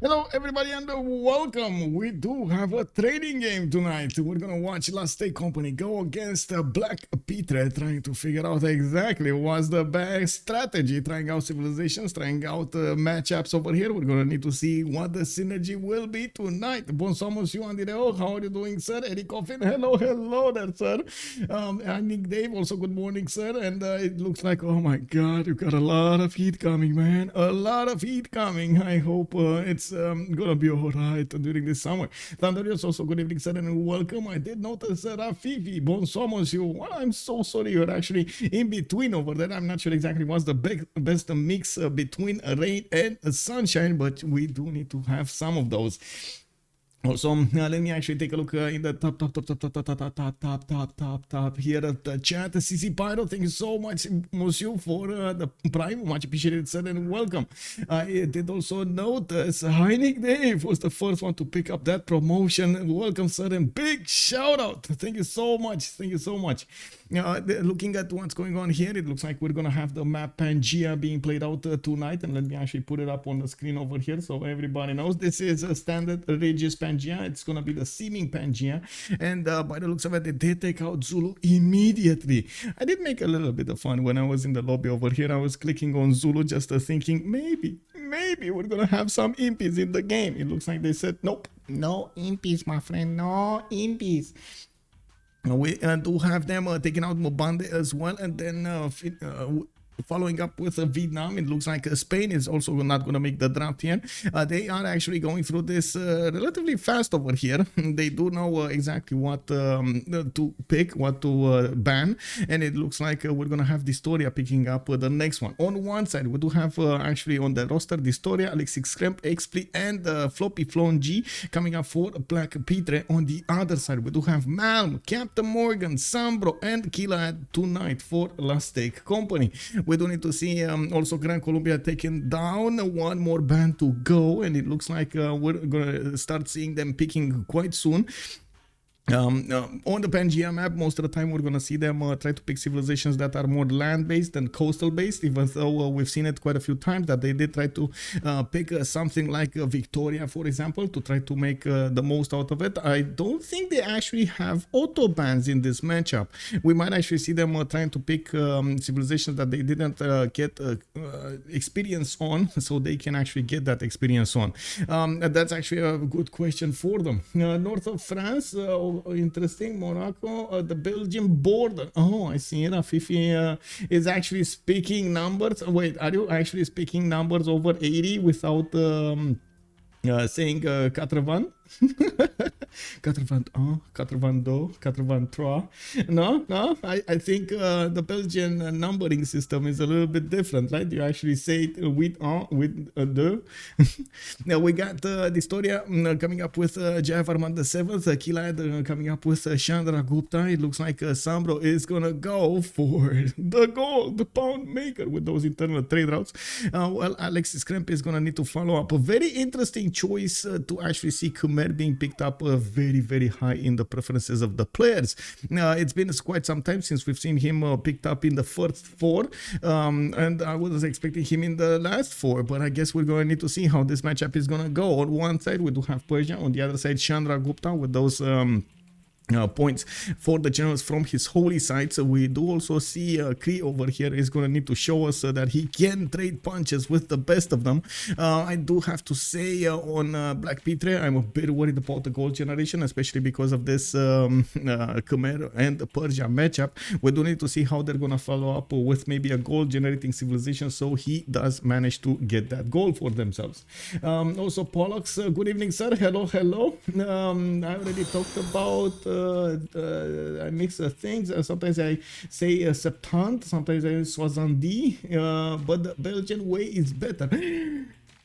Hello everybody and welcome. We do have a trading game tonight. We're gonna watch Last Day Company go against BlackPitre, trying to figure out exactly what's the best strategy, trying out civilizations, trying out matchups over here. We're gonna need to see what the synergy will be tonight. Bonsamos you Andreo, how are you doing, sir? Eddie Coffin, hello there, sir. And Nick Dave, also good morning, sir. And it looks like, oh my god, you've got a lot of heat coming, man. A lot of heat coming. I hope it's gonna be alright during this summer. Thunderius, also good evening, sir, and welcome. I did notice Rafifi, bon somos you. Well, I'm so sorry, you're actually in between over there. I'm not sure exactly what's the best mix between rain and sunshine, but we do need to have some of those. Also, let me actually take a look in the top here at the chat. CC Pyro, thank you so much, Monsieur, for the prime. Much appreciated, sir, and welcome. I did also notice Nick Dave was the first one to pick up that promotion. Welcome, sir, and big shout out. Thank you so much. Thank you so much. Looking at what's going on here, it looks like we're gonna have the map Pangea being played out tonight, and let me actually put it up on the screen over here so everybody knows. This is a standard Regis Pangea. It's gonna be the seeming Pangea, and by the looks of it, they did take out Zulu immediately. I did make a little bit of fun when I was in the lobby over here. I was clicking on Zulu, just thinking maybe we're gonna have some impies in the game. It looks like they said nope, no impies, my friend, no impies. We do have them taking out Mobande as well, and then following up with Vietnam. It looks like Spain is also not going to make the draft here. They are actually going through this relatively fast over here. They do know exactly what to pick, what to ban, and it looks like we're going to have dISTORIA picking up the next one. On one side, we do have actually on the roster dISTORIA, ALexis, Krempp, Xpli, and FloppyfloNG coming up for BlackPitre. On the other side, we do have Malm, CaptainMorgane, Sambro, and Killayad tonight for Last Day Company. We do need to see also Gran Colombia taking down. One more band to go, and it looks like we're gonna start seeing them picking quite soon. On the Pangea map, most of the time we're gonna see them try to pick civilizations that are more land-based than coastal-based, even though we've seen it quite a few times that they did try to pick something like Victoria, for example, to try to make the most out of it. I don't think they actually have auto bans in this matchup. We might actually see them trying to pick civilizations that they didn't get experience on, so they can actually get that experience on. That's actually a good question for them. North of France, interesting. Morocco, the Belgian border. Oh, I see it. Fifi is actually speaking numbers. Wait, are you actually speaking numbers over 80 without saying 81? 81, 82, 83. No, I think the Belgian numbering system is a little bit different, right? You actually say it with deux. Now we got dISTORIA coming up with Jeff Armand the 7th, Killayad coming up with Chandragupta. It looks like Sambro is gonna go for the gold, the pound maker with those internal trade routes. Well, ALexis Krempp is gonna need to follow up. A very interesting choice to actually see Khmer being picked up very high in the preferences of the players. It's been quite some time since we've seen him picked up in the first four, and I was expecting him in the last four, but I guess we're going to need to see how this matchup is going to go. On one side we do have Persia, on the other side Chandragupta with those points for the generals from his holy side. So we do also see Cree over here is going to need to show us that he can trade punches with the best of them. I do have to say on BlackPitre, I'm a bit worried about the gold generation, especially because of this Khmer and Persia matchup. We do need to see how they're going to follow up with maybe a gold generating civilization, so he does manage to get that goal for themselves. Also Pollux, good evening, sir. Hello. I already talked about I mix things. Sometimes I say Septant, sometimes I use Soixante, but the Belgian way is better.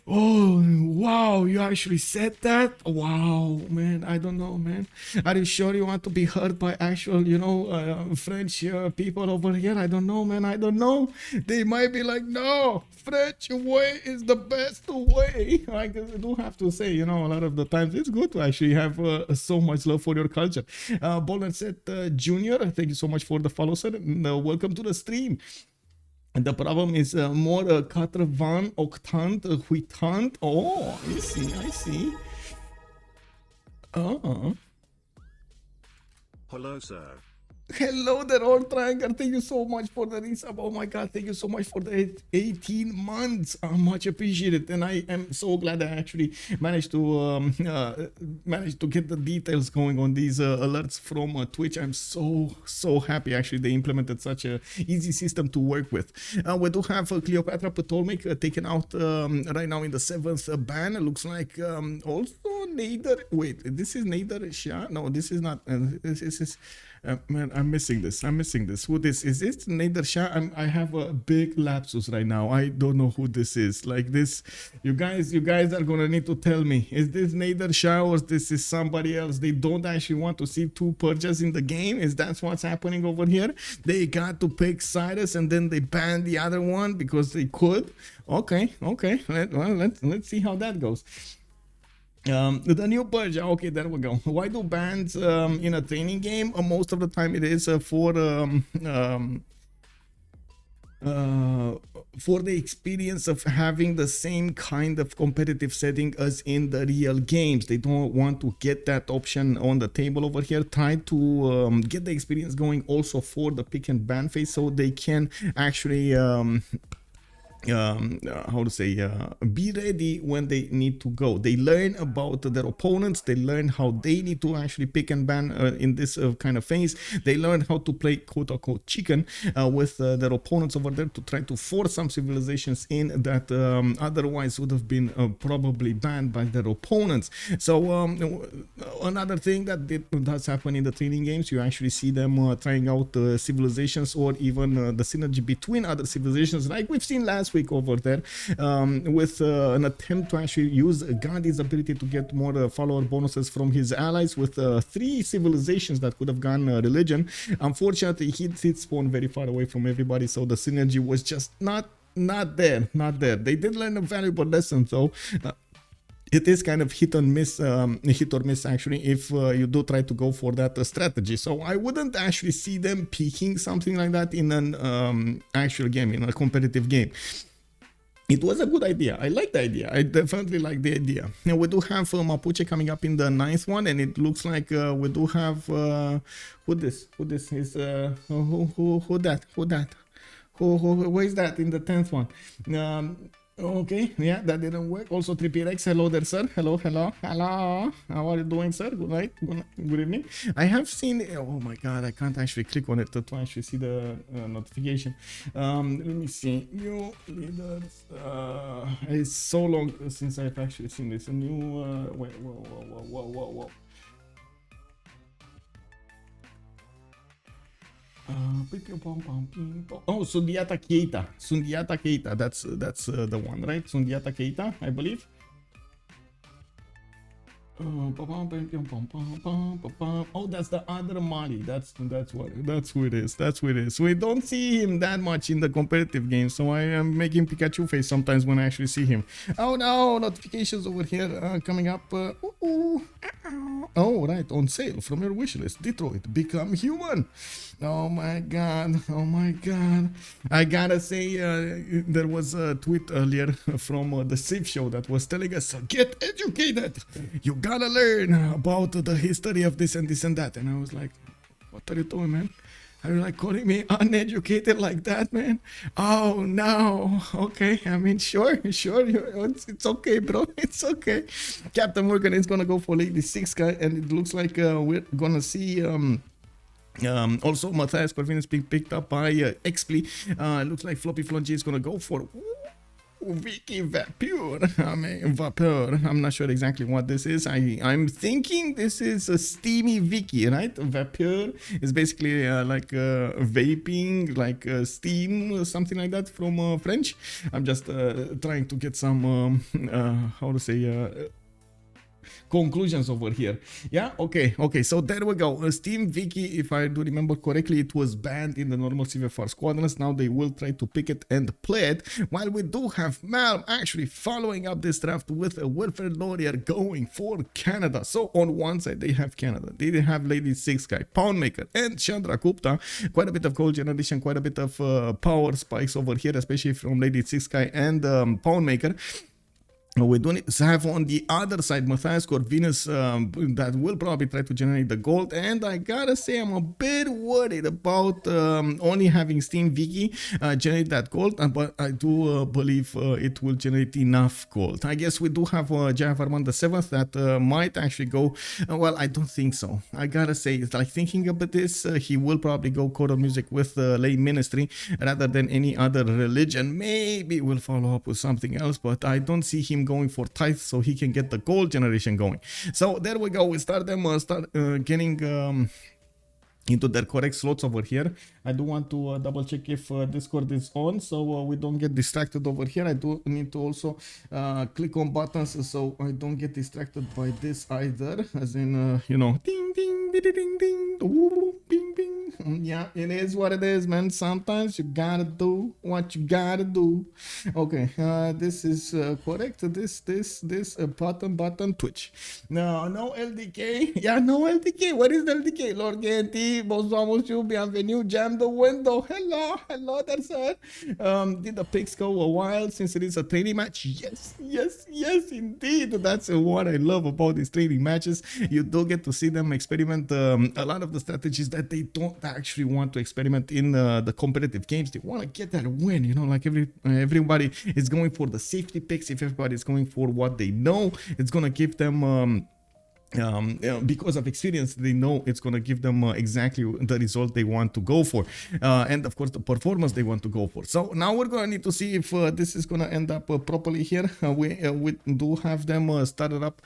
Oh, wow, you actually said that? Wow, man, I don't know, man. Are you sure you want to be heard by actual, French people over here? I don't know, man, I don't know. They might be like, no, French way is the best way. I do have to say, a lot of the times it's good to actually have so much love for your culture. Bolden said, Junior, thank you so much for the follow, sir, and welcome to the stream. The problem is more 80, 80. Oh, I see, I see. Oh. Hello, sir. Hello there, old triangle. Thank you so much for the resub. Oh my god, thank you so much for the 18 months. Much appreciated, and I am so glad I actually managed to get the details going on these alerts from Twitch. I'm so happy. Actually, they implemented such a easy system to work with. We do have Cleopatra Ptolemy taken out right now in the 7th ban. It looks like also Nader. Wait, this is Nader Shah? No, this is not. This is. Man, I'm missing this. Who this is? This Nader Shah? I have a big lapsus right now. I don't know who this is. Like this, you guys are gonna need to tell me. Is this Nader Shah or this is somebody else? They don't actually want to see two Persias in the game. Is that what's happening over here? They got to pick Cyrus and then they banned the other one because they could. Okay. Let's see how that goes. The new Persia, okay, there we go. Why do bans in a training game? Most of the time it is for the experience of having the same kind of competitive setting as in the real games. They don't want to get that option on the table over here. Try to get the experience going also for the pick and ban phase, so they can actually be ready when they need to go. They learn about their opponents, they learn how they need to actually pick and ban in this kind of phase. They learn how to play quote-unquote chicken with their opponents over there to try to force some civilizations in that otherwise would have been probably banned by their opponents. So another thing that does happen in the training games, you actually see them trying out civilizations or even the synergy between other civilizations, like we've seen last week over there, with an attempt to actually use Gandhi's ability to get more follower bonuses from his allies with 3 civilizations that could have gone religion. Unfortunately, he did spawn very far away from everybody, so the synergy was just not there. They did learn a valuable lesson though. It is kind of hit or miss actually if you do try to go for that strategy. So I wouldn't actually see them picking something like that in an actual game, in a competitive game. It was a good idea. I like the idea. I definitely like the idea. Now we do have Mapuche coming up in the 9th one, and it looks like we do have who this is who is that in the 10th one? Okay, yeah, that didn't work. Also, 3PX, hello there, sir. Hello. How are you doing, sir? Good night, good evening. I have seen, oh my god, I can't actually click on it to actually see the notification. Let me see, new leaders. It's so long since I've actually seen this. A new, wait, whoa. Oh, Sundiata Keita. That's the one, right? Sundiata Keita, I believe. Oh, that's the other Mali. That's who it is. We don't see him that much in the competitive game, so I am making Pikachu face sometimes when I actually see him. Oh no, notifications over here coming up. Oh, right, on sale from your wishlist. Detroit, Become Human. Oh my god. I gotta say, there was a tweet earlier from the Civ show that was telling us, get educated. You gotta learn about the history of this and that. And I was like, what are you doing, man? Are you like calling me uneducated like that, man? Oh no. Okay, I mean, sure. It's okay, bro. It's okay. CaptainMorgane is gonna go for Lady 6 guy, and it looks like we're gonna see also Matthias Corvin is being picked up by Xpli. Looks like FloppyfloNG is gonna go for Vicky Vapeur. Vapeur. I'm not sure exactly what this is. I'm thinking this is a steamy Vicky, right? Vapeur is basically like vaping, like steam, something like that from French. I'm just trying to get some how to say conclusions over here. Yeah, okay, so there we go. Steam Wiki, if I do remember correctly, it was banned in the normal CivFR squadrons. Now they will try to pick it and play it, while we do have Malm actually following up this draft with a welfare lawyer going for Canada. So on one side they have Canada, they have Lady 6 guy, Poundmaker, and Chandragupta. Quite a bit of gold generation, quite a bit of power spikes over here, especially from Lady 6 guy and Poundmaker. We don't have on the other side Matthias Corvinus that will probably try to generate the gold, and I gotta say I'm a bit worried about only having Steam Wiki generate that gold, but I do believe it will generate enough gold. I guess we do have Javarman the 7th that might actually go, well, I don't think so. I gotta say, it's like thinking about this, he will probably go Code of Music with Lay Ministry rather than any other religion. Maybe we'll follow up with something else, but I don't see him going for tithe so he can get the gold generation going. So there we go. We start them getting into their correct slots over here. I do want to double check if Discord is on, so we don't get distracted over here. I do need to also click on buttons so I don't get distracted by this either, as in you know, ding ding ding ding ding, ooh, bing bing. Yeah, it is what it is, man. Sometimes you gotta do what you gotta do. Okay, this is correct. This button Twitch. No LDK. Yeah, no LDK. What is the LDK? Lord Genti, bonsoir monsieur, bienvenue. Jam the window. Hello there, sir. Did the picks go a while since it is a training match? Yes, indeed. That's what I love about these training matches. You do get to see them experiment a lot of the strategies that they don't actually want to experiment in the competitive games. They want to get that win, you know, like everybody is going for the safety picks. If everybody is going for what they know, it's gonna give them because of experience, they know it's going to give them exactly the result they want to go for, and of course the performance they want to go for. So now we're going to need to see if this is going to end up properly here. We do have them started up,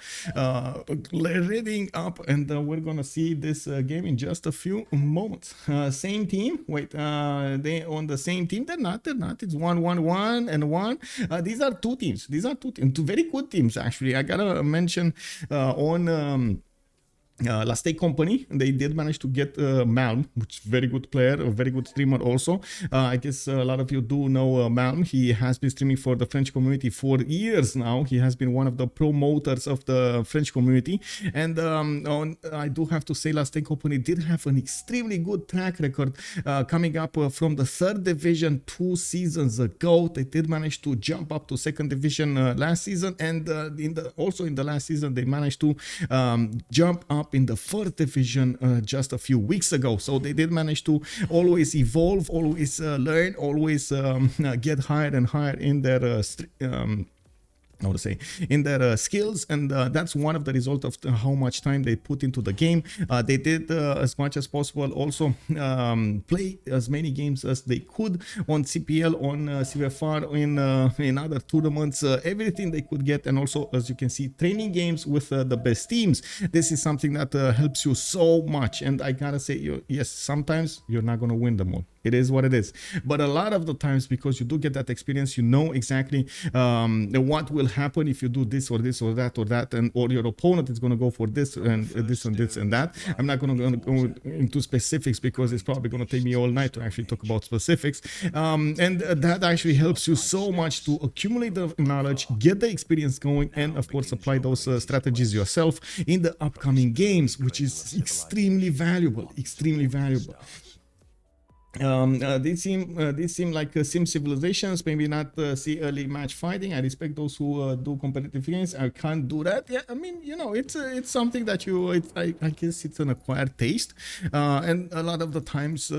readying up, and we're going to see this game in just a few moments. Same team. Wait, they on the same team? They're not. It's 1-1-1 and 1. These are two teams. Two very good teams actually. I gotta mention on Last Day Company, they did manage to get Malm, which is very good player, a very good streamer also. I guess a lot of you do know Malm. He has been streaming for the French community for years now. He has been one of the promoters of the French community, and I do have to say Last Day Company did have an extremely good track record coming up from the 3rd division 2 seasons ago. They did manage to jump up to 2nd division last season, and also in the last season they managed to jump up in the 4th division just a few weeks ago. So they did manage to always evolve, always learn, always get higher and higher in their I would say in their skills, and that's one of the results of how much time they put into the game. They did as much as possible also play as many games as they could on CPL, on CivFR, in other tournaments, everything they could get, and also, as you can see, training games with the best teams. This is something that helps you so much, and I gotta say, yes, sometimes you're not gonna win them all. It is what it is, but a lot of the times, because you do get that experience, you know exactly what will happen if you do this or this or that or that, and or your opponent is going to go for this and this and this and that. I'm not going to go into specifics because it's probably going to take me all night to actually talk about specifics, and that actually helps you so much to accumulate the knowledge, get the experience going, and of course apply those strategies yourself in the upcoming games, which is extremely valuable. These seem like sim civilizations, maybe not see early match fighting. I respect those who do competitive games. I can't do that. Yeah, I mean, you know, it's something that I guess it's an acquired taste, and a lot of the times,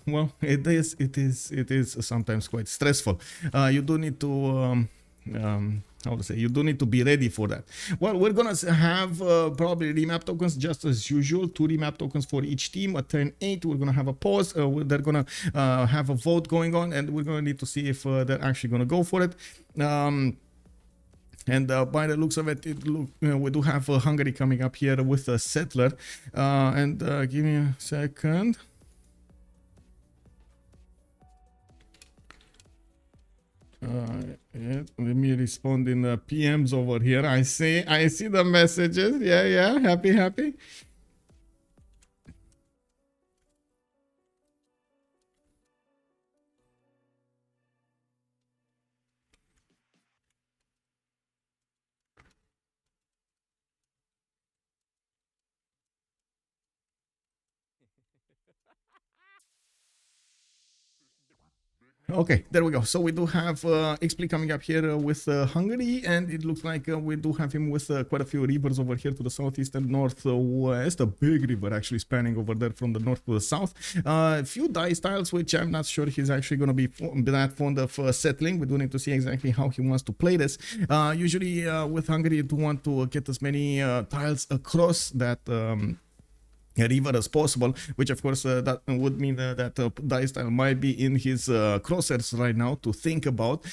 well, it is sometimes quite stressful. You do need to how to say, you do need to be ready for that. Well, we're gonna have probably remap tokens just as usual, 2 remap tokens for each team. At turn 8 we're gonna have a pause, they're gonna have a vote going on, and we're gonna need to see if they're actually gonna go for it. And by the looks of it, we do have Hungary coming up here with a settler, and give me a second. Yeah, let me respond in the PMs over here. I see the messages. Yeah, happy. Okay, there we go. So we do have Xpli coming up here with Hungary, and it looks like we do have him with quite a few rivers over here to the southeast and northwest. A big river actually spanning over there from the north to the south. A few die styles, which I'm not sure he's actually going to be that fond of settling. We do need to see exactly how he wants to play this. Usually with Hungary, you do want to get as many tiles across that river as possible, which of course that would mean that die style might be in his crosshairs right now to think about.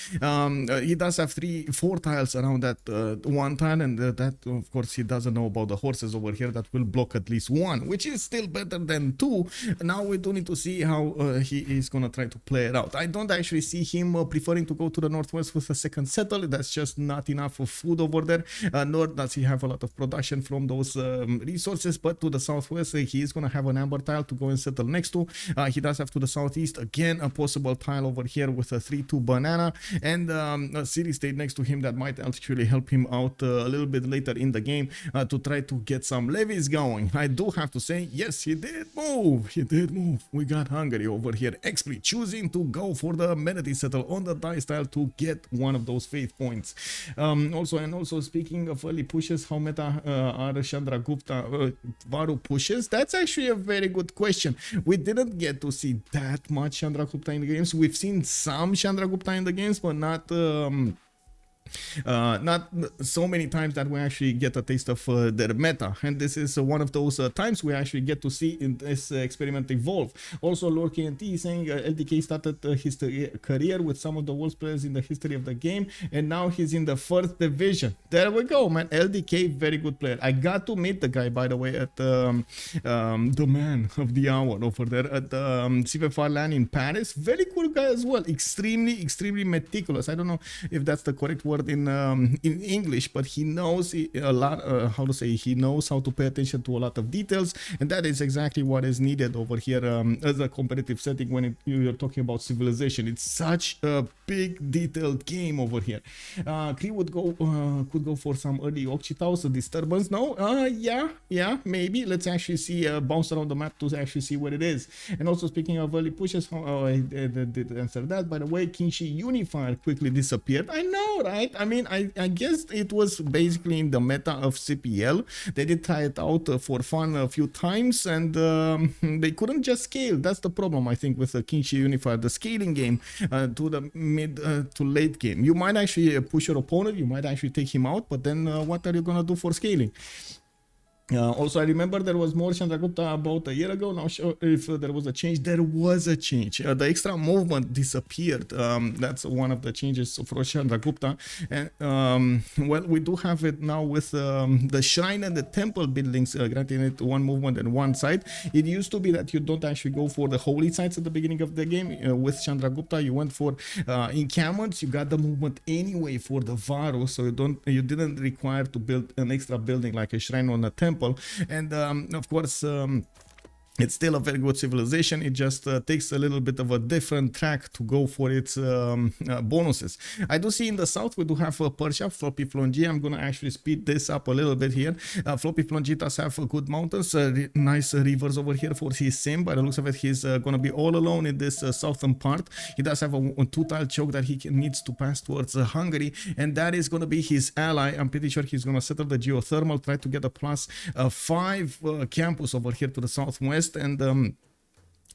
He does have 4 tiles around that one tile, and that of course he doesn't know about the horses over here that will block at least 1, which is still better than 2. Now we do need to see how he is gonna try to play it out. I don't actually see him preferring to go to the northwest with a second settle. That's just not enough of food over there, nor does he have a lot of production from those resources. But to the southwest, he is going to have an amber tile to go and settle next to. He does have to the southeast again a possible tile over here with a 3-2 banana, and a city state next to him that might actually help him out a little bit later in the game to try to get some levies going. I do have to say, yes, he did move. We got Hungary over here. Xpli choosing to go for the amenity settle on the die style to get one of those faith points. Also speaking of early pushes, how meta are Chandragupta Varu pushes? That's actually a very good question. We didn't get to see that much Chandragupta in the games. We've seen some Chandragupta in the games, but not so many times that we actually get a taste of their meta, and this is one of those times we actually get to see in this experiment evolve. Also, Lord KNT is saying LDK started his career with some of the worst players in the history of the game, and now he's in the 1st division. There we go, man. LDK, very good player. I got to meet the guy, by the way, at the man of the hour over there at CivFR LAN in Paris. Very cool guy as well. Extremely meticulous. I don't know if that's the correct word in English, but he knows a lot, he knows how to pay attention to a lot of details, and that is exactly what is needed over here as a competitive setting when you're talking about civilization. It's such a big detailed game over here. Cree could go for some early Occhitaus, a disturbance. No, yeah, maybe. Let's actually see bounce around the map to actually see what it is. And also, speaking of early pushes, I did answer that. By the way, Kinshi Unifier quickly disappeared. I know, right? I mean, I guess it was basically in the meta of CPL. They did try it out for fun a few times, and they couldn't just scale. That's the problem, I think, with the Kinshi Unifier, the scaling game to the mid to late game. You might actually push your opponent, you might actually take him out, but then what are you gonna do for scaling? Also, I remember there was more Chandragupta about a year ago. Not sure if there was a change. There was a change. The extra movement disappeared. That's one of the changes for Chandragupta. And well, we do have it now with the shrine and the temple buildings granting it one movement and one side. It used to be that you don't actually go for the holy sites at the beginning of the game. With Chandragupta, you went for encampments. You got the movement anyway for the Varu, so you didn't require to build an extra building like a shrine on a temple. And of course, it's still a very good civilization. It just takes a little bit of a different track to go for its bonuses. I do see in the south we do have Persia, FloppyfloNG. I'm going to actually speed this up a little bit here. FloppyfloNG does have good mountains, nice rivers over here for his sim. By the looks of it, he's going to be all alone in this southern part. He does have a 2-tile choke that he needs to pass towards Hungary, and that is going to be his ally. I'm pretty sure he's going to settle the geothermal, try to get a plus 5 campus over here to the southwest, and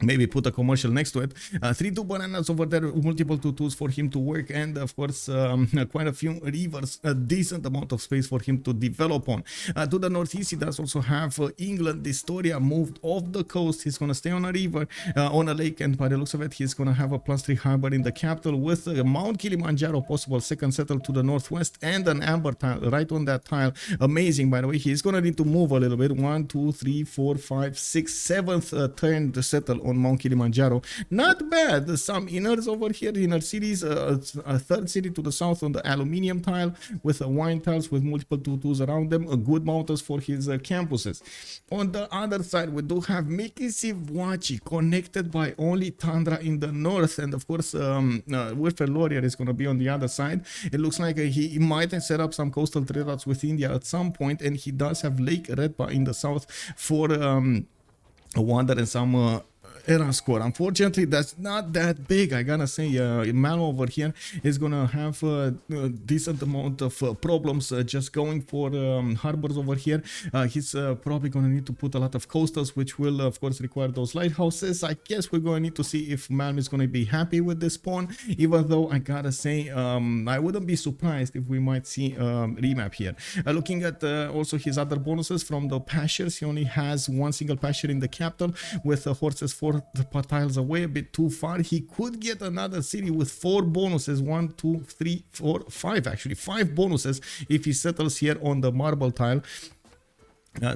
maybe put a commercial next to it. 3-2 bananas over there, multiple 2-2s for him to work, and of course quite a few rivers, a decent amount of space for him to develop on. To the northeast, he does also have England. dISTORIA moved off the coast. He's going to stay on a river, on a lake, and by the looks of it, he's going to have a +3 harbor in the capital with Mount Kilimanjaro, possible second settle to the northwest, and an amber tile right on that tile. Amazing, by the way. He's going to need to move a little bit. 1, 2, 3, 4, 5, 6, 7th turn to settle on Mount Kilimanjaro. Not bad. Some inners over here, inner cities, a third city to the south on the aluminium tile with wine tiles with multiple 2-2s around them, good mountains for his campuses. On the other side, we do have Mickey Civ6 connected by only Tundra in the north, and of course Wilfred Laurier is going to be on the other side. It looks like he might set up some coastal trade routes with India at some point, and he does have Lake Redpa in the south for Wonder and some era score. Unfortunately, that's not that big. I gotta say, Malm over here is gonna have a decent amount of problems just going for harbors over here. He's probably gonna need to put a lot of coastals, which will of course require those lighthouses. I guess we're gonna need to see if Malm is gonna be happy with this spawn, even though I gotta say I wouldn't be surprised if we might see remap here. Looking at also his other bonuses from the pastures, he only has one single pasture in the capital with horses 4 tiles away, a bit too far. He could get another city with 4 bonuses, 1, 2, 3, 4, 5 actually, 5 bonuses if he settles here on the marble tile.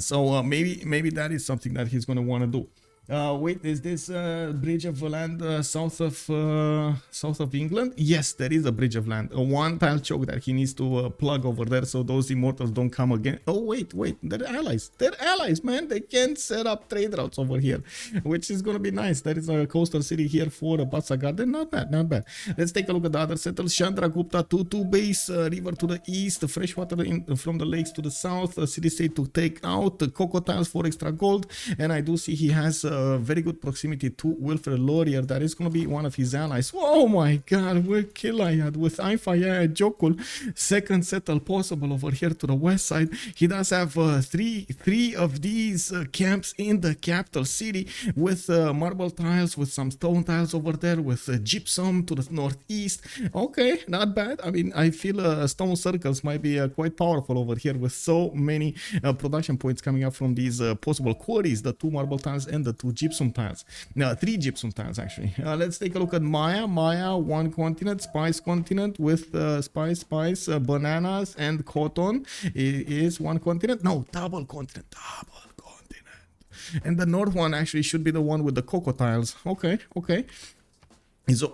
So maybe that is something that he's going to want to do. Wait, is this bridge of land south of England? Yes, there is a bridge of land. A 1 tile choke that he needs to plug over there so those immortals don't come again. Oh, wait, they're allies. They're allies, man. They can set up trade routes over here, which is going to be nice. There is a coastal city here for a Batsa Garden. Not bad, not bad. Let's take a look at the other settles. Chandragupta 2-2 base, river to the east, freshwater from the lakes to the south, city state to take out, cocoa tiles for extra gold, and I do see he has very good proximity to Wilfred Laurier. That is going to be one of his allies. Oh my god, we're Killayad with Aifaya and Jokul. Second settle possible over here to the west side. He does have three of these camps in the capital city with marble tiles, with some stone tiles over there, with gypsum to the northeast. Okay, not bad. I mean, I feel stone circles might be quite powerful over here with so many production points coming up from these possible quarries, the 2 marble tiles and the 2 gypsum tiles. 3 gypsum tiles actually. Let's take a look at Maya. 1 continent, spice continent with spice, bananas and cotton. It is 1 continent. No, double continent. And the north one actually should be the one with the cocoa tiles. Okay.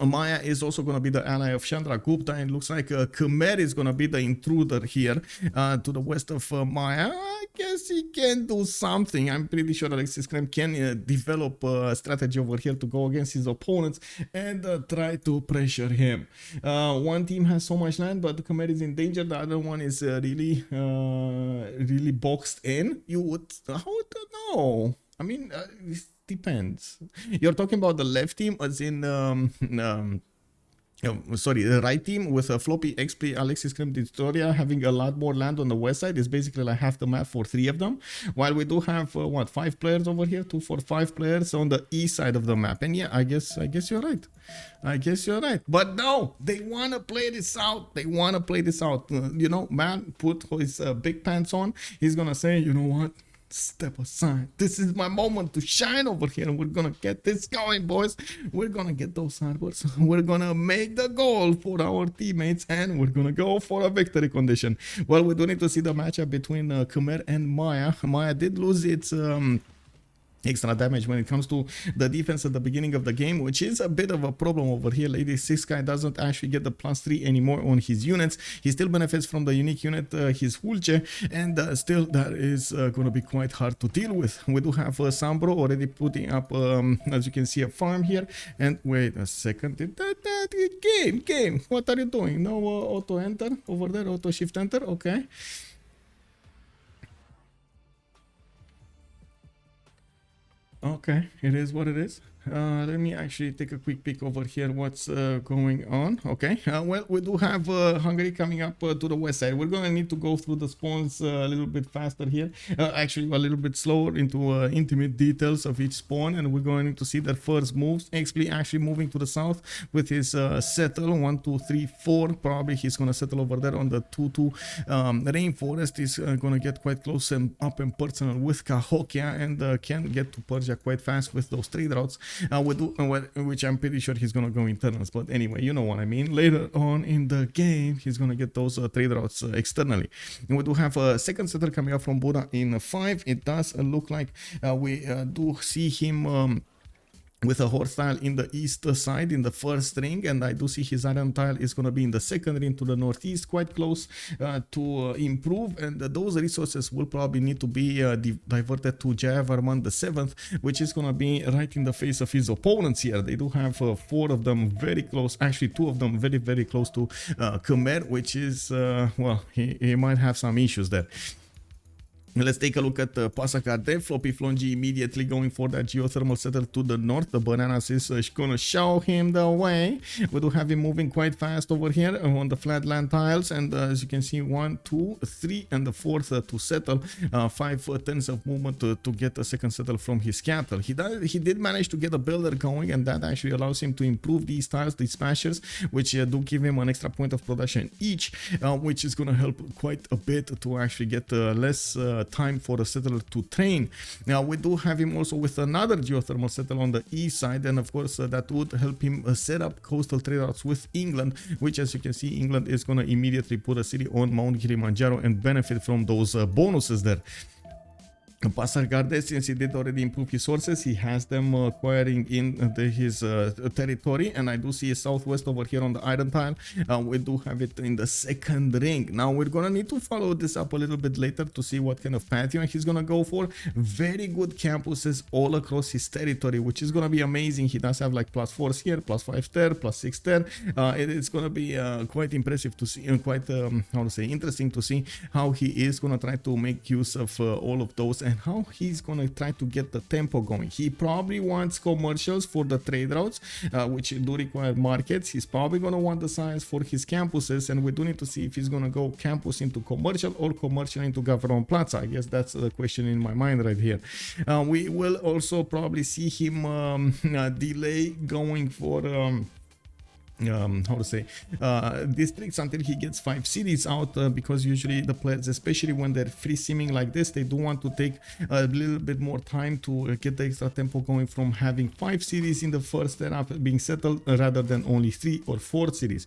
Maya is also going to be the ally of Chandragupta, and looks like Khmer is going to be the intruder here to the west of Maya. I guess he can do something. I'm pretty sure ALexis Krempp can develop a strategy over here to go against his opponents and try to pressure him. One team has so much land, but the Khmer is in danger. The other one is really boxed in. You would, how would know? I mean, depends. You're talking about the left team as in sorry, the right team with Floppy, Xpli, ALexis Krempp, dISTORIA having a lot more land on the west side. Is basically like half the map for 3 of them, while we do have what, 5 players over here, 2, 4, 5 players on the east side of the map. And yeah, I guess you're right. But no, they want to play this out. You know, man, put his big pants on. He's gonna say, you know what, step aside. This is my moment to shine over here, and we're gonna get this going, boys. We're gonna get those harbors. We're gonna make the goal for our teammates, and we're gonna go for a victory condition. Well, we do need to see the matchup between Khmer and Maya. Maya did lose its extra damage when it comes to the defense at the beginning of the game, which is a bit of a problem over here. Lady 6 guy doesn't actually get the +3 anymore on his units. He still benefits from the unique unit, his Hulce, and still that is going to be quite hard to deal with. We do have Sambro already putting up, as you can see, a farm here. And wait a second, game, what are you doing? No auto enter over there, auto shift enter, okay. Okay, it is what it is. Let me actually take a quick peek over here what's going on. Okay, well, we do have Hungary coming up to the west side. We're gonna need to go through the spawns a little bit faster here, actually a little bit slower into intimate details of each spawn, and we're going to see their first moves. Xpli actually moving to the south with his settle 1, 2, 3, 4. Probably he's gonna settle over there on the 2-2 rainforest. He's gonna get quite close and up and personal with Cahokia, and can get to Persia quite fast with those trade routes. Which I'm pretty sure he's gonna go internals, but anyway, you know what I mean. Later on in the game, he's gonna get those trade routes externally. And we do have a second setter coming up from Buddha in 5. It does look like we do see him with a horse tile in the east side in the first ring, and I do see his iron tile is going to be in the second ring to the northeast, quite close to improve, and those resources will probably need to be diverted to Jayavarman the 7th, which is going to be right in the face of his opponents here. They do have 4 of them very close, actually 2 of them very close to Khmer, which is well, he might have some issues there. Let's take a look at Passagarde. FloppyfloNG immediately going for that geothermal settle to the north. The bananas is gonna show him the way. We do have him moving quite fast over here on the flatland tiles, and as you can see, 1, 2, 3, and the 4th to settle. 5 turns of movement to get a second settle from his capital. He did manage to get a builder going, and that actually allows him to improve these tiles, these smashers, which do give him an extra point of production each, which is gonna help quite a bit to actually get less time for the settler to train. Now we do have him also with another geothermal settle on the east side, and of course that would help him set up coastal trade routes with England, which, as you can see, England is going to immediately put a city on Mount Kilimanjaro and benefit from those bonuses there. Passagarde, since he did already improve his sources, he has them acquiring in his territory, and I do see a southwest over here on the iron tile. We do have it in the second ring. Now we're gonna need to follow this up a little bit later to see what kind of pantheon he's gonna go for. Very good campuses all across his territory, which is gonna be amazing. He does have like +4s here, +5 there, +6 there. It's gonna be quite impressive to see, and quite how to say, interesting to see how he is gonna try to make use of all of those, and how he's gonna try to get the tempo going. He probably wants commercials for the trade routes, which do require markets. He's probably gonna want the science for his campuses, and we do need to see if he's gonna go campus into commercial or commercial into government plaza. I guess that's the question in my mind right here. We will also probably see him delay going for how to say, districts until he gets 5 cities out, because usually the players, especially when they're free simming like this, they do want to take a little bit more time to get the extra tempo going from having 5 cities in the first era being settled rather than only 3 or 4 cities.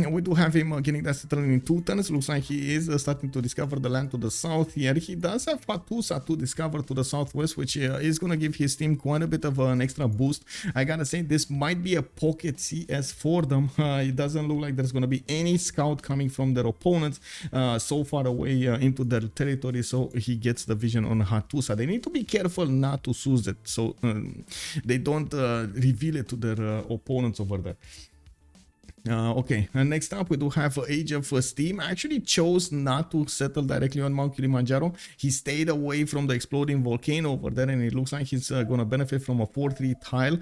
We do have him getting that settled in 2 turns. Looks like he is starting to discover the land to the south here. He does have Fatusa to discover to the southwest, which is going to give his team quite a bit of an extra boost. I gotta say, this might be a pocket CS for them. It doesn't look like there's going to be any scout coming from their opponents so far away into their territory, so he gets the vision on Hattusa. They need to be careful not to seize it, so they don't reveal it to their opponents over there. Okay, and next up we do have Age of Steam. Actually chose not to settle directly on Mount Kilimanjaro. He stayed away from the exploding volcano over there, and it looks like he's gonna benefit from a 4-3 tile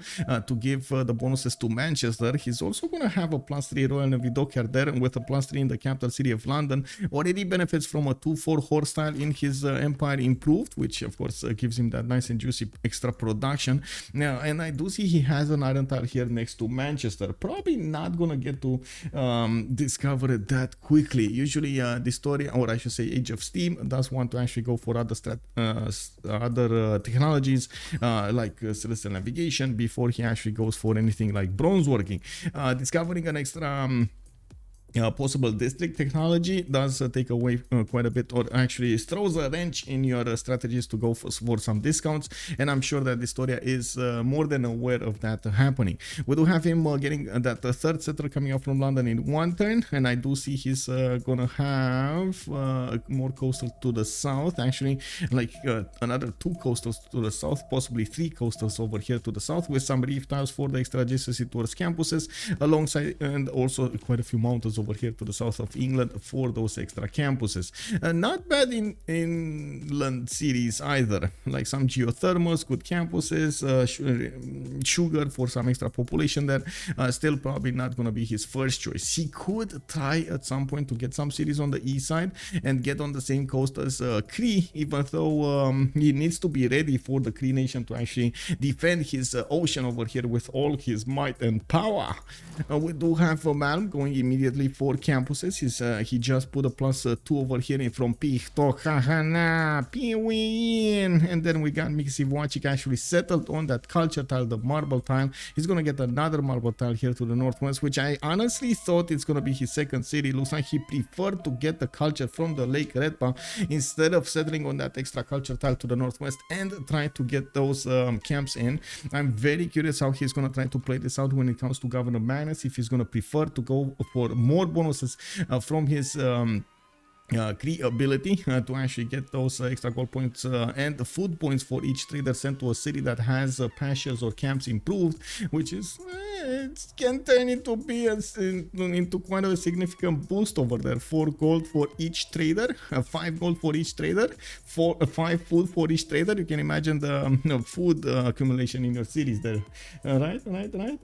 to give the bonuses to Manchester. He's also gonna have a +3 Royal Navy dockyard there, and with a +3 in the capital city of London. Already benefits from a 2-4 horse tile in his empire improved, which of course gives him that nice and juicy extra production. Now, and I do see he has an iron tile here next to Manchester. Probably not gonna get to discover it that quickly. Usually dISTORIA, or I should say Age of Steam, does want to actually go for other technologies like celestial navigation before he actually goes for anything like bronze working. Discovering an extra possible district technology does take away quite a bit, or actually throws a wrench in your strategies to go for some discounts, and I'm sure that dISTORIA is more than aware of that happening. We do have him getting that third settler coming up from London in 1 turn, and I do see he's gonna have more coastal to the south, actually like another 2 coastals to the south, possibly 3 coastals over here to the south, with some reef tiles for the extra adjacency towards campuses alongside, and also quite a few mountains over here to the south of England for those extra campuses. Not bad in inland cities either, like some geothermals, good campuses, sugar for some extra population there. Still probably not going to be his first choice. He could try at some point to get some cities on the east side and get on the same coast as Cree, even though he needs to be ready for the Cree nation to actually defend his ocean over here with all his might and power. We do have Malm going immediately 4 campuses. He just put a +2 over here in from Pihtok, Hahana, Piwin, and then we got Civ6 actually settled on that culture tile, the marble tile. He's gonna get another marble tile here to the northwest, which I honestly thought it's gonna be his second city. Looks like he preferred to get the culture from the Lake Redpa instead of settling on that extra culture tile to the northwest and try to get those camps in. I'm very curious how he's gonna try to play this out when it comes to Governor Magnus, if he's gonna prefer to go for more bonuses from his Cree ability to actually get those extra gold points and the food points for each trader sent to a city that has pastures or camps improved, which is it can turn into be into quite a significant boost over there. 4 gold for each trader, 5 gold for each trader, 5 food for each trader. You can imagine the food accumulation in your cities there. Right.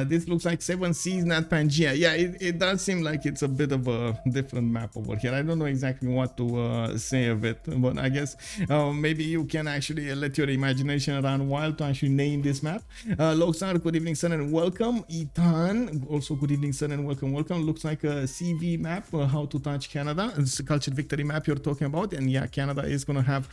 This looks like 7 Seas, not Pangea. Yeah, it does seem like it's a bit of a different map over here. I don't know exactly what to say of it, but I guess maybe you can actually let your imagination run wild to actually name this map. Loxar, good evening, son, and welcome. Ethan, also good evening, son, and welcome. Looks like a CV map, how to touch Canada. It's a cultured victory map you're talking about, and yeah, Canada is going to have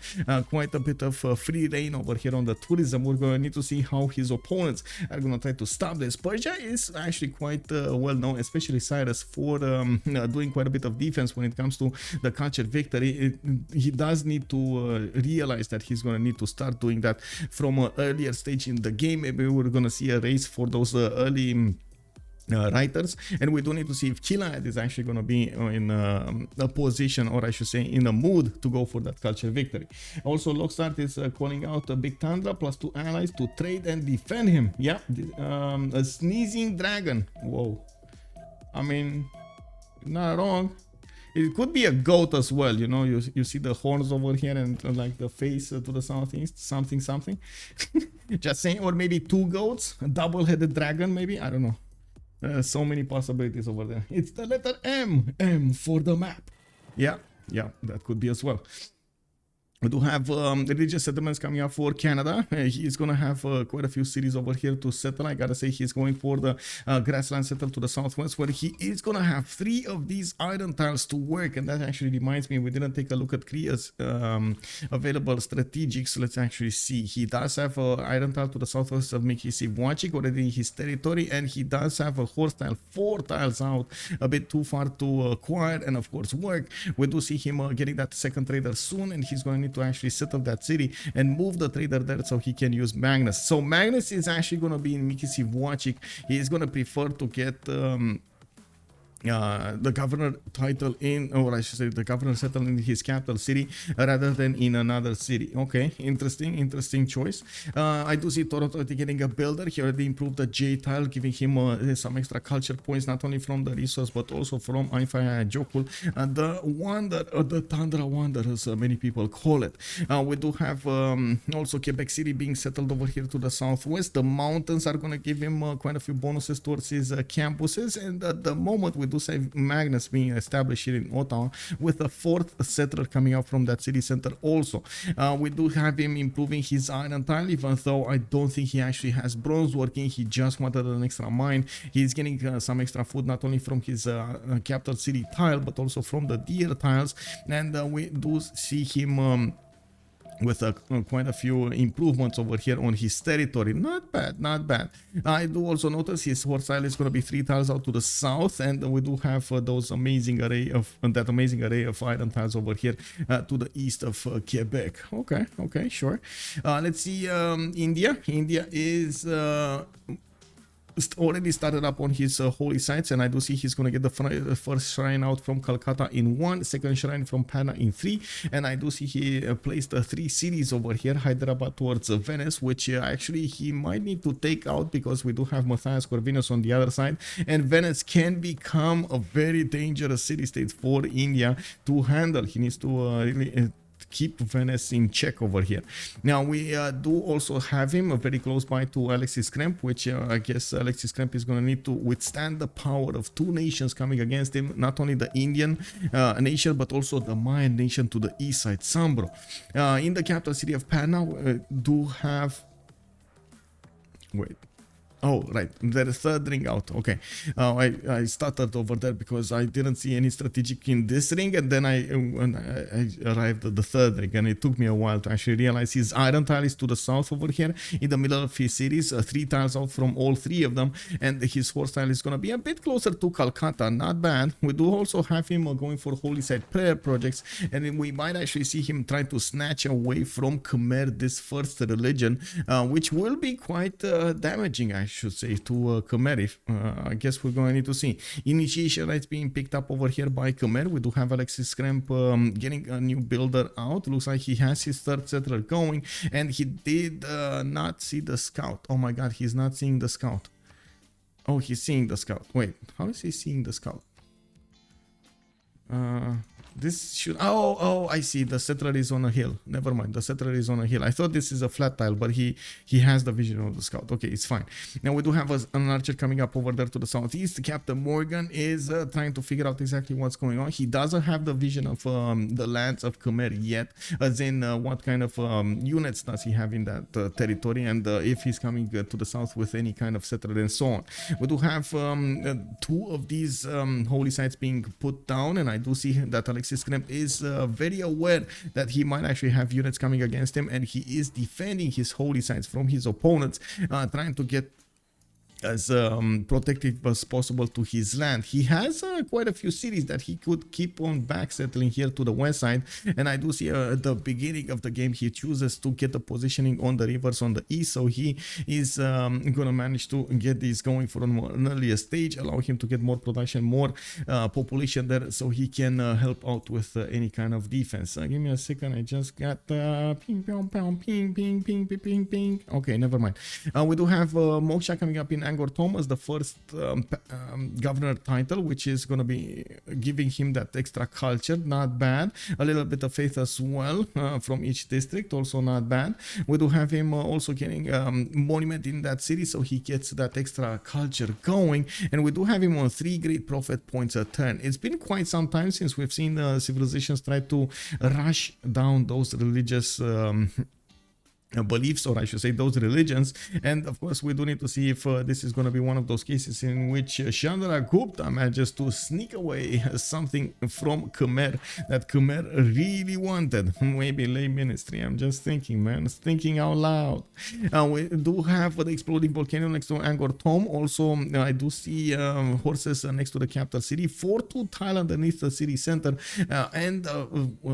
quite a bit of free reign over here on the tourism. We're going to need to see how his opponents are going to try to stop this. Persia is actually quite well known, especially Cyrus, for doing quite a bit of defense when it comes to the cultured victory. He does need to realize that he's going to need to start doing that from an earlier stage in the game. Maybe we're going to see a race for those early writers, and we do need to see if Killayad is actually going to be in a position, or I should say in a mood, to go for that culture victory. Also, Lockstart is calling out a big Tundra +2 allies to trade and defend him. Yeah, a sneezing dragon. Whoa, I mean, not wrong. It could be a goat as well, you know. You see the horns over here and like the face to the southeast, something. Just saying, or maybe 2 goats, a double-headed dragon, maybe. I don't know. So many possibilities over there. It's the letter M for the map. Yeah, that could be as well. We do have religious settlements coming up for Canada. He's going to have quite a few cities over here to settle. I gotta say, he's going for the grassland settle to the southwest, where he is going to have 3 of these iron tiles to work. And that actually reminds me, we didn't take a look at Kree's available strategics. Let's actually see. He does have an iron tile to the southwest of Civ6 already in his territory, and he does have a horse tile 4 tiles out, a bit too far to acquire and of course work. We do see him getting that second trader soon, and he's going to need to actually settle that city and move the trader there so he can use Magnus. So Magnus is actually going to be in Civ6. He is going to prefer to get the governor title in, or I should say the governor settled in his capital city rather than in another city. Okay, interesting choice. I do see Toronto getting a builder. He already improved the J tile, giving him some extra culture points, not only from the resource but also from Aifaya Jokul and the wonder, the Tundra Wonder, as many people call it. We do have also Quebec City being settled over here to the southwest. The mountains are going to give him quite a few bonuses towards his campuses, and at the moment we do see Magnus being established here in Ottawa with a 4th settler coming out from that city center also. We do have him improving his iron tile, even though I don't think he actually has bronze working. He just wanted an extra mine. He's getting some extra food not only from his capital city tile but also from the deer tiles, and we do see him with quite a few improvements over here on his territory. Not bad. I do also notice his horse tile is going to be 3 tiles out to the south, and we do have those amazing array of iron tiles over here to the east of Quebec. Okay, sure. Let's see. India is already started up on his holy sites, and I do see he's going to get the first shrine out from Calcutta in 1, second shrine from Patna in 3, and I do see he placed 3 cities over here, Hyderabad towards Venice, which actually he might need to take out because we do have Matthias Corvinus on the other side, and Venice can become a very dangerous city-state for India to handle. He needs to really keep Venice in check over here. Now we do also have him very close by to ALexis Krempp, which I guess ALexis Krempp is going to need to withstand the power of two nations coming against him, not only the Indian nation but also the Mayan nation to the east side, Sambro. In the capital city of Panna, do have... Wait. Oh, right. There is third ring out. Okay. I stuttered over there because I didn't see any strategic in this ring. And then I arrived at the third ring. And it took me a while to actually realize his iron tile is to the south over here in the middle of his series. 3 tiles out from all 3 of them. And his horse tile is going to be a bit closer to Calcutta. Not bad. We do also have him going for Holy Site prayer projects. And we might actually see him try to snatch away from Khmer, this first religion, which will be quite damaging, I should say, to Khmer. I guess we're going to need to see. Initiation rights being picked up over here by Khmer. We do have ALexis Krempp getting a new builder out. Looks like he has his third settler going, and he did not see the scout. Oh my god, he's not seeing the scout. Oh, he's seeing the scout. Wait, how is he seeing the scout? This should... Oh, I see. The settler is on a hill. Never mind. The settler is on a hill. I thought this is a flat tile, but he has the vision of the scout. Okay, it's fine. Now we do have an archer coming up over there to the southeast. CaptainMorgane is trying to figure out exactly what's going on. He doesn't have the vision of the lands of Khmer yet, as in what kind of units does he have in that territory, and if he's coming to the south with any kind of settler and so on. We do have 2 of these holy sites being put down, and I do see that ALexis Krempp is very aware that he might actually have units coming against him, and he is defending his holy sites from his opponents, trying to get as protective as possible to his land. He has quite a few cities that he could keep on back settling here to the west side, and I do see at the beginning of the game he chooses to get the positioning on the rivers on the east, so he is gonna manage to get these going for an earlier stage, allow him to get more production, more population there, so he can help out with any kind of defense. Give me a second, I just got ping ping ping ping ping ping ping ping. Okay, never mind. We do have Moksha coming up in Angkor Thom as the first governor title, which is going to be giving him that extra culture. Not bad. A little bit of faith as well from each district, also not bad. We do have him also getting monument in that city, so he gets that extra culture going, and we do have him on 3 great prophet points a turn. It's been quite some time since we've seen civilizations try to rush down those religious beliefs, or I should say those religions, and of course we do need to see if this is going to be one of those cases in which Chandragupta manages to sneak away something from Khmer that Khmer really wanted. Maybe lay ministry. I'm just thinking, man, thinking out loud. We do have the exploding volcano next to Angkor Thom. Also, I do see horses next to the capital city, 4-2 tile underneath the city center, and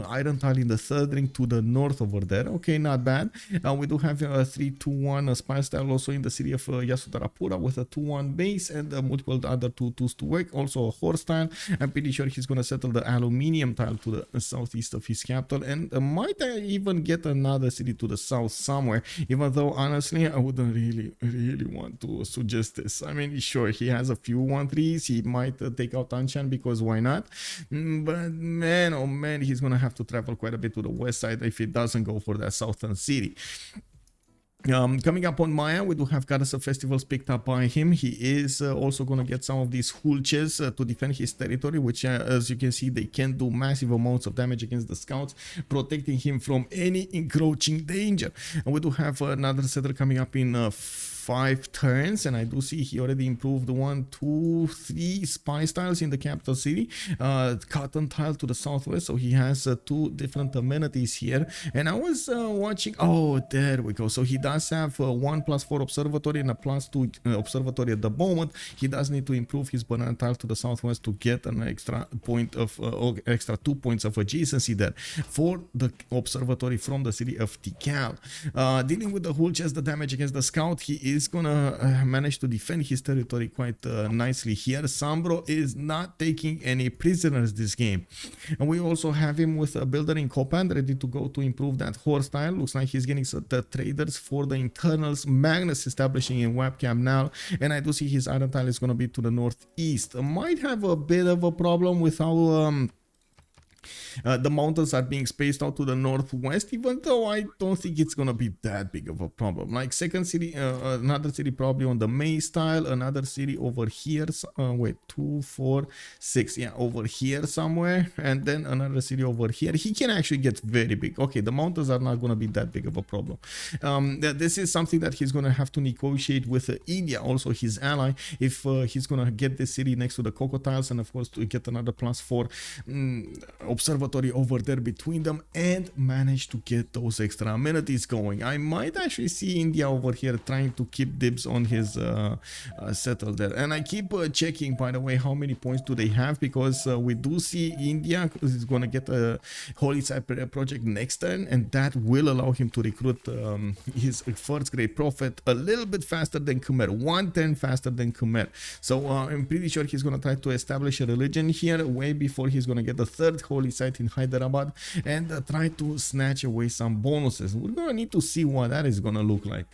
iron tile in the third ring to the north over there. Okay, not bad. We do have a 3-2-1 spy style also in the city of Yasudarapura with a 2-1 base and multiple other 2-2s to work. Also a horse tile. I'm pretty sure he's going to settle the aluminium tile to the southeast of his capital, and might even get another city to the south somewhere, even though honestly I wouldn't really want to suggest this. I mean, sure, he has a few 1-3s. He might take out Anshan because why not? But man, oh man, he's going to have to travel quite a bit to the west side if he doesn't go for that southern city. Coming up on Maya, we do have Goddess of Festivals picked up by him. He is also going to get some of these hulches to defend his territory, which as you can see, they can do massive amounts of damage against the scouts, protecting him from any encroaching danger. And we do have another settler coming up in 5 turns, and I do see he already improved 1, 2, 3 spy styles in the capital city, cotton tile to the southwest, so he has 2 different amenities here. And I was watching, oh, there we go. So he does have 1+4 observatory and a +2 observatory at the moment. He does need to improve his banana tile to the southwest to get an extra point of extra 2 points of adjacency there for the observatory from the city of Tikal. Dealing with the hulches, the damage against the scout, he is gonna manage to defend his territory quite nicely here. Sambro is not taking any prisoners this game, and we also have him with a builder in Kopan ready to go to improve that horse style. Looks like he's getting the traders for the internals. Magnus establishing in webcam now, and I do see his iron tile is going to be to the northeast. Might have a bit of a problem with how The mountains are being spaced out to the northwest, even though I don't think it's gonna be that big of a problem. Like second city, another city probably on the May style, another city over here. Wait, 2, 4, 6, yeah, over here somewhere, and then another city over here. He can actually get very big. Okay, the mountains are not gonna be that big of a problem. This is something that he's gonna have to negotiate with India, also his ally, if he's gonna get this city next to the crocodiles, and of course to get another +4 observatory over there between them, and manage to get those extra amenities going. I might actually see India over here trying to keep dibs on his settle there. And I keep checking, by the way, how many points do they have, because we do see India is going to get a Holy Site project next turn, and that will allow him to recruit his first great prophet a little bit faster than Khmer, 1 turn faster than Khmer. So I'm pretty sure he's going to try to establish a religion here way before he's going to get the third holy site in Hyderabad, and try to snatch away some bonuses. We're going to need to see what that is going to look like.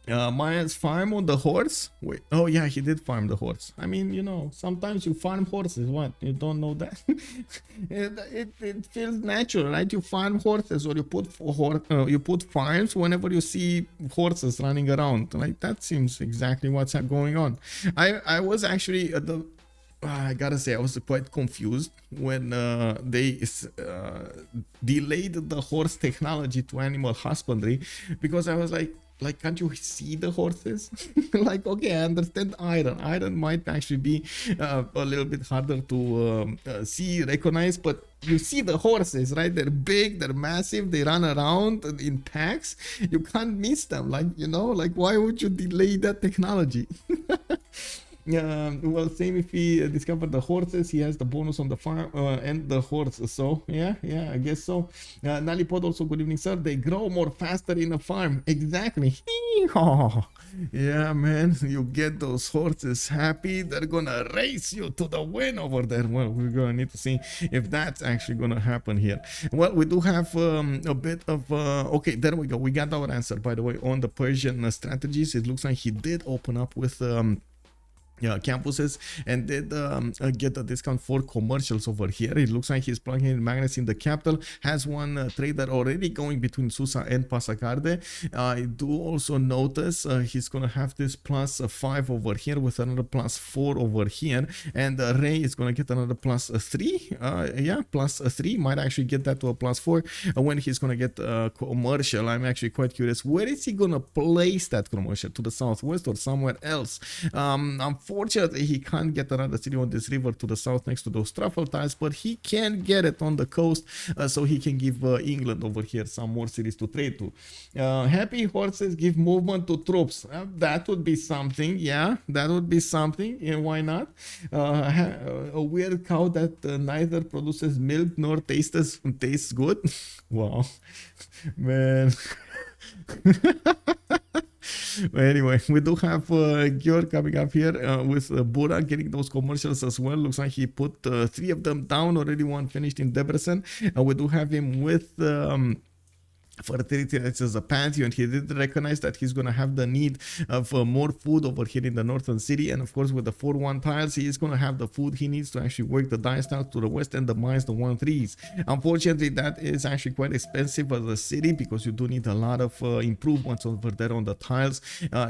Maya's farm on the horse. Wait, oh yeah, he did farm the horse. I mean, you know, sometimes you farm horses. What, you don't know that? it feels natural, right? You farm horses, or you put farms whenever you see horses running around. Like, that seems exactly what's going on. I was actually at the I gotta say, I was quite confused when they delayed the horse technology to animal husbandry, because I was like, can't you see the horses? Like, okay, I understand iron might actually be a little bit harder to recognize, but you see the horses, right? They're big, they're massive, they run around in packs. You can't miss them. Like, you know, like, why would you delay that technology? Well, same if he discovered the horses, he has the bonus on the farm and the horse. So yeah, I guess so. Nalipod also, good evening, sir. They grow more faster in a farm. Exactly. Oh, yeah, man, you get those horses happy, they're gonna race you to the win over there. Well, we're gonna need to see if that's actually gonna happen here. Well, we do have a bit of okay, there we go. We got our answer, by the way, on the Persian strategies. It looks like he did open up with campuses, and did get a discount for commercials over here. It looks like he's plugging in magnets in the capital, has one trader already going between Susa and Pasacarde. I do also notice he's gonna have this +5 over here with another +4 over here, and Ray is gonna get another +3. Yeah, +3, might actually get that to a +4 when he's gonna get commercial. I'm actually quite curious, where is he gonna place that commercial? To the southwest or somewhere else? Unfortunately, he can't get another city on this river to the south next to those truffle tiles, but he can get it on the coast, so he can give England over here some more cities to trade to. Happy horses give movement to troops. That would be something. Yeah, that would be something. Yeah, why not? A weird cow that neither produces milk nor tastes good. Wow, man. Anyway, we do have Georg coming up here with Bora getting those commercials as well. Looks like he put 3 of them down already, one finished in Debrecen. We do have him with fertility rates as a pantheon. He did recognize that he's going to have the need of more food over here in the northern city, and of course with the 4-1 tiles he is going to have the food he needs to actually work the dice tiles to the west and the mines, the 1-3s. Unfortunately, that is actually quite expensive as a city, because you do need a lot of improvements over there on the tiles,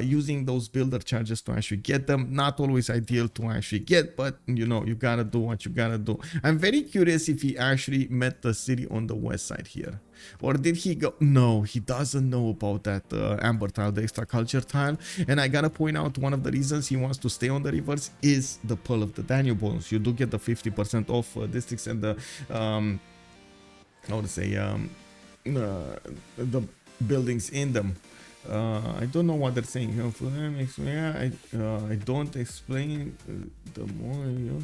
using those builder charges to actually get them. Not always ideal to actually get, but you know, you gotta do what you gotta do. I'm very curious if he actually met the city on the west side here. Or did he go? No, he doesn't know about that amber tile, the extra culture tile. And I gotta point out, one of the reasons he wants to stay on the rivers is the Pearl of the Danube bonus. You do get the 50% off districts and the how to say the buildings in them. I don't know what they're saying. Yeah, I don't explain the more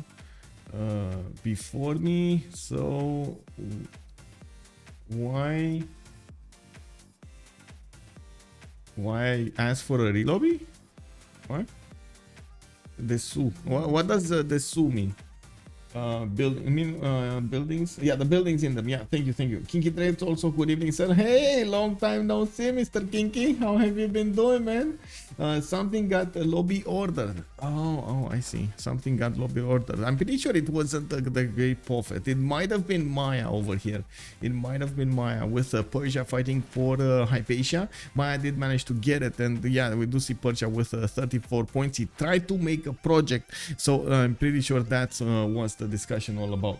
before me, so why ask for a relobby? What? Desu. What does Desu mean? Buildings. Yeah, the buildings in them. Yeah, thank you. Kinky Trades also, good evening, sir. Hey, long time no see, Mr. Kinky. How have you been doing, man? Something got a lobby order. Oh, I see. Something got lobby order. I'm pretty sure it wasn't the Great Prophet. It might have been Maya over here. It might have been Maya with Persia fighting for Hypatia. Maya did manage to get it, and yeah, we do see Persia with 34 points. He tried to make a project, so I'm pretty sure that's what the discussion all about.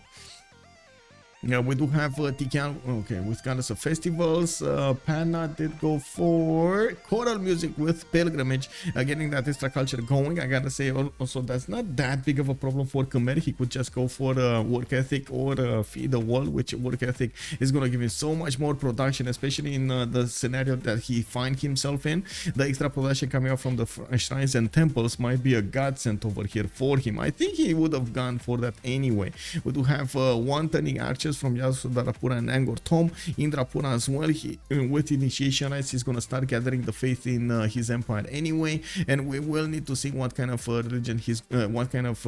Yeah, we do have Tikan, okay, with Goddess of Festivals. Panna did go for choral music with Pilgrimage, getting that extra culture going. I gotta say also that's not that big of a problem for Khmer. He could just go for work ethic or feed the world, which work ethic is gonna give him so much more production, especially in the scenario that he find himself in. The extra production coming out from the shrines and temples might be a godsend over here for him. I think he would have gone for that anyway. We do have one turning archers from Yasudarapura and Angkor Thom. Indrapura as well. He, with initiation rites, he's gonna start gathering the faith in his empire anyway, and we will need to see what kind of religion he's, what kind of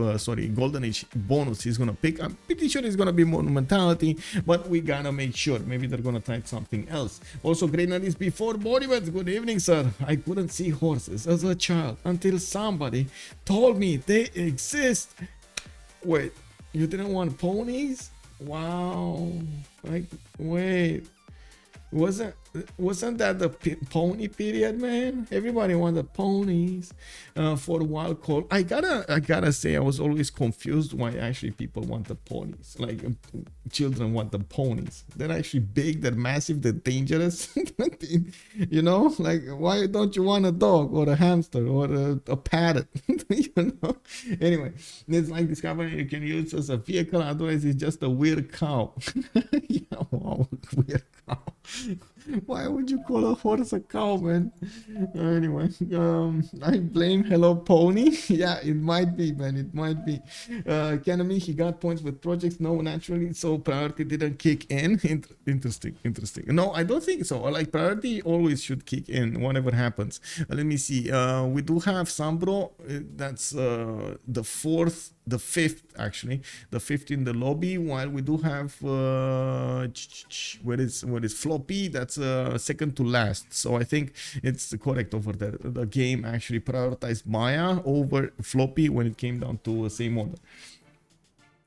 golden age bonus he's gonna pick. I'm pretty sure it's gonna be monumentality, but we gotta make sure. Maybe they're gonna try something else. Also, granaries before monuments. Good evening, sir. I couldn't see horses as a child until somebody told me they exist. Wait, you didn't want ponies? Wow. Like, wait, wasn't that the pony period, man? Everybody wanted ponies for a while. Called, I gotta say, I was always confused why actually people want the ponies. Like, children want the ponies. They're actually big, they're massive, they're dangerous. You know, like, why don't you want a dog or a hamster or a parrot? You know. Anyway, it's like discovering you can use as a vehicle. Otherwise, it's just a weird cow. Yeah, wow, weird cow. Why would you call a horse a cow, man? Anyway, I blame Hello Pony. Yeah, it might be, man. It might be. Kanami, he got points with projects. No, naturally, so priority didn't kick in. Interesting. No, I don't think so. Like, priority always should kick in whatever happens. Let me see. We do have Sambro. That's the fifth actually, the fifth in the lobby, while we do have where is Floppy, that's second to last. So I think it's correct over there. The game actually prioritized Maya over Floppy when it came down to same order.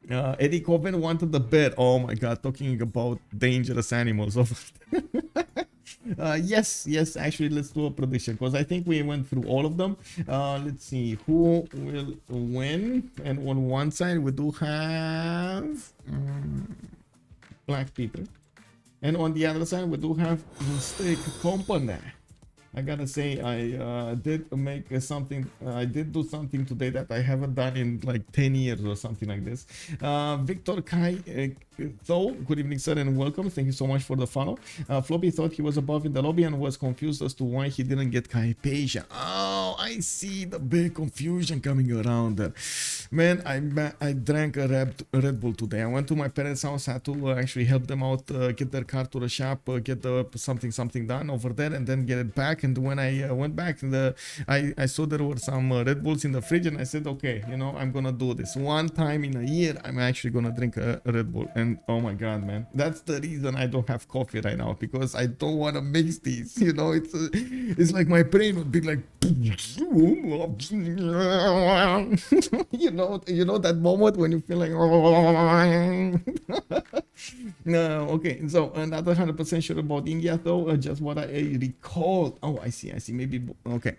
Eddie Coven wanted the bed. Oh my god, talking about dangerous animals over yes, actually, let's do a prediction because I think we went through all of them. Let's see who will win. And on one side we do have BlackPitre, and on the other side we do have Mistake Company. I gotta say, I did make something. I did do something today that I haven't done in like 10 years or something like this. Victor Kai, good evening, sir, and welcome. Thank you so much for the follow. Floppy thought he was above in the lobby and was confused as to why he didn't get Hypatia. Oh, I see the big confusion coming around there. Man, I drank a Red Bull today. I went to my parents' house, had to actually help them out, get their car to the shop, get the something done over there, and then get it back. And when I went back, I saw there were some Red Bulls in the fridge, and I said, okay, you know, I'm gonna do this one time in a year. I'm actually gonna drink a Red Bull, and oh my god, man, that's the reason I don't have coffee right now, because I don't want to mix these. You know, it's like my brain would be like, you know that moment when you feel like, no, okay. So another 100% sure about India, though. Just what I recalled. Oh, I see. Maybe okay.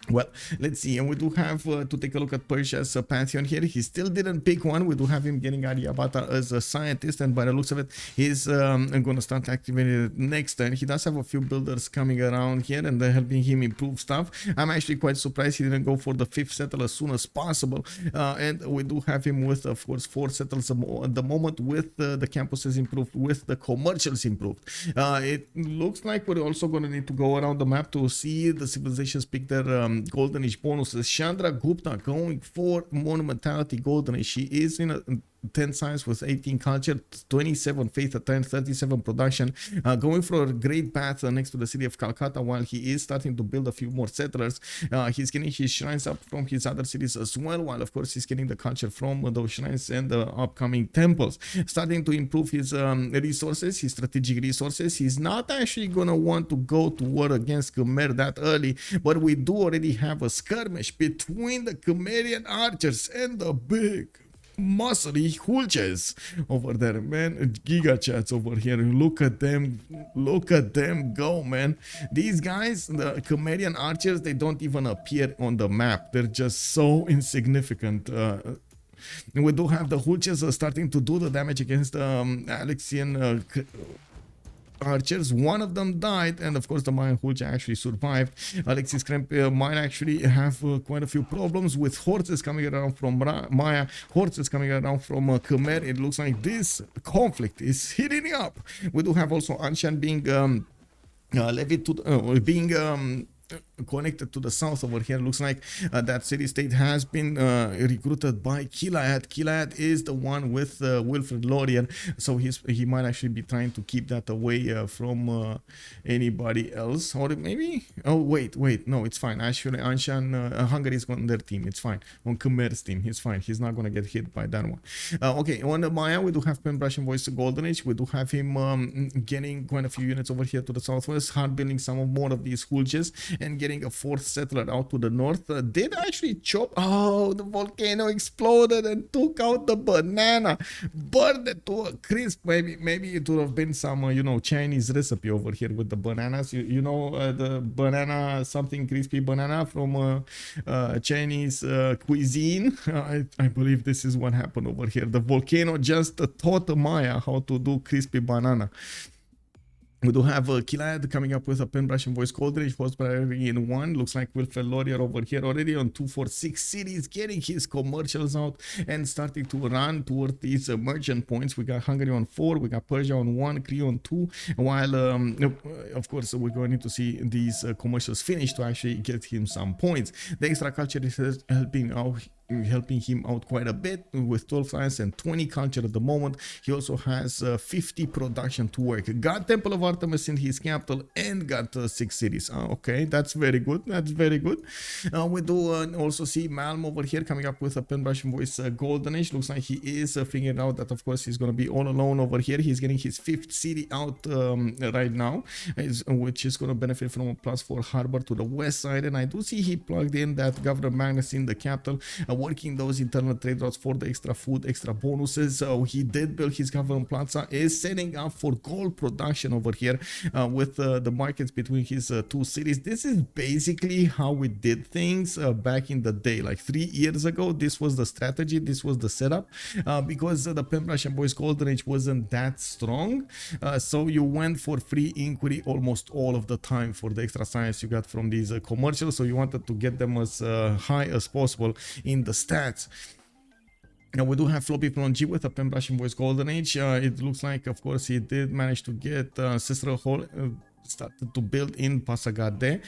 Well, let's see, and we do have to take a look at Persia's pantheon here. He still didn't pick one. We do have him getting Aryabhata as a scientist, and by the looks of it, he's going to start activating it next turn. He does have a few builders coming around here, and they're helping him improve stuff. I'm actually quite surprised he didn't go for the 5th settle as soon as possible. And we do have him with, of course, 4 settles at the moment, with the campuses improved, with the commercials improved. It looks like we're also going to need to go around the map to see the civilizations pick their golden age bonuses. Chandragupta going for monumentality golden age. She is in a 10 science with 18 culture, 27 faith attempt, 37 production, going for a great path next to the city of Calcutta. While he is starting to build a few more settlers, he's getting his shrines up from his other cities as well, while of course he's getting the culture from those shrines and the upcoming temples. Starting to improve his resources, his strategic resources. He's not actually gonna want to go to war against Khmer that early, but we do already have a skirmish between the Khmerian archers and the big muscly hulches over there, man. Giga chats over here. Look at them go, man. These guys, the Khmerian archers, they don't even appear on the map. They're just so insignificant. And we do have the hulches starting to do the damage against Alexian archers. One of them died, and of course the Maya Hulch actually survived. ALexis Krempp might actually have quite a few problems with horses coming around from Maya, horses coming around from Khmer. It looks like this conflict is heating up. We do have also Anshan being levied to being connected to the south over here. Looks like that city-state has been recruited by Killayad. Killayad is the one with Wilfred Lorien, so he might actually be trying to keep that away from anybody else. Or maybe, oh wait, no, it's fine. Actually, Anshan, Hungary is on their team. It's fine. On Khmer's team, he's fine. He's not gonna get hit by that one. Okay, on the Maya, we do have Penbrush and Voice Golden Age. We do have him getting quite a few units over here to the southwest, hard building some of more of these hulches, and getting a fourth settler out to the north. Did actually chop. Oh, the volcano exploded and took out the banana, burned it to a crisp. Maybe it would have been some you know, Chinese recipe over here with the bananas. You know, the banana, something crispy banana from Chinese cuisine. I believe this is what happened over here. The volcano just taught Maya how to do crispy banana. We do have Killayad coming up with a Penbrush and Voice Coldridge, first priority in 1. Looks like Wilfred Lorien over here already on 246 cities, getting his commercials out and starting to run toward these merchant points. We got Hungary on 4, we got Persia on 1, Cree on 2, while of course we're going to see these commercials finish to actually get him some points. The extra culture is helping him out quite a bit with 12 science and 20 culture at the moment. He also has 50 production to work. Got Temple of Artemis in his capital and got 6 cities. Okay, that's very good. That's very good. We do also see Malm over here coming up with a Penbrush and Voice Golden Age. Looks like he is figuring out that of course he's going to be all alone over here. He's getting his 5th city out right now, which is going to benefit from a +4 harbor to the west side. And I do see he plugged in that Governor Magnus in the capital, working those internal trade routes for the extra food, extra bonuses. So he did build his government plaza, is setting up for gold production over here with the markets between his 2 cities. This is basically how we did things back in the day, like 3 years ago. This was the strategy, this was the setup, because the Penbrush and Voice Golden Age wasn't that strong, so you went for free inquiry almost all of the time for the extra science you got from these commercials. So you wanted to get them as high as possible in the stats. Now we do have FloppyfloNG with a Penbrush and Voice Golden Age. It looks like of course he did manage to get Cicero Hall started to build in Pasagade.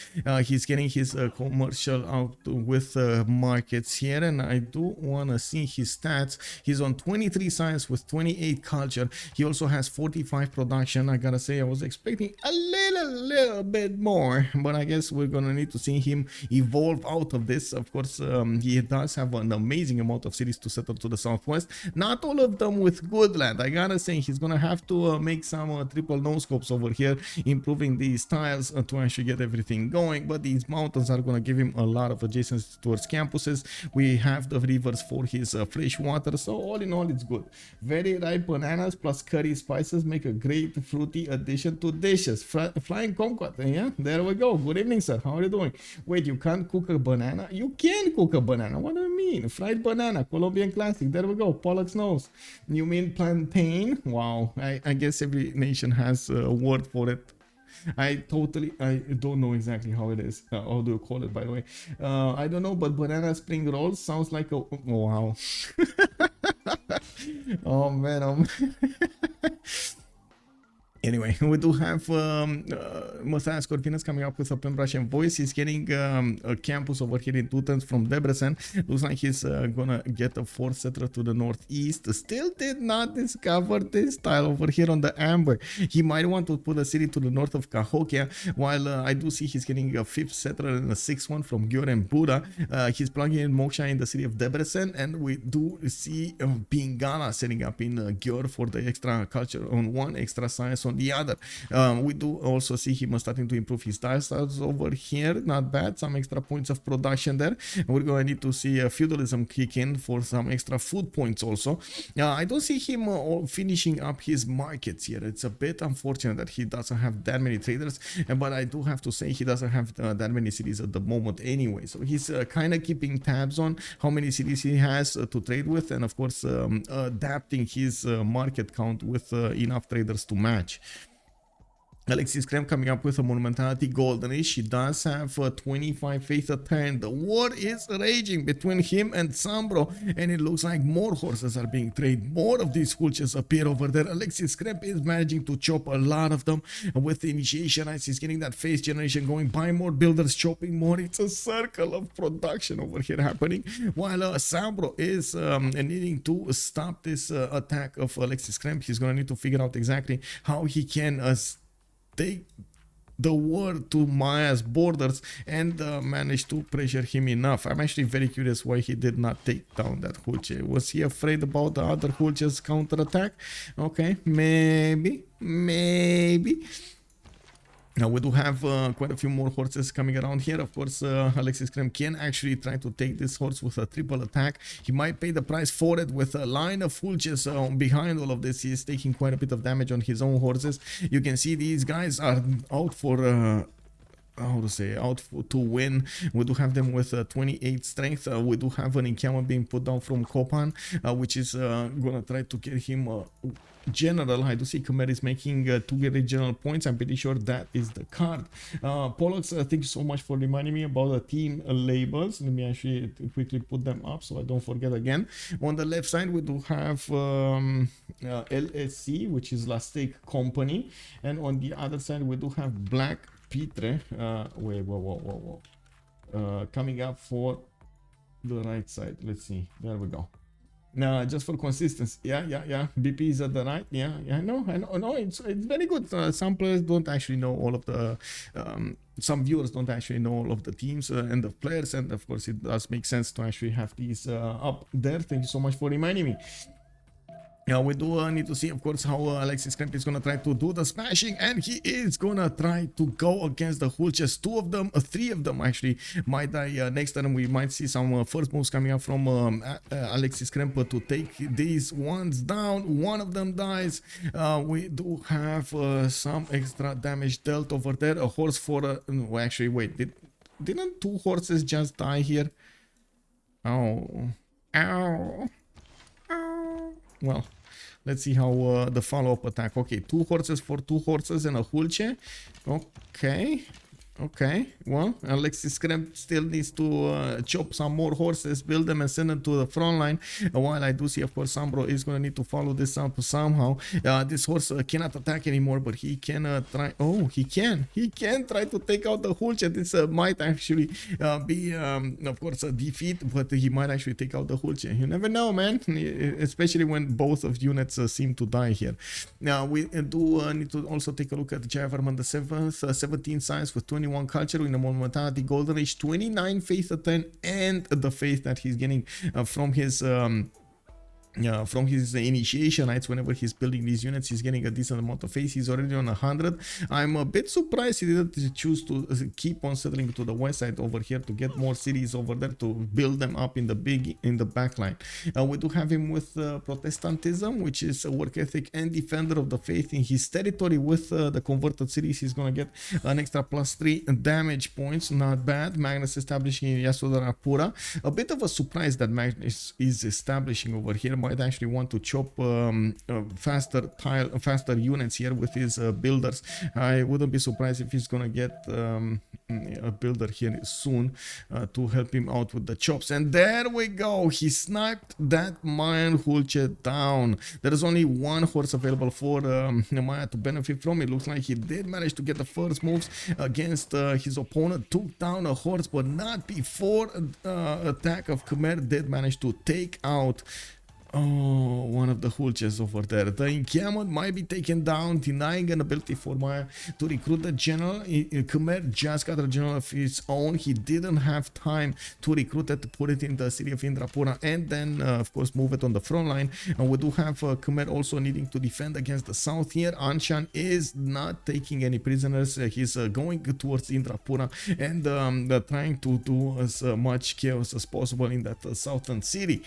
He's getting his commercial out with markets here, and I do want to see his stats. He's on 23 science with 28 culture. He also has 45 production. I gotta say, I was expecting a little bit more, but I guess we're gonna need to see him evolve out of this. Of course, he does have an amazing amount of cities to settle to the southwest, not all of them with good land. I gotta say, he's gonna have to make some triple no scopes over here, improving these tiles to actually get everything going. But these mountains are going to give him a lot of adjacency towards campuses. We have the rivers for his fresh water, so all in all it's good. Very ripe bananas plus curry spices make a great fruity addition to dishes. Flying Conquest, yeah, there we go. Good evening, sir, how are you doing? Wait, you can't cook a banana? You can cook a banana, what do you mean? Fried banana, Colombian classic, there we go. Pollux nose. You mean plantain? Wow, I guess every nation has a word for it. I don't know exactly how it is. How do you call it, by the way? I don't know, but banana spring rolls sounds like a... Oh, wow. Oh, man. Anyway, we do have Messiah Scorpionus coming up with a Pembrasian voice. He's getting a campus over here in 2 turns from Debrecen. Looks like he's gonna get a 4th settler to the northeast. Still did not discover this tile over here on the Amber. He might want to put a city to the north of Cahokia, while I do see he's getting a 5th settler and a 6th one from Győr and Buda. He's plugging in Moksha in the city of Debrecen, and we do see Bingala setting up in Győr for the extra culture on one, extra science on the other. We do also see him starting to improve his tile styles over here. Not bad, some extra points of production there. We're going to need to see feudalism kick in for some extra food points also. I don't see him finishing up his markets here. It's a bit unfortunate that he doesn't have that many traders, but I do have to say he doesn't have that many cities at the moment anyway. So he's kind of keeping tabs on how many cities he has to trade with, and of course adapting his market count with enough traders to match. ALexis Krempp coming up with a Monumentality Golden Age. She does have 25 faith a turn. The war is raging between him and Sambro, and it looks like more horses are being traded. More of these hulches appear over there. ALexis Krempp is managing to chop a lot of them with the initiation as he's getting that phase generation going. Buy more builders, chopping more. It's a circle of production over here happening, while Sambro is needing to stop this attack of ALexis Krempp. He's going to need to figure out exactly how he can take the war to Maya's borders and manage to pressure him enough. I'm actually very curious why he did not take down that Hulche. Was he afraid about the other Hulche's counterattack? Okay, maybe. Now we do have quite a few more horses coming around here. Of course, ALexis Krempp can actually try to take this horse with a triple attack. He might pay the price for it with a line of hulches behind all of this. He is taking quite a bit of damage on his own horses. You can see these guys are out for how to say, to win. We do have them with 28 strength. We do have an encampment being put down from Kopan, which is gonna try to get him general. I do see Khmer is making 2 regional points. I'm pretty sure that is the card. Pollux, thank you so much for reminding me about the team labels. Let me actually quickly put them up so I don't forget again. On the left side we do have LSC, which is Last Stake Company, and on the other side we do have BlackPitre. Coming up for the right side. Let's see. There we go. Now, just for consistency, yeah. BP is at the right. Yeah, I know. It's very good. Some players don't actually know all of the. Some viewers don't actually know all of the teams and the players, and of course, it does make sense to actually have these up there. Thank you so much for reminding me. Now we do need to see, of course, how ALexis Krempp is gonna try to do the smashing, and he is gonna try to go against the Hulches. 2 of them, 3 of them actually might die next turn. We might see some first moves coming up from ALexis Krempp to take these ones down. 1 of them dies. We do have some extra damage dealt over there. A horse for no, actually, wait, didn't 2 horses just die here? Ow. Well, let's see how the follow-up attack. Okay, 2 horses for 2 horses and a Hulche. Okay, well, ALexis Krempp still needs to chop some more horses, build them and send them to the front line. While I do see, of course, Sambro is going to need to follow this up somehow. This horse cannot attack anymore, but he can try. Oh, he can try to take out the Hulche. This might actually be, of course, a defeat, but he might actually take out the Hulche. You never know, man, especially when both of units seem to die here. Now, we do need to also take a look at the Javarman, the 7th, 17 science with 21 culture in the Monumentality Golden Age, 29 faith at 10, and the faith that he's getting from his initiation nights. Whenever he's building these units, he's getting a decent amount of faith. He's already on 100. I'm a bit surprised he didn't choose to keep on settling to the west side over here to get more cities over there to build them up in the back line. We do have him with Protestantism, which is a work ethic and defender of the faith in his territory. With the converted cities, he's gonna get an extra +3 damage points. Not bad. Magnus establishing in Yasodharapura. A bit of a surprise that Magnus is establishing over here. might actually want to chop faster units here with his builders. I wouldn't be surprised if he's gonna get a builder here soon to help him out with the chops. And there we go, he sniped that Mayan Hulche down. There is only one horse available for Maya to benefit from. It looks like he did manage to get the first moves against his opponent, took down a horse, but not before attack of Khmer did manage to take out one of the Hulches over there. The encampment might be taken down, denying an ability for Maya to recruit the general. Khmer just got a general of his own. He didn't have time to recruit it, to put it in the city of Indrapura, and then of course move it on the front line. And we do have Khmer also needing to defend against the south here. Anshan is not taking any prisoners. He's going towards Indrapura and trying to do as much chaos as possible in that southern city.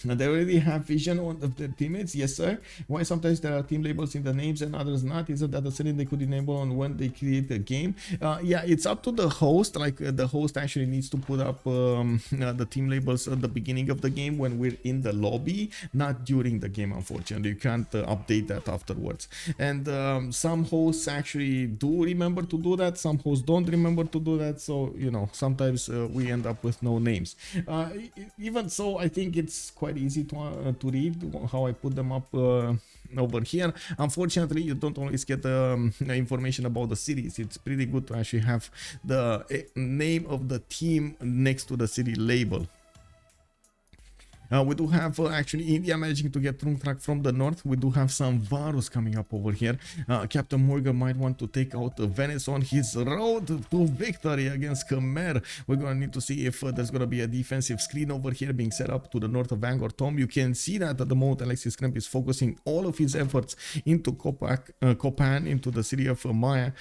Now, they already have vision on their teammates, yes sir. Why sometimes there are team labels in the names and others not? Isn't that a setting they could enable on when they create a game? Yeah, it's up to the host. Like the host actually needs to put up the team labels at the beginning of the game when we're in the lobby, not during the game. Unfortunately, you can't update that afterwards. And some hosts actually do remember to do that, some hosts don't remember to do that, so you know, sometimes we end up with no names. Even so, I think it's quite easy to read how I put them up over here. Unfortunately, you don't always get the information about the cities. It's pretty good to actually have the name of the team next to the city label. We do have actually India managing to get Trungtrak from the north. We do have some Varus coming up over here. CaptainMorgane might want to take out Venice on his road to victory against Khmer. We're going to need to see if there's going to be a defensive screen over here being set up to the north of Angkor Thom. You can see that at the moment ALexis Krempp is focusing all of his efforts into Kopan, into the city of Maya,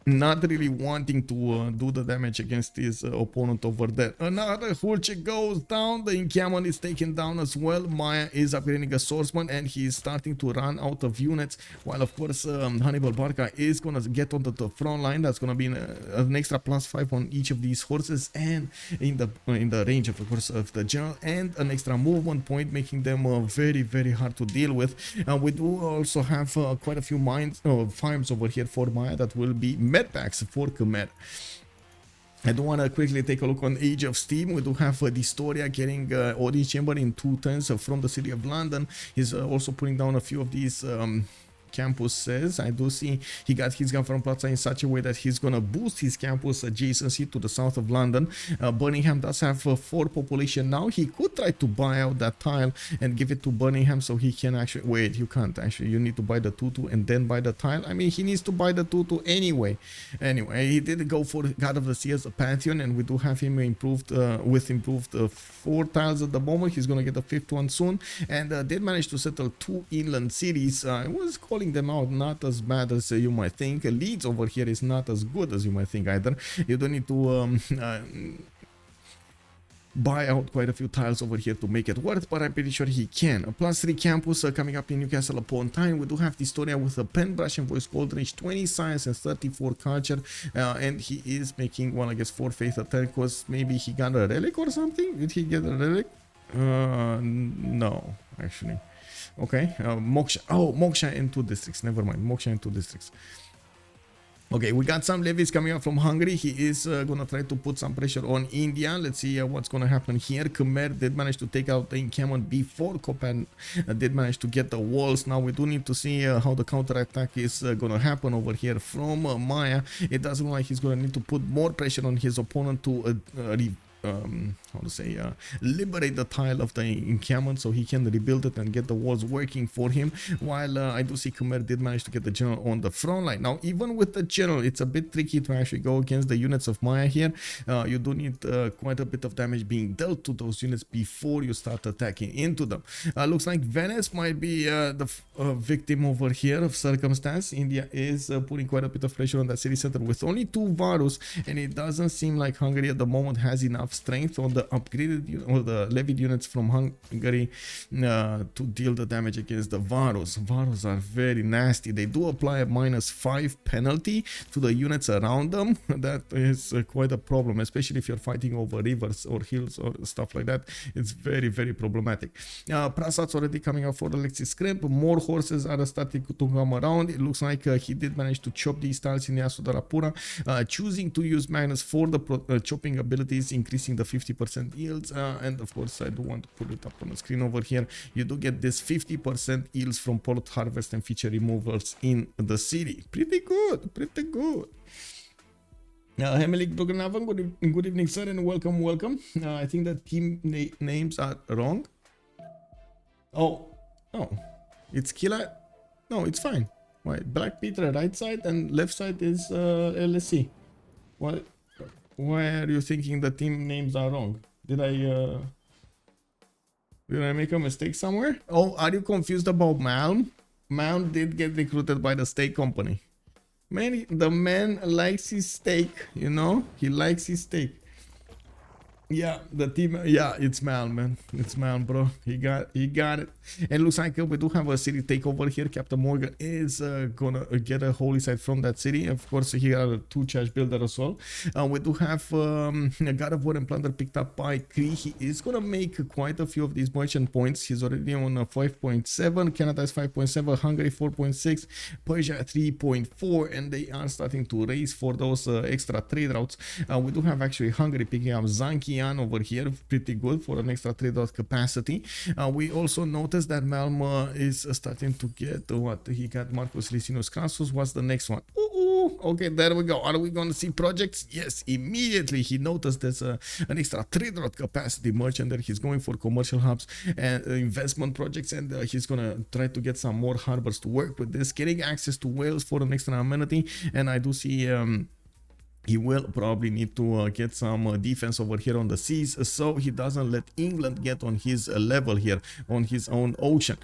not really wanting to do the damage against his opponent over there. Another Hulche goes down. The encampment is taken down as well. Maya is upgrading a swordsman and he is starting to run out of units, while of course Hannibal Barca is gonna get onto the front line. That's gonna be an extra +5 on each of these horses, and in the range of course of the general, and an extra movement point, making them very hard to deal with. We do also have quite a few farms over here for Maya that will be medpacks for Khmer. I do want to quickly take a look on Age of Steam. We do have dISTORIA getting audience chamber in 2 turns from the city of London. He's also putting down a few of these campus says. I do see he got his gun from Plaza in such a way that he's gonna boost his campus adjacency to the south of London. Birmingham does have 4 population now. He could try to buy out that tile and give it to Birmingham so he can actually wait. You can't actually. You need to buy the tutu and then buy the tile. I mean, he needs to buy the tutu anyway. Anyway, he did go for God of the Sea as a Pantheon, and we do have him improved with improved 4 tiles at the moment. He's gonna get the 5th one soon, and did manage to settle 2 inland cities. I was calling them out, not as bad as you might think. Leeds over here is not as good as you might think either. You don't need to buy out quite a few tiles over here to make it worth, but I'm pretty sure he can. A +3 campus coming up in Newcastle upon Tyne. We do have dISTORIA with a pen brush and voice gold range, 20 science and 34 culture, and he is making, well, I guess 4 faith at 10, because maybe he got a relic or something. Did he get a relic? No, actually. Okay, Moksha. Oh, Moksha in 2 districts. Never mind, Moksha in 2 districts. Okay, we got some levies coming up from Hungary. He is gonna try to put some pressure on India. Let's see what's gonna happen here. Khmer did manage to take out the encampment before Kopan did manage to get the walls. Now we do need to see how the counterattack is gonna happen over here from Maya. It does look like he's gonna need to put more pressure on his opponent to how to say, liberate the tile of the encampment so he can rebuild it and get the walls working for him, while I do see Khmer did manage to get the general on the front line. Now, even with the general, it's a bit tricky to actually go against the units of Maya here. You do need quite a bit of damage being dealt to those units before you start attacking into them. Looks like Venice might be the victim over here of circumstance. India is putting quite a bit of pressure on that city center with only 2 Varus, and it doesn't seem like Hungary at the moment has enough enough strength on the upgraded or the levied units from Hungary to deal the damage against the Varus. Varus are very nasty. They do apply a -5 penalty to the units around them. That is quite a problem, especially if you're fighting over rivers or hills or stuff like that. It's very, very problematic. Prasat's already coming out for ALexis Krempp. More horses are starting to come around. It looks like he did manage to chop these tiles in Yasudarapura, choosing to use Magnus for the chopping abilities, increasing the 50% yields. And of course, I do want to put it up on the screen over here. You do get this 50% yields from plot harvest and feature removals in the city. Pretty good, pretty good. Hemelik Bruganavan, good evening, sir, and welcome, welcome. I think the team names are wrong. Oh, it's Killayad. No, it's fine. Why? BlackPitre right side and left side is LSC. Why are you thinking the team names are wrong? Did I make a mistake somewhere? Oh, are you confused about Malm? Malm did get recruited by the steak company. Man, the man likes his steak, you know? He likes his steak. Yeah, the team, yeah, it's Malm, man. It's Malm, bro. He got it. And looks like we do have a city takeover here. CaptainMorgane is gonna get a holy site from that city. Of course, here are two charge builder as well. We do have a God of War and Plunder picked up by Cree. He is gonna make quite a few of these merchant points. He's already on 5.7. Canada is 5.7. Hungary 4.6. Persia 3.4. And they are starting to race for those extra trade routes. We do have actually Hungary picking up Zanki over here, pretty good for an extra trade route capacity. We also noticed that Malm is starting to get what he got. Marcus Licinus Crassus. What's the next one? Okay, there we go. Are we going to see projects? Yes, immediately he noticed there's an extra trade route capacity merchant there. He's going for commercial hubs and investment projects, and he's going to try to get some more harbors to work with this, getting access to whales for an extra amenity. And I do see he will probably need to get some defense over here on the seas, so he doesn't let England get on his level here on his own ocean.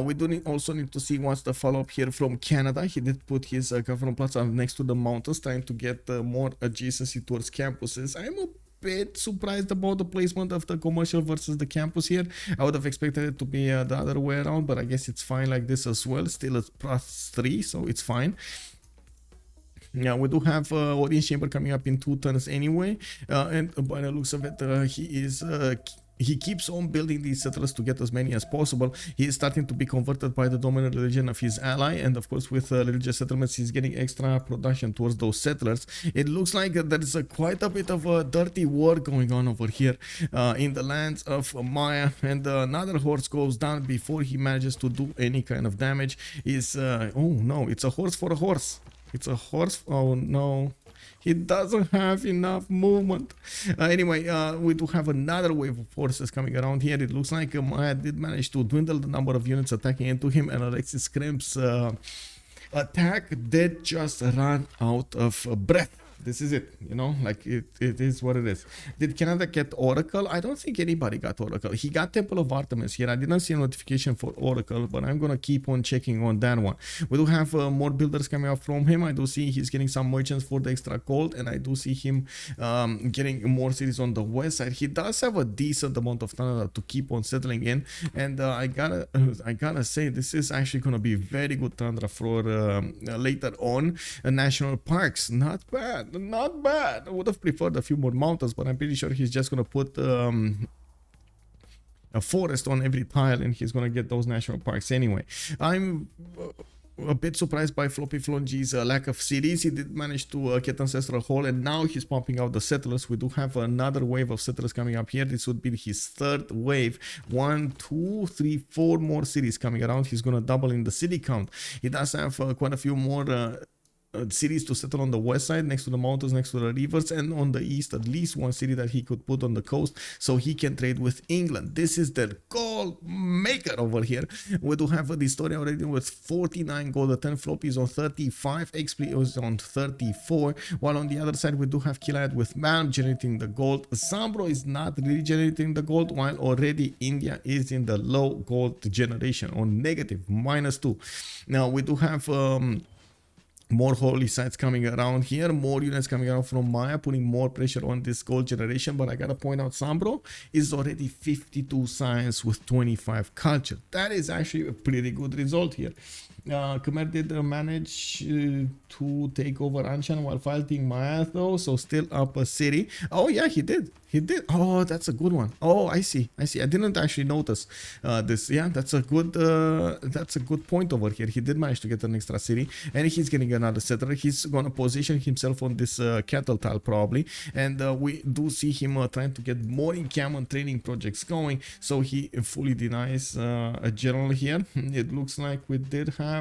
We do also need to see what's the follow-up here from Canada. He did put his government platform next to the mountains, trying to get more adjacency towards campuses. I'm a bit surprised about the placement of the commercial versus the campus here. I would have expected it to be the other way around, but I guess it's fine like this as well. Still a +3, so it's fine. Yeah, we do have audience chamber coming up in 2 turns anyway, and by the looks of it, he keeps on building these settlers to get as many as possible. He is starting to be converted by the dominant religion of his ally, and of course with religious settlements he's getting extra production towards those settlers. It looks like there is quite a bit of a dirty war going on over here in the lands of Maya, and another horse goes down before he manages to do any kind of damage. Oh no, it's a horse for a horse. It's a horse. Oh no, he doesn't have enough movement. Anyway, we do have another wave of forces coming around here. It looks like Maya did manage to dwindle the number of units attacking into him, and ALexis Krempp's attack did just run out of breath. This is it, you know, like it is what it is. Did Canada get Oracle? I don't think anybody got Oracle. He got Temple of Artemis here. I didn't see a notification for Oracle, but I'm gonna keep on checking on that one. We do have more builders coming up from him. I do see he's getting some merchants for the extra gold, and I do see him getting more cities on the west side. He does have a decent amount of Canada to keep on settling in, and I gotta say this is actually gonna be very good Tundra for later on. National parks, not bad. Not bad. I would have preferred a few more mountains, but I'm pretty sure he's just gonna put a forest on every tile, and he's gonna get those national parks anyway. I'm a bit surprised by FloppyfloNG's lack of cities. He did manage to get Ancestral Hall, and now he's pumping out the settlers. We do have another wave of settlers coming up here. This would be his third wave. 1, 2, 3, 4 more cities coming around. He's gonna double in the city count. He does have quite a few more cities to settle on the west side, next to the mountains, next to the rivers, and on the east at least one city that he could put on the coast so he can trade with England. This is the gold maker over here. We do have a dISTORIA already with 49 gold. The 10 Floppy is on 35, Xpli is on 34, while on the other side we do have Killayad with Malm generating the gold. Zambro is not really generating the gold, while already India is in the low gold generation on negative -2. Now we do have more holy sites coming around here, more units coming out from Maya, putting more pressure on this gold generation. But I gotta point out, Sambro is already 52 science with 25 culture. That is actually a pretty good result here. Khmer did manage to take over Anshan while fighting Maya though, so still up a city. Oh yeah, he did. He did. Oh, that's a good one. Oh, I see. I see. I didn't actually notice this. Yeah, that's a good point over here. He did manage to get an extra city, and he's getting another settler. He's gonna position himself on this cattle tile probably, and we do see him trying to get more encampment training projects going. So he fully denies a general here. It looks like we did have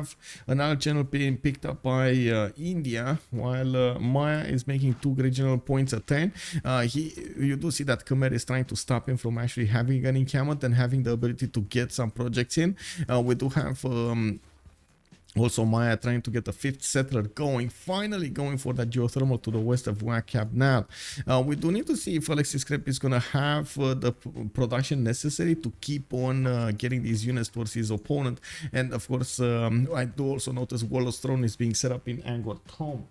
another general being picked up by India, while Maya is making 2 great general points a turn. You do see that Khmer is trying to stop him from actually having an encampment and having the ability to get some projects in. We do have also Maya trying to get a 5th settler going, finally going for that geothermal to the west of Whack now. We do need to see if ALexis Krempp is going to have the production necessary to keep on getting these units towards his opponent. And of course, I do also notice Warlord's Throne is being set up in Angkor Thom.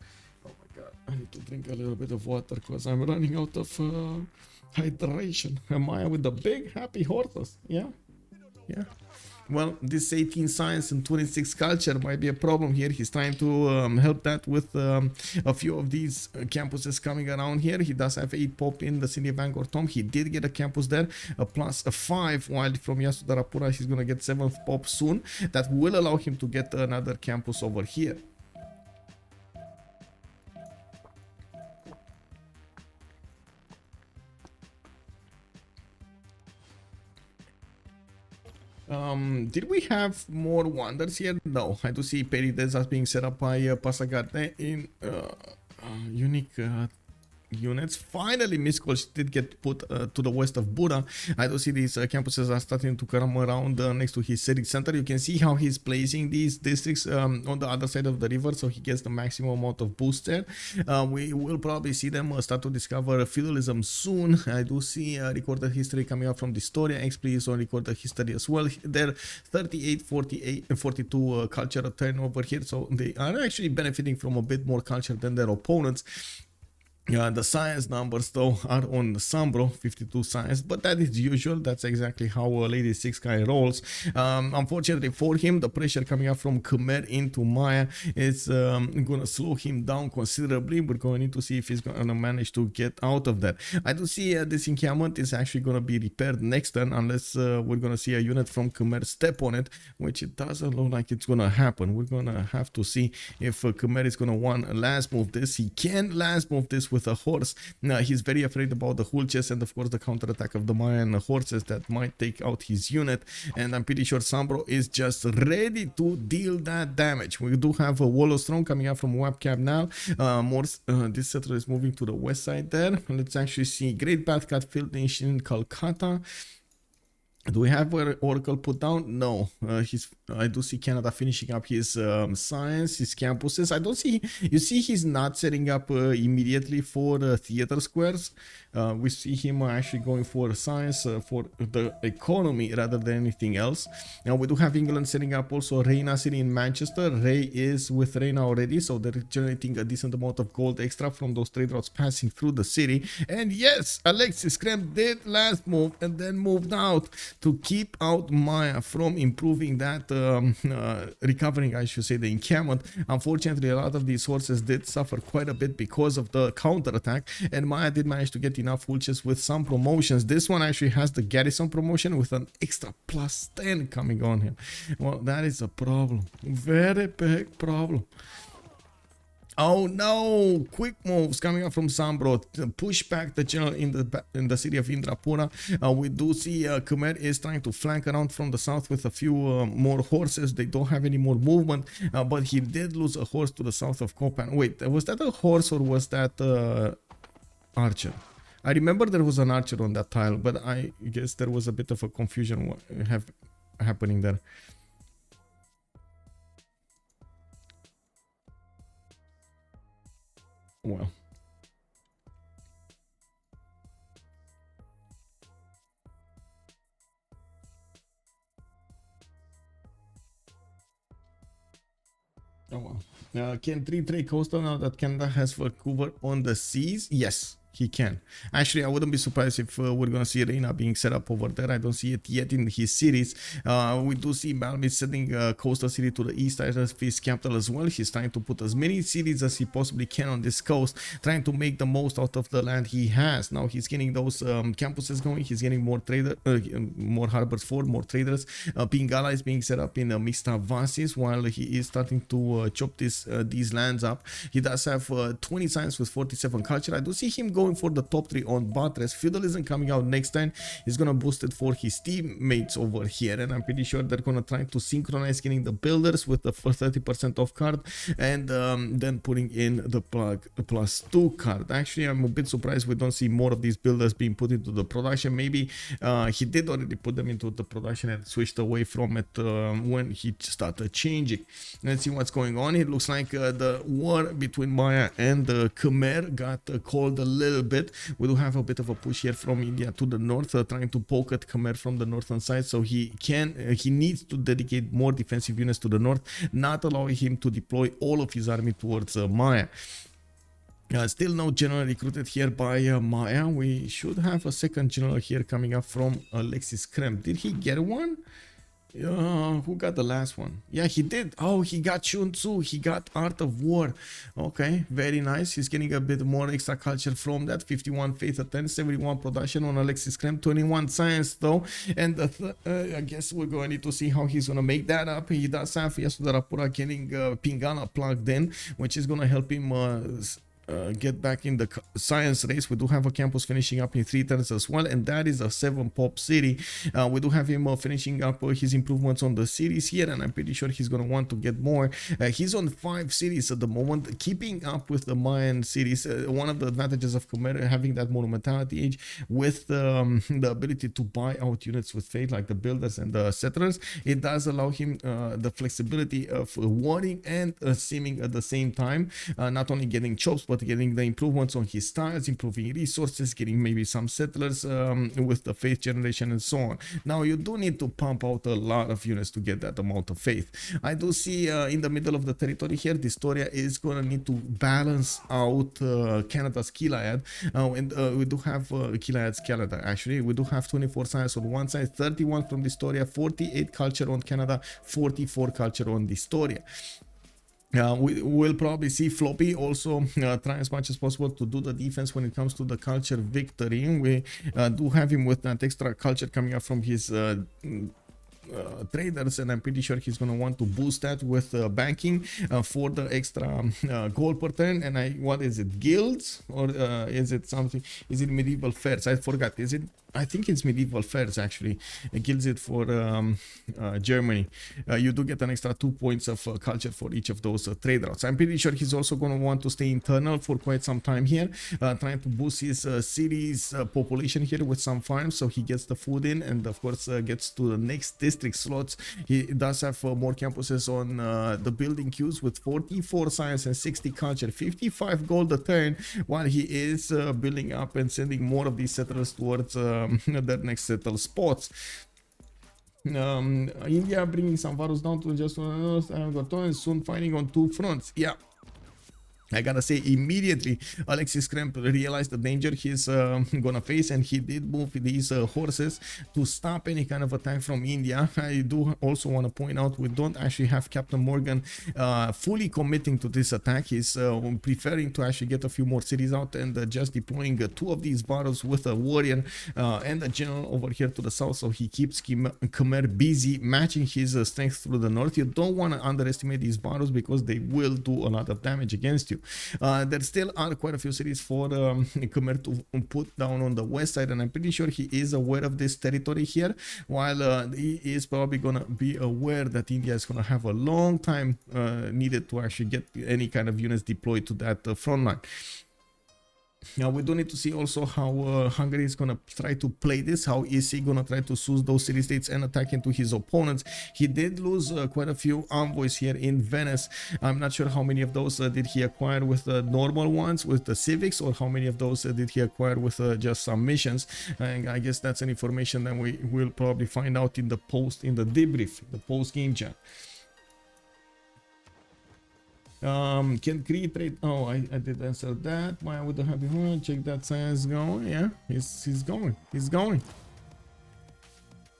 Oh my god, I need to drink a little bit of water because I'm running out of hydration. Maya with the big happy horses. Yeah, yeah. Well, this 18 science and 26 culture might be a problem here. He's trying to help that with a few of these campuses coming around here. He does have 8 pop in the city of Angkor Thom. He did get a campus there, a plus a 5, while from Yasudarapura he's going to get 7th pop soon. That will allow him to get another campus over here. Did we have more wonders here? No, I do see Perides as being set up by Pasagate in unique units. Finally, Miskolc did get put to the west of Buda. I do see these campuses are starting to come around next to his city center. You can see how he's placing these districts on the other side of the river, so he gets the maximum amount of boost there. We will probably see them start to discover feudalism soon. I do see recorded history coming out from dISTORIA. Xpli is on recorded history as well. They're 38, 48, and 42 culture turnover here, so they are actually benefiting from a bit more culture than their opponents. The science numbers though are on the Sambro, 52 science, but that is usual. That's exactly how Lady 6 guy rolls. Unfortunately for him, the pressure coming up from Khmer into Maya is gonna slow him down considerably. We're going to need to see if he's gonna manage to get out of that. I do see this encampment is actually gonna be repaired next turn, unless we're gonna see a unit from Khmer step on it, which it doesn't look like it's gonna happen. We're gonna have to see if Khmer is gonna want last move this. He can last move this with a horse. Now he's very afraid about the Hulches and of course the counterattack of the Mayan horses that might take out his unit, and I'm pretty sure Sambro is just ready to deal that damage. We do have a Wall of Strong coming out from Webcam now. This settler is moving to the west side there. Let's actually see Great Bathcat Field Nation in Calcutta. Do we have Oracle put down? No. I do see Canada finishing up his science, his campuses. I don't see. You see, he's not setting up immediately for theater squares. We see him actually going for science for the economy rather than anything else. Now we do have England setting up also Reina City in Manchester. Ray is with Reina already, so they're generating a decent amount of gold extra from those trade routes passing through the city. And yes, ALexis Krempp did last move and then moved out to keep out Maya from improving that, recovering, I should say, the encampment. Unfortunately, a lot of these horses did suffer quite a bit because of the counterattack, and Maya did manage to get enough Hulches with some promotions. This one actually has the garrison promotion with an extra plus 10 coming on him. Well, that is a problem. Very big problem. Oh no! Quick moves coming up from Sambro to push back the general in the city of Indrapura. We do see Khmer is trying to flank around from the south with a few more horses. They don't have any more movement, but he did lose a horse to the south of Kopan. Wait, was that a horse or was that archer? I remember there was an archer on that tile, but I guess there was a bit of a confusion happening there. Well, Oh, well. Can 3 trade coastal now that Canada has Vancouver on the seas? Yes, he can. Actually, I wouldn't be surprised if we're going to see Reina being set up over there. I don't see it yet in his cities. We do see Malm is sending a coastal city to the east side of his capital as well. He's trying to put as many cities as he possibly can on this coast, trying to make the most out of the land he has. Now he's getting those campuses going. He's getting more more harbors for more traders. Pingala is being set up in Mista Vasis while he is starting to chop these lands up. He does have 20 science with 47 culture. I do see him going for the top 3 on buttress. Feudalism coming out next turn. He's gonna boost it for his teammates over here, and I'm pretty sure they're gonna try to synchronize getting the builders with the first 30% off card, and then putting in the +2 card. Actually, I'm a bit surprised we don't see more of these builders being put into the production. Maybe he did already put them into the production and switched away from it when he started changing. Let's see what's going on. It looks like the war between Maya and the Khmer got called a little bit. We do have a bit of a push here from India to the north, trying to poke at Khmer from the northern side, so he needs to dedicate more defensive units to the north, not allowing him to deploy all of his army towards Maya. Still no general recruited here by Maya. We should have a second general here coming up from ALexis Krempp. Did he get one? Who got the last one? Yeah, he did. Oh, he got Shun Tzu. He got Art of War. Okay, very nice. He's getting a bit more extra culture from that. 51 faith at 10, 71 production on ALexis Krempp, 21 science though. And I guess we're going to need to see how he's going to make that up. He does have Yasudarapura getting Pingala plugged in, which is going to help him get back in the science race. We do have a campus finishing up in 3 turns as well, and that is a 7 pop city. We do have him finishing up his improvements on the cities here, and I'm pretty sure he's going to want to get more. He's on 5 cities at the moment, keeping up with the Mayan cities. One of the advantages of Khmer having that monumentality age with the ability to buy out units with faith, like the builders and the settlers, it does allow him the flexibility of warring and seeming at the same time, not only getting chops but getting the improvements on his styles, improving resources, getting maybe some settlers with the faith generation and so on. Now you do need to pump out a lot of units to get that amount of faith. I do see in the middle of the territory here, dISTORIA is going to need to balance out Canada's Killayad, and we do have Killayad's Canada. Actually, we do have 24 science on one side, 31 from dISTORIA, 48 culture on Canada, 44 culture on dISTORIA. We will probably see Floppy also try as much as possible to do the defense when it comes to the culture victory. We do have him with that extra culture coming up from his traders, and I'm pretty sure he's going to want to boost that with banking for the extra gold per turn. And what is it, guilds, or is it something, is it medieval fairs? I forgot. Is it, I think it's medieval fairs actually. It gives it for Germany. You do get an extra 2 points of culture for each of those trade routes. I'm pretty sure he's also going to want to stay internal for quite some time here, trying to boost his city's population here with some farms, so he gets the food in, and of course gets to the next district slots. He does have more campuses on the building queues with 44 science and 60 culture, 55 gold a turn, while he is building up and sending more of these settlers towards their next settled spots. India bringing some Varus down to just and soon fighting on 2 fronts. Yeah, I gotta say, immediately ALexis Krempp realized the danger he's gonna face, and he did move these horses to stop any kind of attack from India. I do also want to point out we don't actually have CaptainMorgane fully committing to this attack. He's preferring to actually get a few more cities out and just deploying 2 of these battles with a warrior and a general over here to the south, so he keeps Khmer busy matching his strength through the north. You don't want to underestimate these battles because they will do a lot of damage against you. There still are quite a few cities for Khmer to put down on the west side, and I'm pretty sure he is aware of this territory here, while he is probably gonna be aware that India is gonna have a long time needed to actually get any kind of units deployed to that front line. Now we do need to see also how Hungary is going to try to play this. How is he going to try to seize those city-states and attack into his opponents? He did lose quite a few envoys here in Venice. I'm not sure how many of those did he acquire with the normal ones, with the civics, or how many of those did he acquire with just some missions. And I guess that's an information that we will probably find out in the debrief, the post-game chat. Can Cree trade? Oh, I did answer that. Why with the happy heart? Check that science going. Yeah, he's going. He's going.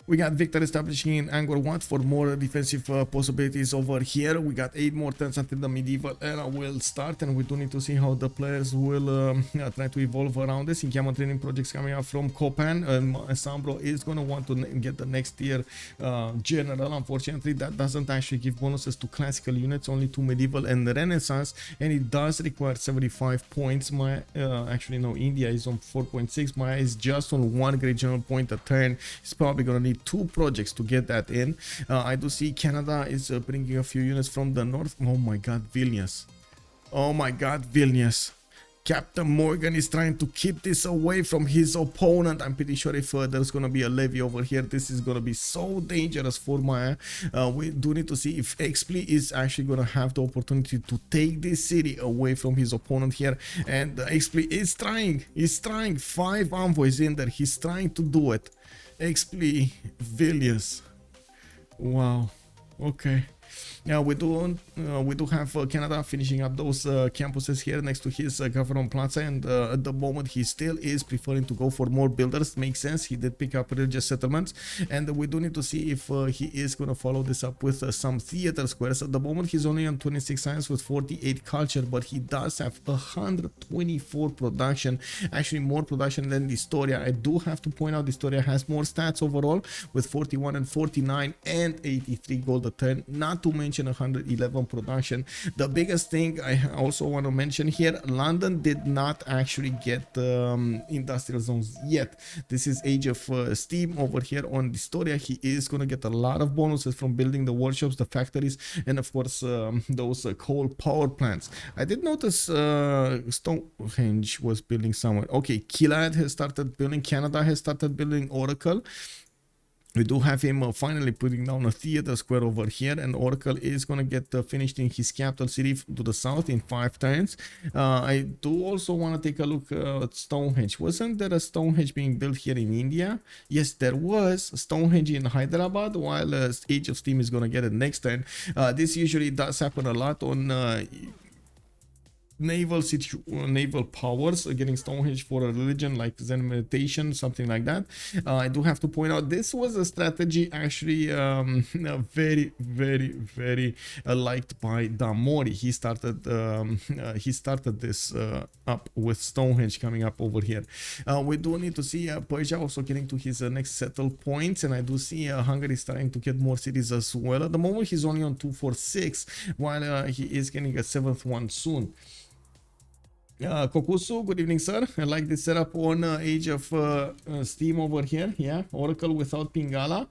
We got Victor establishing in Angkor Wat for more defensive possibilities over here. We got 8 more turns until the medieval era will start, and we do need to see how the players will try to evolve around this. Income training projects coming out from Copan, and Sambro is going to want to get the next tier general. Unfortunately, that doesn't actually give bonuses to classical units, only to medieval and Renaissance, and it does require 75 points. My actually no, India is on 4.6. Maya is just on 1 great general point a turn. It's probably going to need 2 projects to get that in. I do see Canada is bringing a few units from the north. Oh my god, Vilnius. Oh my god, Vilnius. CaptainMorgane is trying to keep this away from his opponent. I'm pretty sure if there's going to be a levy over here, this is going to be so dangerous for Maya. We do need to see if Xpli is actually going to have the opportunity to take this city away from his opponent here. And Xpli is trying. He's trying. 5 envoys in there. He's trying to do it. Xpli, Vilnius. Wow. Okay. Yeah, we do have Canada finishing up those campuses here next to his government plaza, and at the moment he still is preferring to go for more builders. Makes sense. He did pick up religious settlements, and we do need to see if he is going to follow this up with some theater squares. At the moment he's only on 26 science with 48 culture, but he does have 124 production, actually more production than dISTORIA. I do have to point out dISTORIA has more stats overall with 41 and 49 and 83 gold a turn, not to mention 111 production. The biggest thing I also want to mention here, London did not actually get industrial zones yet. This is Age of Steam over here on dISTORIA. He is going to get a lot of bonuses from building the workshops, the factories, and of course those coal power plants. I did notice Stonehenge was building somewhere. Okay, Killayad has started building, Canada has started building Oracle. We do have him finally putting down a theater square over here, and Oracle is going to get finished in his capital city to the south in 5 turns. I do also want to take a look at Stonehenge. Wasn't there a Stonehenge being built here in India? Yes, there was Stonehenge in Hyderabad, while Age of Steam is going to get it next turn. This usually does happen a lot on naval powers, getting Stonehenge for a religion like Zen meditation, something like that. I do have to point out this was a strategy actually very liked by Damori. He started this up with Stonehenge coming up over here. We do need to see Persia also getting to his next settle points, and I do see Hungary starting to get more cities as well. At the moment he's only on 246, while he is getting a 7th one soon. Kokusu, good evening, sir. I like this setup on Age of Steam over here. Yeah, Oracle without Pingala.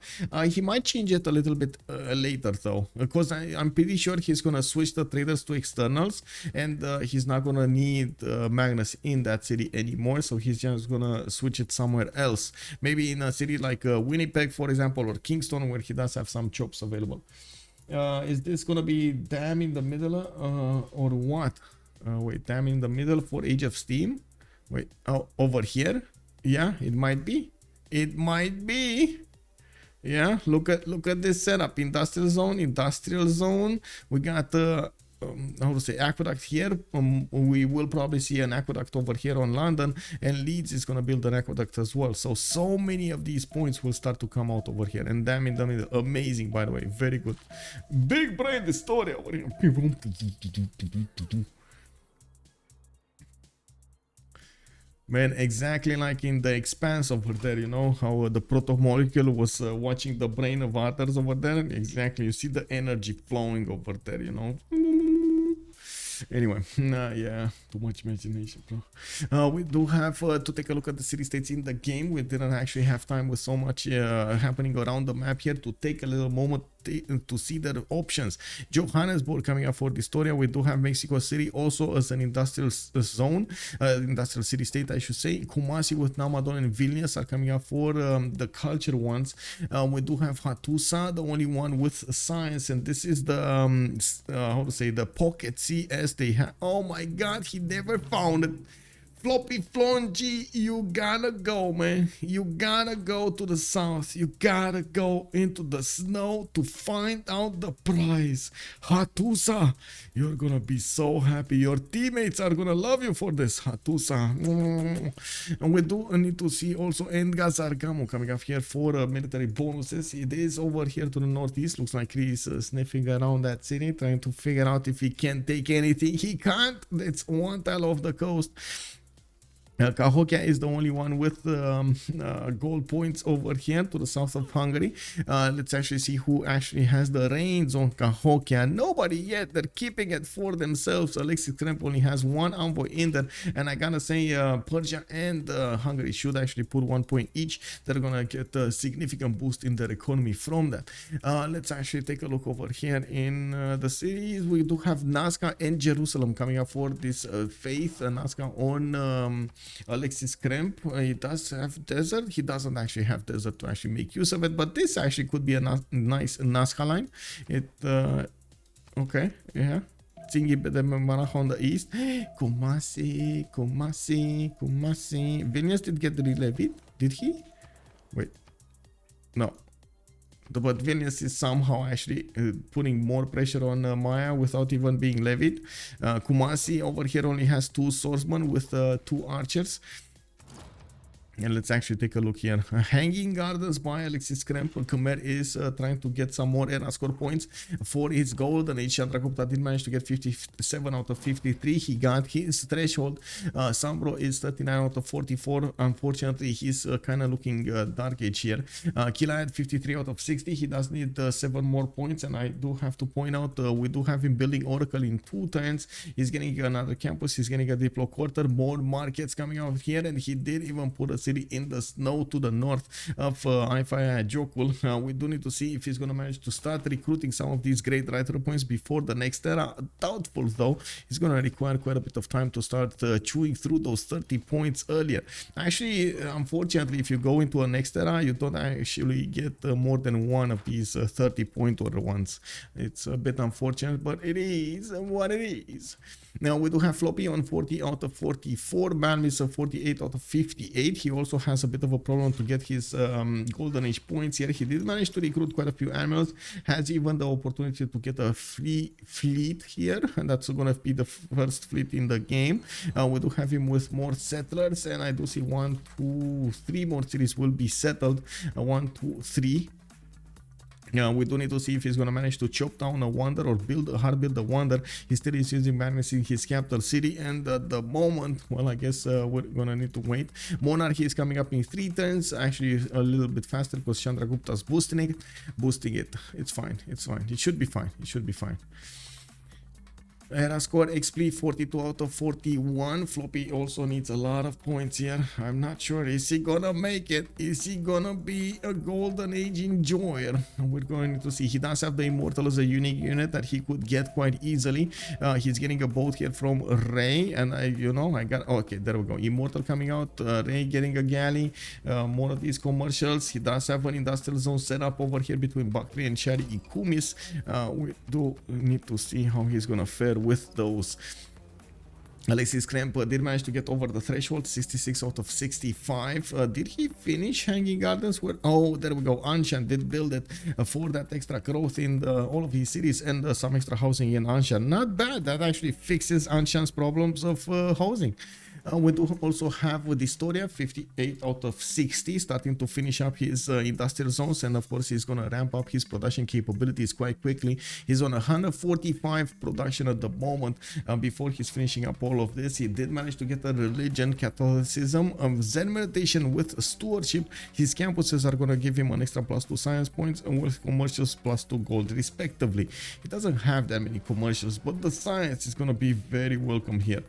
He might change it a little bit later though, because I'm pretty sure he's gonna switch the traders to externals, and he's not gonna need Magnus in that city anymore, so he's just gonna switch it somewhere else, maybe in a city like Winnipeg, for example, or Kingston, where he does have some chops available. Is this gonna be dam in the middle or what? Wait, dam in the middle for Age of Steam. Wait, oh, over here. Yeah, it might be. It might be. Yeah, look at this setup. Industrial zone. We got how to say, aqueduct here. We will probably see an aqueduct over here on London, and Leeds is gonna build an aqueduct as well. So many of these points will start to come out over here, and dam in the middle. Amazing, by the way, very good. Big brain dISTORIA over here. Man, exactly like in The Expanse over there, you know, how the proto-molecule was watching the brain of others over there. Exactly, you see the energy flowing over there, you know. Anyway, yeah, too much imagination, bro. We do have to take a look at the city-states in the game. We didn't actually have time with so much happening around the map here to take a little moment to see their options. Johannesburg coming up for dISTORIA. We do have Mexico City also as an industrial zone, industrial city-state, I should say. Kumasi with Namadon and Vilnius are coming up for the culture ones. We do have Hattusa, the only one with science, and this is the how to say, the pocket CS they have. Oh my god, he never found it. FloppyfloNG, you gotta go, man. You gotta go to the south. You gotta go into the snow to find out the prize. Hatusa, you're gonna be so happy. Your teammates are gonna love you for this, Hatusa. And we do need to see also Endgazargamo coming up here for military bonuses. It is over here to the northeast. Looks like Cree is sniffing around that city, trying to figure out if he can take anything. He can't. It's one tile off the coast. Cahokia is the only one with gold points over here to the south of Hungary. Let's actually see who actually has the reins on Cahokia. Nobody yet. They're keeping it for themselves. ALexis Krempp only has one envoy in there, and I gotta say Persia and Hungary should actually put 1 point each. They're gonna get a significant boost in their economy from that. Let's actually take a look over here in the cities. We do have Nazca and Jerusalem coming up for this faith. Nazca on ALexis Krempp. He does have desert. He doesn't actually have desert to actually make use of it, but this actually could be a nice Nazca line. It okay, yeah. Thingy Bedemanach on the east. Kumasi. Vilnius did get re-levied. Did he? Wait. No. But Vilnius is somehow actually putting more pressure on Maya without even being levied. Kumasi over here only has 2 swordsmen with 2 archers. And let's actually take a look here. Hanging Gardens by ALexis Krempp. Khmer is trying to get some more era score points for his golden age. Chandragupta did manage to get 57 out of 53. He got his threshold. Sambro is 39 out of 44. Unfortunately, he's kind of looking dark age here. Killayad 53 out of 60. He does need 7 more points. And I do have to point out, we do have him building Oracle in 2 turns. He's getting another campus. He's getting a Diplo quarter. More markets coming out here. And he did even put a city in the snow to the north of Ifaya Jokul. We do need to see if he's going to manage to start recruiting some of these great writer points before the next era. Doubtful though. He's going to require quite a bit of time to start chewing through those 30 points earlier. Actually, unfortunately, if you go into a next era, you don't actually get more than one of these 30 point order ones. It's a bit unfortunate, but it is what it is. Now we do have Floppy on 40 out of 44. Malm is a 48 out of 58. He also has a bit of a problem to get his golden age points here. He did manage to recruit quite a few animals. Has even the opportunity to get a free fleet here, and that's going to be the first fleet in the game. We do have him with more settlers, and I do see 1, 2, 3 more cities will be settled. 1, 2, 3. We do need to see if he's going to manage to chop down a wonder or hard build a wonder. He still is using magnets in his capital city, and at the moment, well, I guess we're going to need to wait. Monarchy is coming up in 3 turns, actually a little bit faster because Chandragupta is boosting it. It's fine. It should be fine. Era score Xpli 42 out of 41. Floppy also needs a lot of points here. I'm not sure. Is he gonna make it? Is he gonna be a golden age enjoyer? We're going to see. He does have the Immortal as a unique unit that he could get quite easily. He's getting a boat here from Ray, and I got okay. There we go. Immortal coming out. Ray getting a galley. More of these commercials. He does have an industrial zone set up over here between Bakri and Shari Ikumis. We do need to see how he's gonna fare with those. ALexis Krempp did manage to get over the threshold, 66 out of 65. Did he finish Hanging Gardens? Oh, there we go. Anshan did build it for that extra growth in all of his cities and some extra housing in Anshan. Not bad. That actually fixes Anshan's problems of housing. We do also have dISTORIA, 58 out of 60, starting to finish up his industrial zones, and of course he's going to ramp up his production capabilities quite quickly. He's on 145 production at the moment. Before he's finishing up all of this, he did manage to get a religion, Catholicism, Zen meditation with stewardship. His campuses are going to give him an extra +2 science points, and with commercials +2 gold respectively. He doesn't have that many commercials, but the science is going to be very welcome here.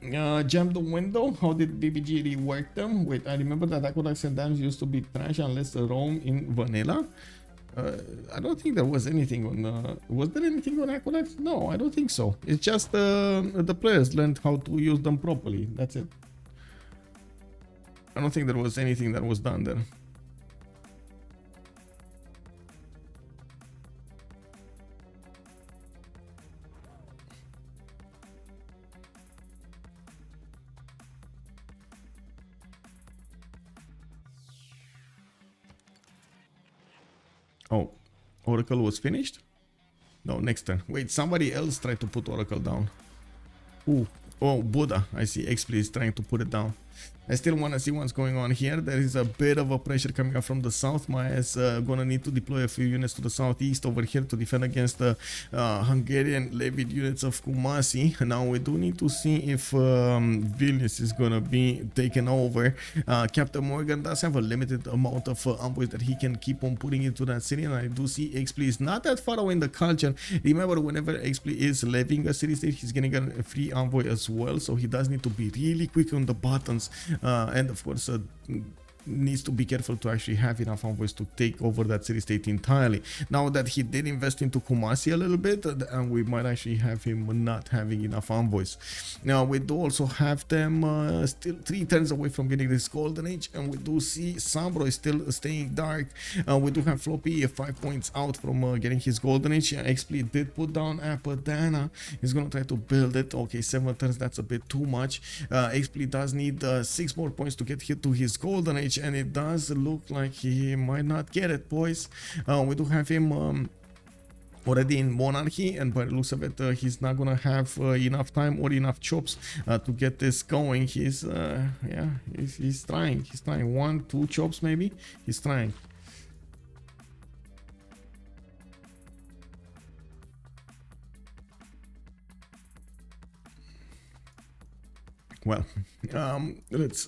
Jam the window. How did BBG rework them? Wait, I remember that aqueducts and dams used to be trash unless Rome in vanilla. I don't think there was anything on. Was there anything on aqueducts? No, I don't think so. It's just the players learned how to use them properly. That's it. I don't think there was anything that was done there. Oh, Oracle was finished? No, next turn. Wait, somebody else tried to put Oracle down. Ooh. Oh, Buddha. I see Xpli is trying to put it down. I still want to see what's going on here. There is a bit of a pressure coming up from the south. Maya is gonna need to deploy a few units to the southeast over here to defend against the Hungarian levied units of Kumasi. Now we do need to see if Vilnius is gonna be taken over. CaptainMorgane does have a limited amount of envoys that he can keep on putting into that city, and I do see Xpli is not that far away in the culture. Remember, whenever Xpli is levying a city state, he's getting a free envoy as well, so he does need to be really quick on the buttons. And of course needs to be careful to actually have enough envoys to take over that city state entirely. Now that he did invest into Kumasi a little bit, and we might actually have him not having enough envoys. Now we do also have them still 3 turns away from getting this golden age, and we do see Sambro is still staying dark. We do have Floppy 5 points out from getting his golden age. Xpli did put down Apadana. He's gonna try to build it. Okay, 7 turns, that's a bit too much. Xpli does need 6 more points to get hit to his golden age, and it does look like he might not get it, boys. We do have him already in monarchy, and by the looks of it, he's not gonna have enough time or enough chops to get this going. He's yeah, he's trying. 1, 2 chops maybe. He's trying. Well, let's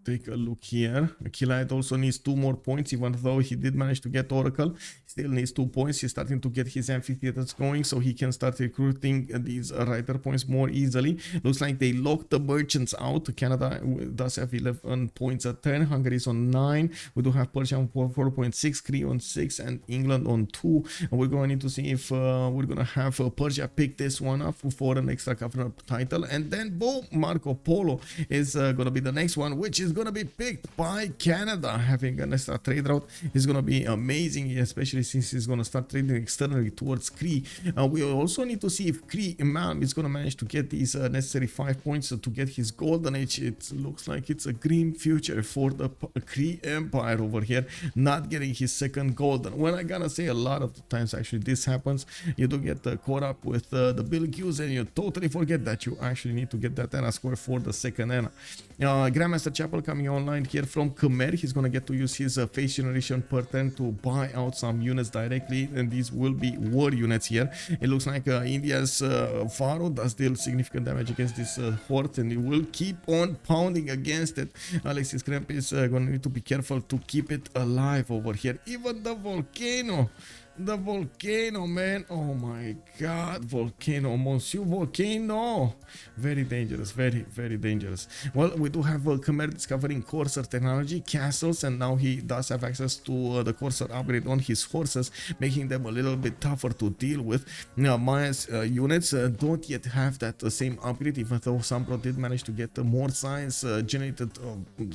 take a look here. Killayad also needs 2 more points, even though he did manage to get Oracle. Still needs 2 points. He's starting to get his amphitheaters going, so he can start recruiting these writer points more easily. Looks like they locked the merchants out. Canada does have 11 points at 10. Hungary is on 9. We do have Persia on 4.6, Cree on 6, and England on 2. And we're going to need to see if we're going to have Persia pick this one up for an extra governor title. And then boom, Marco Polo is going to be the next one, which is going to be picked by Canada. Having an extra trade route is going to be amazing, especially since he's going to start trading externally towards Cree. We also need to see if Cree Malm is going to manage to get these necessary 5 points to get his golden age. It looks like it's a grim future for the Cree Empire over here, not getting his second golden. When I gotta say, a lot of the times actually this happens. You do get caught up with the bill queues, and you totally forget that you actually need to get that ENA score for the second ENA. Grandmaster Chapel coming online here from Khmer. He's going to get to use his face generation per turn to buy out some units directly, and these will be war units here. It looks like India's Pharaoh does deal significant damage against this horde, and it will keep on pounding against it. ALexis Krempp is going to need to be careful to keep it alive over here. Even the volcano, man, oh my god, volcano, Monsieur Volcano, very dangerous, very dangerous. Well, we do have Khmer discovering Corsair technology, castles, and now he does have access to the Corsair upgrade on his horses, making them a little bit tougher to deal with. Now, Maya's units don't yet have that same upgrade, even though Sambro did manage to get more science generated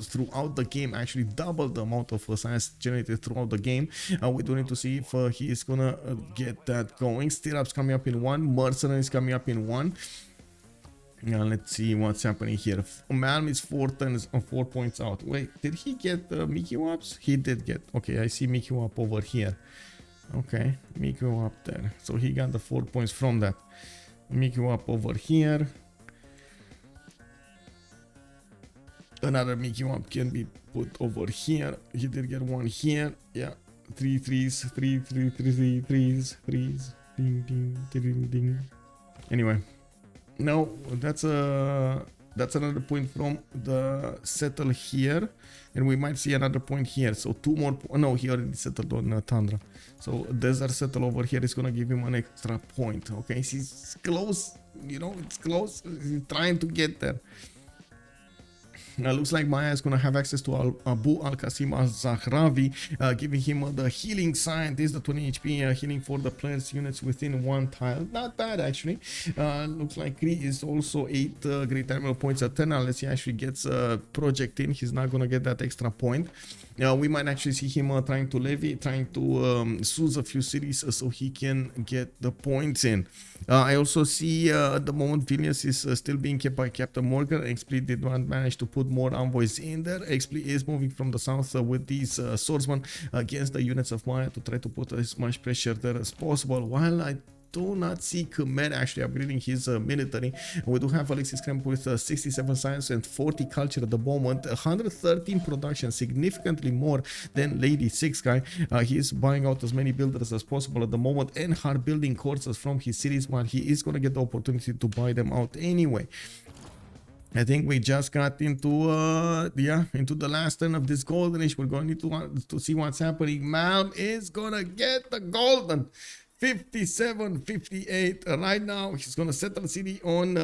throughout the game, actually double the amount of science generated throughout the game. We do need to see if he is gonna get that going. Stirrups coming up in 1, mercenaries coming up in 1. Now let's see what's happening here. Malm is 4 turns on 4 points out. Wait, did he get Mickey Waps? He did get. Okay, I see Mickey Wap over here. Okay, Mickey Wap there. So he got the 4 points from that. Mickey Wap over here. Another Mickey Wap can be put over here. He did get 1 here. Yeah. 3 threes, 3 threes, ding ding ding ding. Anyway, now that's another point from the settle here, and we might see another point here. So 2 more. No, he already settled on Tundra. So desert settle over here is gonna give him an extra point. Okay, he's close. You know, it's close. He's trying to get there. Looks like Maya is going to have access to Abu Al-Qasim Al-Zahravi, giving him the healing scientist, the 20 HP healing for the player's units within 1 tile. Not bad, actually. Looks like Cree is also 8 great terminal points at 10. Unless he actually gets a project in, he's not going to get that extra point. We might actually see him trying to levy, trying to soothe a few cities so he can get the points in. I also see at the moment Vilnius is still being kept by CaptainMorgane. Xpli did not manage to put put more envoys in there. Xpli is moving from the south with these swordsmen against the units of Maya to try to put as much pressure there as possible, while I do not see Khmer actually upgrading his military. We do have ALexis Krempp with 67 science and 40 culture at the moment, 113 production, significantly more than Lady 6 guy. He is buying out as many builders as possible at the moment and hard building courses from his cities, while he is going to get the opportunity to buy them out anyway. I think we just got into into the last turn of this golden age. We're going to see what's happening. Malm is gonna get the golden 57-58 right now. He's gonna settle the city on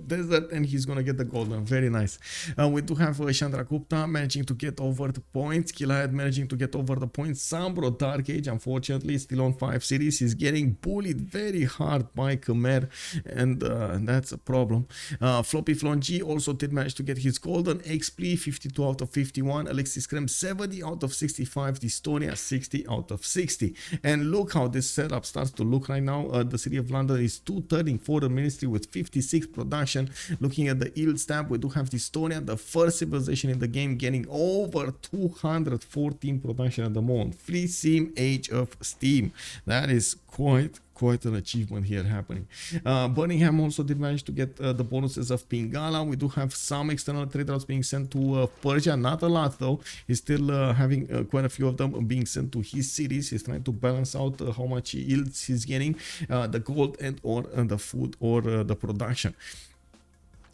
desert, and he's gonna get the golden. Very nice. We do have Chandragupta managing to get over the points, Killayad managing to get over the points. Sambro Dark Age unfortunately still on 5 cities. He's getting bullied very hard by Khmer, and that's a problem. FloppyfloNG also did manage to get his golden. Xpli 52 out of 51, ALexis Krempp 70 out of 65, dISTORIA 60 out of 60. And look how this setup starts to look right now. The city of London is 2-3rd for the ministry with 56 production. Looking at the yield stamp, we do have dISTORIA, the first civilization in the game, getting over 214 production at the moment. Free sim age of steam. That is quite an achievement here happening. Birmingham also did manage to get the bonuses of Pingala. We do have some external trade routes being sent to Persia, not a lot though. He's still having quite a few of them being sent to his cities. He's trying to balance out how much yields he's getting, the gold and or the food or the production.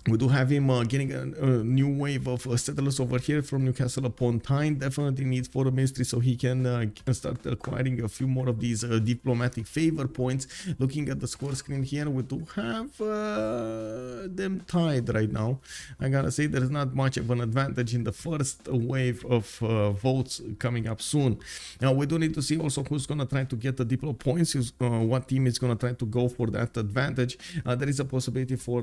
We do have him getting a new wave of settlers over here from Newcastle upon Tyne. Definitely needs for the ministry so he can start acquiring a few more of these diplomatic favor points. Looking at the score screen here, we do have them tied right now. I gotta say there's not much of an advantage in the first wave of votes coming up soon. Now we do need to see also who's gonna try to get the diplo points, what team is gonna try to go for that advantage. There is a possibility for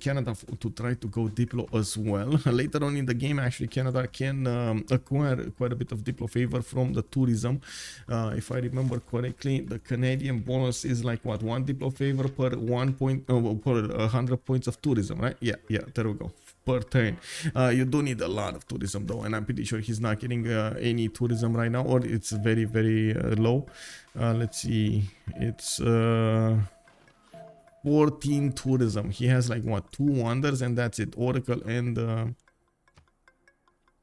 Canada to try to go diplo as well. Later on in the game, actually, Canada can acquire quite a bit of diplo favor from the tourism. If I remember correctly, the Canadian bonus is like what, 1 diplo favor per 1 point, per 100 points of tourism, right? Yeah, there we go. Per turn. You do need a lot of tourism though, and I'm pretty sure he's not getting any tourism right now, or it's very, very low. Let's see, it's 14 tourism. He has like what, 2 wonders, and that's it. Oracle and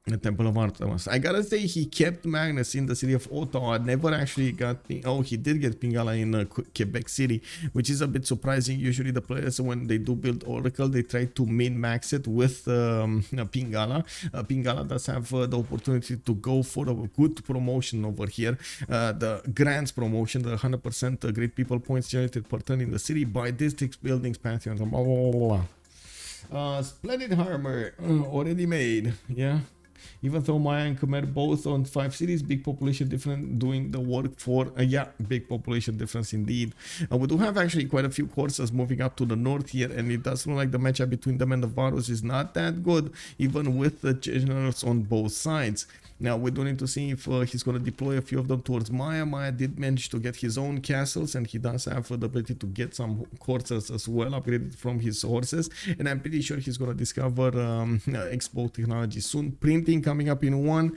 the Temple of Artemis. I gotta say, he kept Magnus in the city of Ottawa. Never actually got he did get Pingala in Quebec City, which is a bit surprising. Usually the players, when they do build Oracle, they try to min-max it with Pingala. Pingala does have the opportunity to go for a good promotion over here. The Grants promotion, the 100% great people points generated per turn in the city by districts, buildings, pantheons, blah, blah, blah, blah. Splendid armor already made. Yeah. Even though Maya and Khmer both on 5 cities, big population difference doing the work for, big population difference indeed. We do have actually quite a few courses moving up to the north here, and it does look like the matchup between them and the Varus is not that good, even with the generals on both sides. Now we do need to see if he's going to deploy a few of them towards Maya. Maya did manage to get his own castles, and he does have the ability to get some courses as well, upgraded from his horses. And I'm pretty sure he's going to discover export technology soon. Printing coming up in 1.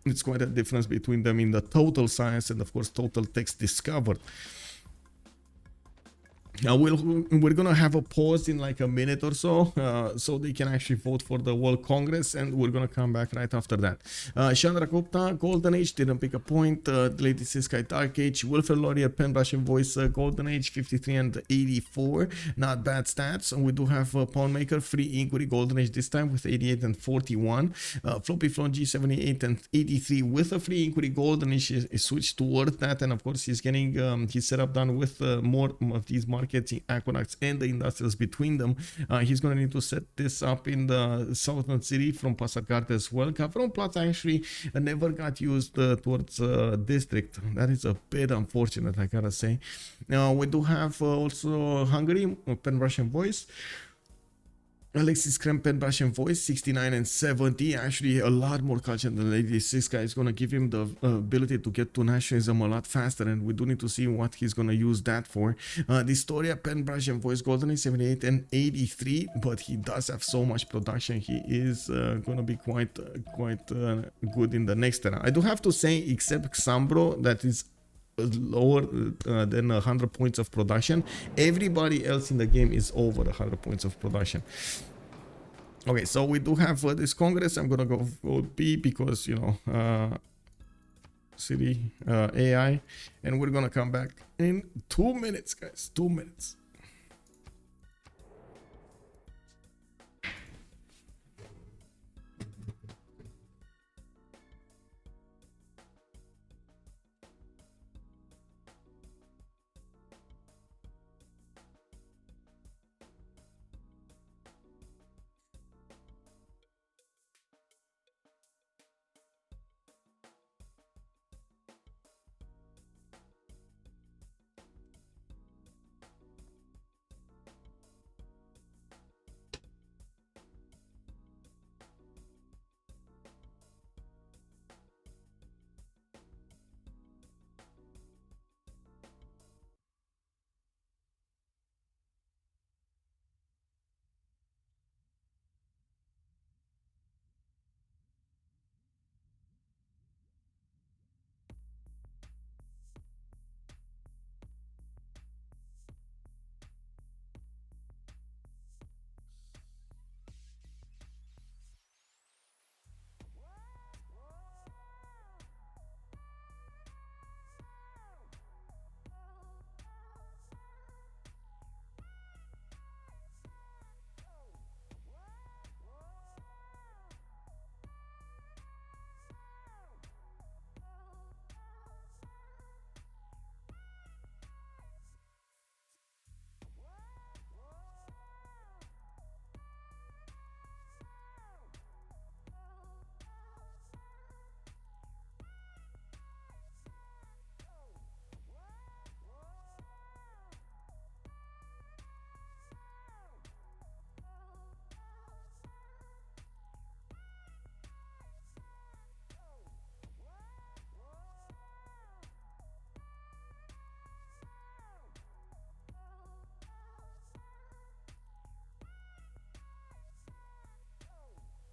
It's quite a difference between them in the total science and of course total text discovered. We're gonna have a pause in like a minute or so, so they can actually vote for the World Congress, and we're gonna come back right after that. Chandragupta, Golden Age, didn't pick a point. Lady Sky, Dark Age, Wilfred Laurier, Pen Russian Voice, Golden Age, 53 and 84, not bad stats. And we do have Pawn Maker, Free Inquiry, Golden Age this time with 88 and 41. FloppyfloNG, 78 and 83 with a Free Inquiry. Golden Age is switched towards that, and of course he's getting his setup done with more of these markets, aqueducts and the industrials between them. He's going to need to set this up in the southern city from Pasargarte as well. Kafron actually never got used towards district. That is a bit unfortunate, I gotta say. We do have also Hungary, Pen Russian Voice. ALexis, Krempp, and Russian voice 69 and 70. Actually, a lot more culture than the 86 guy. Is going to give him the ability to get to nationalism a lot faster, and we do need to see what he's going to use that for. dISTORIA, pen, brush, and voice golden is 78 and 83, but he does have so much production. He is going to be quite good in the next era. I do have to say, except Xambro, that is lower than 100 points of production. Everybody else in the game is over 100 points of production. Okay, so we do have this Congress. I'm gonna go vote B because, you know, city AI, and we're gonna come back in 2 minutes, guys. 2 minutes.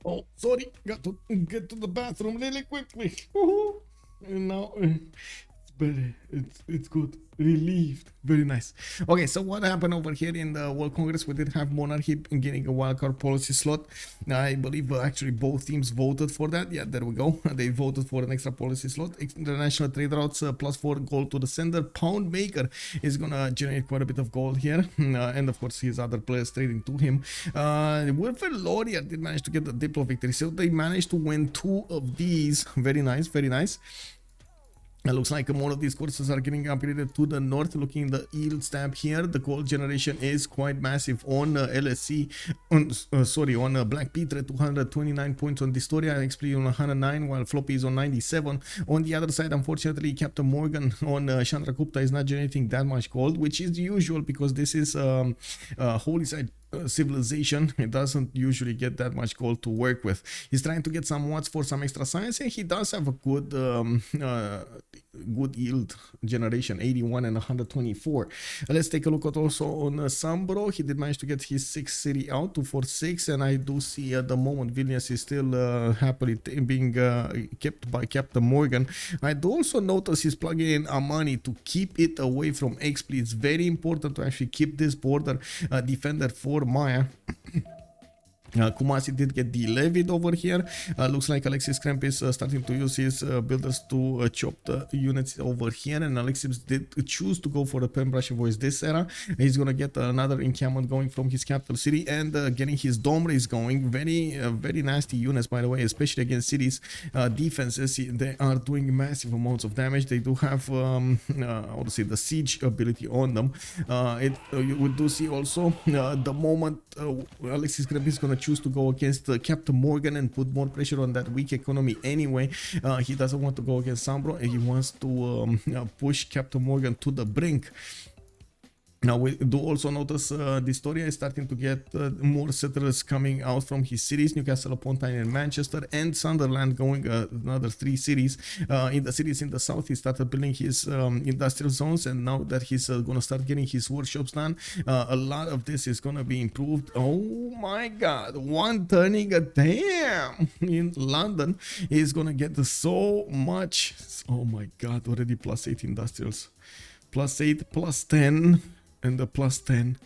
Oh, sorry, got to get to the bathroom really quickly. And now it's better. It's good. Relieved. Very nice. Okay, so what happened over here in the World Congress? We did have monarchy getting a wildcard policy slot. I believe actually both teams voted for that. Yeah, there we go. They voted for an extra policy slot. International trade routes +4 gold to the sender. Pound maker is gonna generate quite a bit of gold here, and of course his other players trading to him. Warfare Laurier did manage to get the Diplo victory, so they managed to win 2 of these. Very nice, very nice. It looks like more of these courses are getting upgraded to the north. Looking at the yield stamp here, the gold generation is quite massive on LSC, on BlackPitre, 229 points on dISTORIA, Xpli on 109, while Floppy is on 97. On the other side, unfortunately, CaptainMorgane on Chandragupta is not generating that much gold, which is usual because this is holy side civilization. It doesn't usually get that much gold to work with. He's trying to get some watts for some extra science, and he does have a good yield generation, 81 and 124. Let's take a look at also on Sambro. He did manage to get his 6th city out, 246, and I do see at the moment Vilnius is still happily being kept by CaptainMorgane. I do also notice he's plugging in Amani to keep it away from Xpli. It's very important to actually keep this border defender for Maya. Kumasi did get delevied over here. Looks like ALexis Krempp is starting to use his builders to chop the units over here, and ALexis did choose to go for the pen brush voice this era. He's gonna get another encampment going from his capital city, and getting his dome race going. Very nasty units, by the way, especially against cities defenses. They are doing massive amounts of damage. They do have obviously the siege ability on them. We do see also the moment ALexis Krempp is gonna choose to go against CaptainMorgane and put more pressure on that weak economy anyway. He doesn't want to go against Sambro, and he wants to push CaptainMorgane to the brink. Now we do also notice dISTORIA is starting to get more settlers coming out from his cities, Newcastle upon Tyne and Manchester, and Sunderland going another 3 cities. In the cities in the south, he started building his industrial zones, and now that he's going to start getting his workshops done, a lot of this is going to be improved. Oh my god, one turning a dam in London is going to get so much. Oh my god, already +8 industrials, +8, +10. And the +10,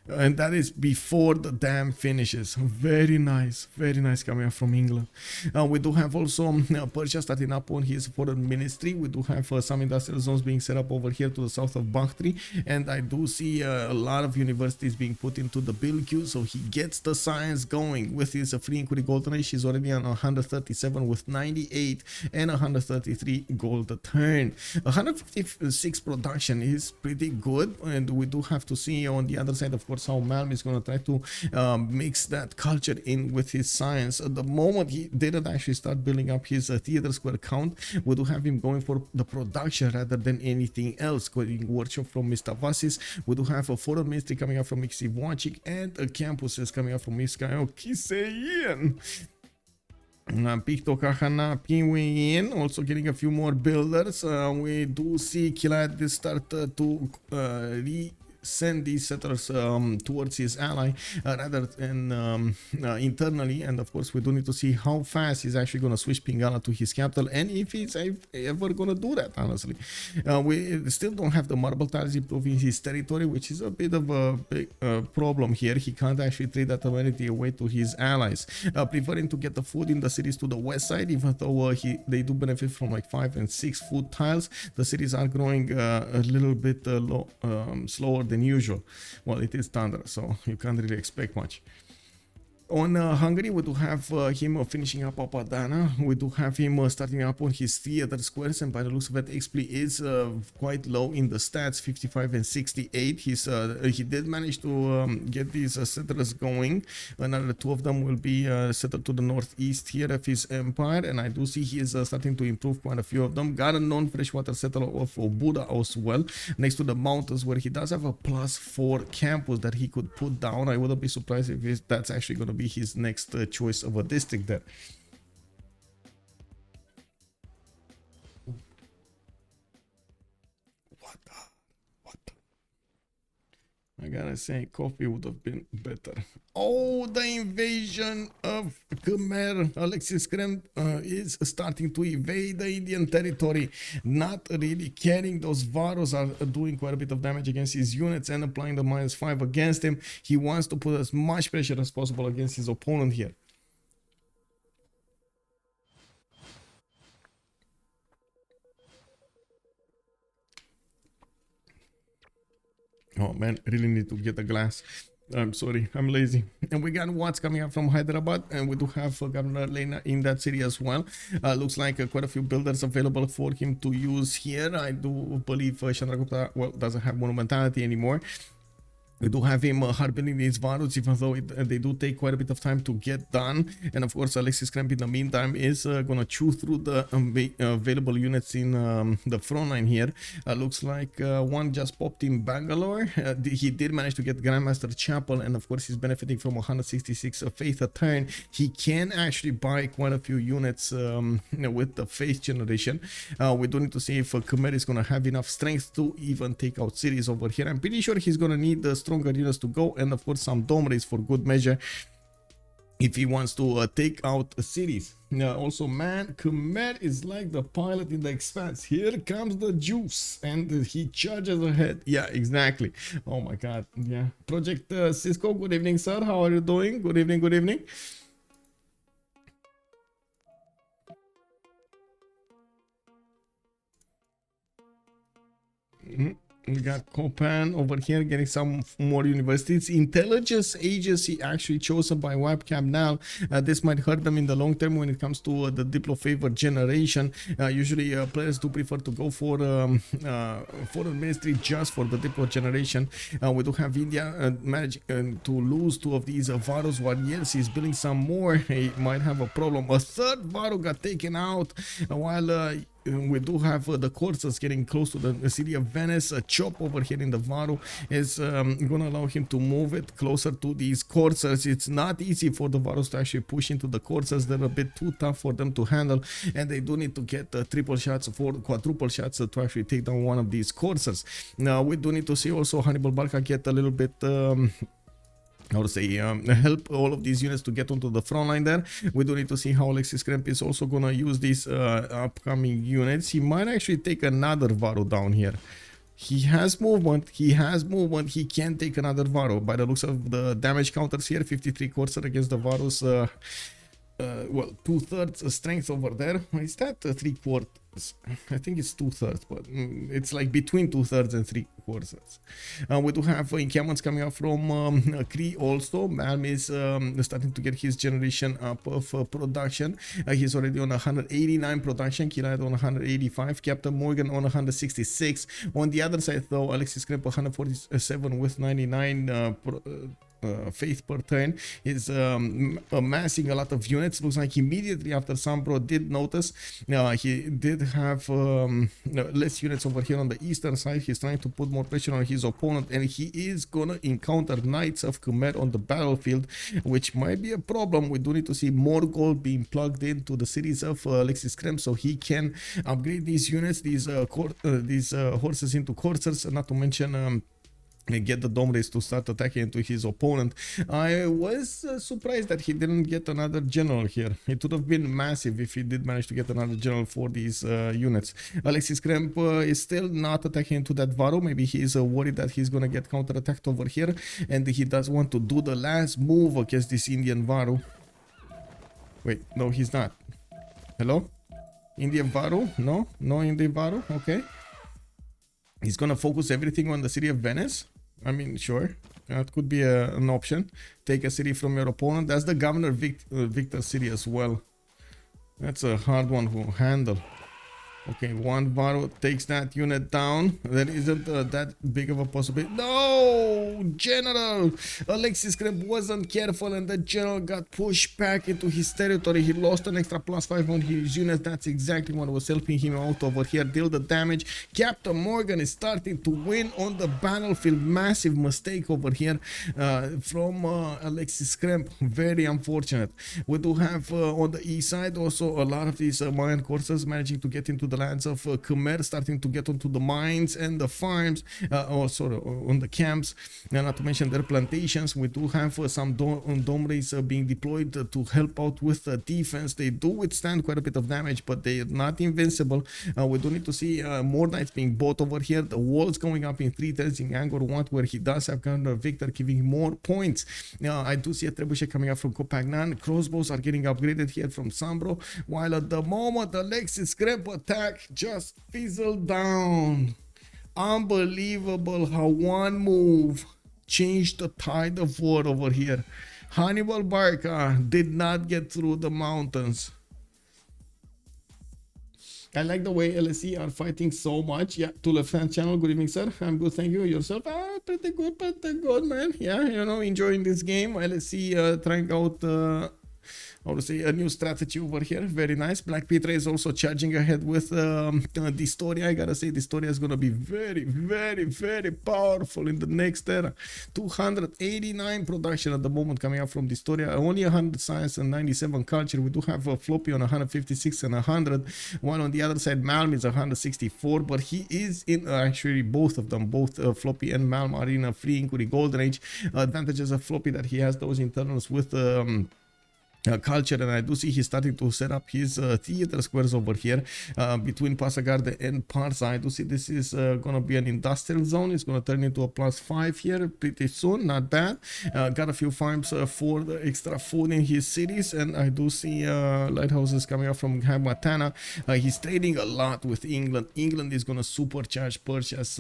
and that is before the dam finishes. Very nice coming up from England. We do have also Persia starting up on his foreign ministry. We do have some industrial zones being set up over here to the south of BlackPitre, and I do see a lot of universities being put into the build queue, so he gets the science going with his free inquiry golden age. He's already on 137 with 98 and 133 gold a turn. 156 production is pretty good, and we do have to see on the other side, of course, how Malm is going to try to mix that culture in with his science. At the moment, he didn't actually start building up his theater square count. We do have him going for the production rather than anything else. Going workshop from Mr. Vasis. We do have a foreign ministry coming up from Xpli and a campuses coming up from Iskayo Kiseyin. Picto Kahana Pinwin also getting a few more builders. We do see Killayad start to send these settlers towards his ally rather than internally, and of course we do need to see how fast he's actually going to switch Pingala to his capital, and if he's ever going to do that. Honestly, we still don't have the marble tiles improving his territory, which is a bit of a big problem here. He can't actually trade that amenity away to his allies, preferring to get the food in the cities to the west side, even though they do benefit from like 5 and 6 food tiles. The cities are growing a little bit slower than usual. Well, it is thunder, so you can't really expect much. On Hungary, we do have him finishing up Apadana. We do have him starting up on his theater squares, and by the looks of it, Xpli is quite low in the stats, 55 and 68. He did manage to get these settlers going. Another 2 of them will be settled to the northeast here of his empire, and I do see he is starting to improve quite a few of them. Got a non-freshwater settler of Buddha as well, next to the mountains, where he does have a +4 campus that he could put down. I wouldn't be surprised if that's actually going to be his next choice of a district there. What? I gotta say, coffee would have been better. Oh, the invasion of Khmer. ALexis Krempp is starting to invade the Indian territory, not really caring. Those Varos are doing quite a bit of damage against his units and applying the -5 against him. He wants to put as much pressure as possible against his opponent here. Oh man, really need to get a glass. I'm sorry, I'm lazy. And we got what's coming up from Hyderabad, and we do have Governor Lena in that city as well. Looks like quite a few builders available for him to use here. I do believe Chandragupta, well, doesn't have monumentality anymore. We do have him hard building these Varos, even though they do take quite a bit of time to get done. And of course, ALexis Krempp in the meantime is going to chew through the available units in the front line here. Looks like one just popped in Bangalore. He did manage to get Grandmaster Chapel, and of course he's benefiting from 166 faith a turn. He can actually buy quite a few units with the faith generation. We do need to see if Khmer is going to have enough strength to even take out cities over here. I'm pretty sure he's going to need the stronger units to go, and of course some dome rays for good measure if he wants to take out cities. Also, man, Khmer is like the pilot in The Expanse. Here comes the juice, and he charges ahead. Yeah, exactly. Oh my god. Yeah. Project Cisco, good evening, sir. How are you doing? Good evening, good evening. We got Copan over here getting some more universities. Intelligence agency actually chosen by webcam now. This might hurt them in the long term when it comes to the Diplo favor generation. Usually players do prefer to go for foreign ministry just for the Diplo generation. We do have India managing to lose 2 of these Varos, while yes, he's building some more. He might have a problem. A 3rd Varo got taken out, while we do have the coursers getting close to the city of Venice. A chop over here in the Varu is going to allow him to move it closer to these coursers. It's not easy for the Varus to actually push into the coursers. They're a bit too tough for them to handle, and they do need to get triple shots or quadruple shots to actually take down one of these coursers. Now we do need to see also Hannibal Barca get a little bit how to say, help all of these units to get onto the front line there. We do need to see how ALexis Krempp is also going to use these upcoming units. He might actually take another Varu down here. He has movement, he can take another Varu. By the looks of the damage counters here, 53 Corsair against the Varus. Well, 2/3 strength over there. Is that 3/4? I think it's 2/3, but it's like between 2/3 and 3/4. We do have encampments coming up from Cree also. Malm is starting to get his generation up of production. He's already on 189 production. Killayad on 185. CaptainMorgane on 166. On the other side, though, ALexis Krempp 147 with 99 faith per turn is amassing a lot of units. Looks like immediately after Sambro did notice he did have less units over here on the eastern side. He's trying to put more pressure on his opponent, and he is gonna encounter Knights of Khmer on the battlefield, which might be a problem. We do need to see more gold being plugged into the cities of ALexis Krempp so he can upgrade these units, these horses into coursers, not to mention get the dome race to start attacking into his opponent. I was surprised that he didn't get another general here. It would have been massive if he did manage to get another general for these units. ALexis Krempp is still not attacking into that Varu. Maybe he is worried that he's gonna get counter-attacked over here, and he does want to do the last move against this Indian Varu. Wait, no, he's not. Hello? Indian Varu? No? No Indian Varu? Okay. He's gonna focus everything on the city of Venice. I mean, sure, that could be an option. Take a city from your opponent. That's the Governor Victor city as well. That's a hard one to handle. Okay, one Varu takes that unit down. There isn't that big of a possibility. No! General! ALexis Krempp wasn't careful, and the general got pushed back into his territory. He lost an extra +5 on his units. That's exactly what was helping him out over here. Deal the damage. CaptainMorgane is starting to win on the battlefield. Massive mistake over here from ALexis Krempp. Very unfortunate. We do have on the east side also a lot of these Mayan coursers managing to get into the lands of Khmer, starting to get onto the mines and the farms, on the camps, and not to mention their plantations. We do have some dome rays being deployed to help out with defense. They do withstand quite a bit of damage, but they are not invincible. We do need to see more knights being bought over here. The walls going up in 3 turns in Angkor Wat, where he does have Governor Victor giving more points. I do see a trebuchet coming up from Copagnan. Crossbows are getting upgraded here from Sambro, while at the moment ALexis Krempp attack just fizzled down. Unbelievable how one move changed the tide of war over here. Hannibal Barca did not get through the mountains. I like the way LSE are fighting so much. Yeah, to the fan channel, good evening, sir. I'm good, thank you. Yourself? Pretty good, man. Yeah, you know, enjoying this game. LSE trying out how to say, a new strategy over here. Very nice. BlackPitre is also charging ahead with dISTORIA. I gotta say, dISTORIA is gonna be very, very, very powerful in the next era. 289 production at the moment coming up from dISTORIA. Only 100 science and 97 culture. We do have a Floppy on 156 and 100. One on the other side, Malm is 164, but he is in actually both of them, both Floppy and Malm are in a free inquiry golden age. Advantages of Floppy that he has those internals with culture, and I do see he's starting to set up his theater squares over here between Pasagarde and Parsa. I do see this is gonna be an industrial zone. It's gonna turn into a +5 here pretty soon. Not bad. Got a few farms for the extra food in his cities, and I do see lighthouses coming up from Hamatana. He's trading a lot with England. England is gonna supercharge Persia's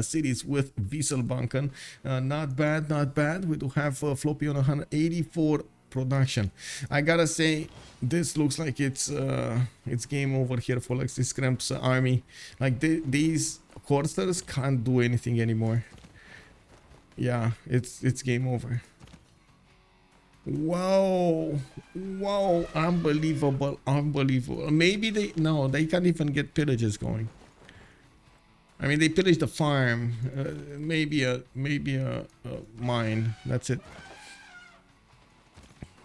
cities with Wieselbanken. Not bad, not bad. We do have Floppy on 184 production. I gotta say, this looks like it's game over here for ALexis Krempp's army. Like these coursers can't do anything anymore. Yeah, it's game over. Whoa, whoa, unbelievable, unbelievable. Maybe they can't even get pillages going. I mean, they pillaged the farm, maybe a mine. That's it.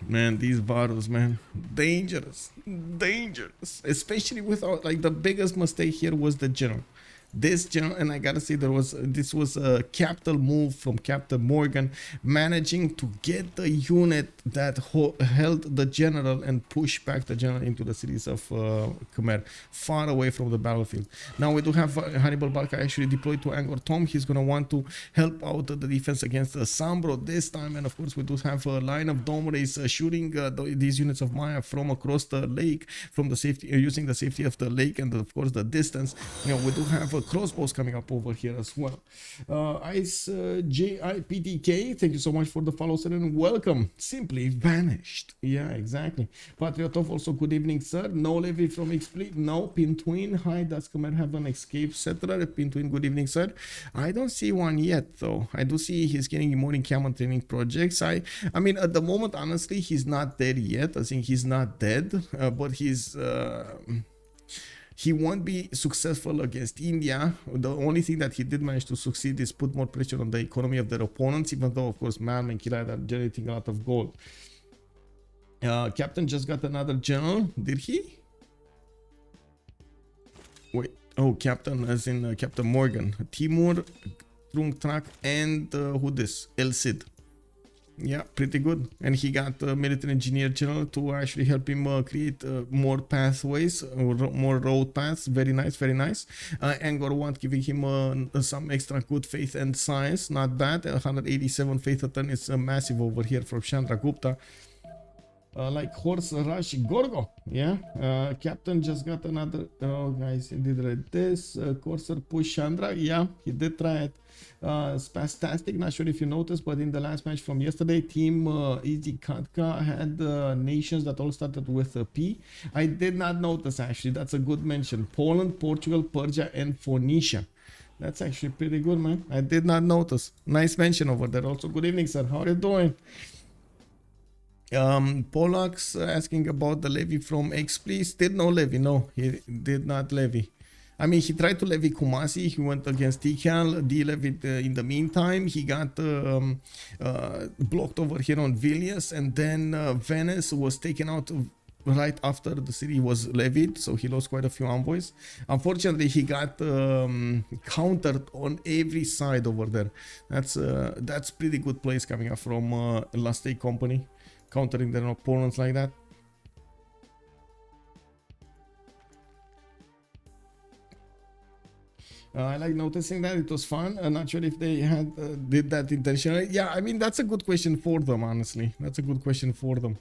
Man, these bottles, man, dangerous, dangerous. Especially without, like, the biggest mistake here was the general. This general, and I gotta say, this was a capital move from CaptainMorgane, managing to get the unit that held the general and push back the general into the cities of Khmer, far away from the battlefield. Now we do have Hannibal Barca actually deployed to Angkor Thom. He's gonna want to help out the defense against Sambro this time, and of course we do have a line of Domrays shooting these units of Maya from across the lake, from the safety, using the safety of the lake and of course the distance. You know, we do have crossbows coming up over here as well. Ice JIPTK, thank you so much for the follow, sir, and welcome. Simply vanished. Yeah, exactly. Patriotov also, good evening, sir. No levy from Xpli. No. Pintwin, hi, does Khmer have an escape settler? Pintwin, good evening, sir. I don't see one yet, though. I do see he's getting more in common training projects. I mean, at the moment, honestly, he's not dead yet. I think he's not dead, but he's he won't be successful against India. The only thing that he did manage to succeed is put more pressure on the economy of their opponents, even though, of course, Malm and Killayad are generating a lot of gold. Captain just got another general. Did he? Wait. Oh, Captain as in CaptainMorgane. Timur, Trungtrak, and who this? El Cid. Yeah, pretty good. And he got a military engineer general to actually help him create more pathways, more road paths. Very nice, very nice. Angkor Wat giving him some extra good faith and science. Not bad. 187 faith a turn is massive over here from Chandragupta. Like horse rush Gorgo. Yeah. Captain just got another. Oh, guys, he did like this. Courser push Chandra. Yeah, he did try it. Spastastic, not sure if you noticed, but in the last match from yesterday, team Easy Katka had nations that all started with a P. I did not notice, actually. That's a good mention. Poland, Portugal, Persia, and Phoenicia. That's actually pretty good, man. I did not notice. Nice mention over there. Also, good evening, sir. How are you doing? Polak's asking about the levy from Xpli. Still no levy. No, he did not levy. I mean, he tried to levy Kumasi. He went against Tikal, de-levied in the meantime. He got blocked over here on Vilnius, and then Venice was taken out right after the city was levied, so he lost quite a few envoys. Unfortunately, he got countered on every side over there. That's pretty good plays coming up from Last Day Company, countering their opponents like that. I like noticing that. It was fun. Not sure if they had did that intentionally. Yeah, I mean, that's a good question for them, honestly. That's a good question for them.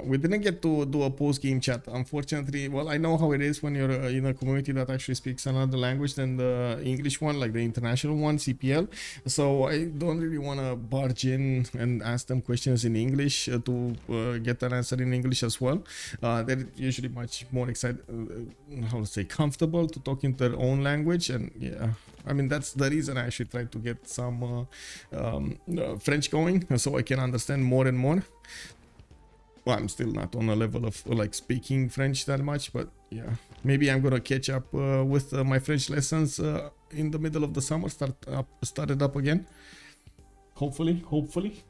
We didn't get to do a post-game chat, unfortunately. Well, I know how it is when you're in a community that actually speaks another language than the English one, like the international one, CPL. So I don't really want to barge in and ask them questions in English to get an answer in English as well. They're usually much more excited, how to say, comfortable to talk in their own language. And yeah, I mean, that's the reason I actually try to get some French going, so I can understand more and more. Well, I'm still not on a level of like speaking French that much, but yeah, maybe I'm gonna catch up with my French lessons in the middle of the summer. Started up again. Hopefully.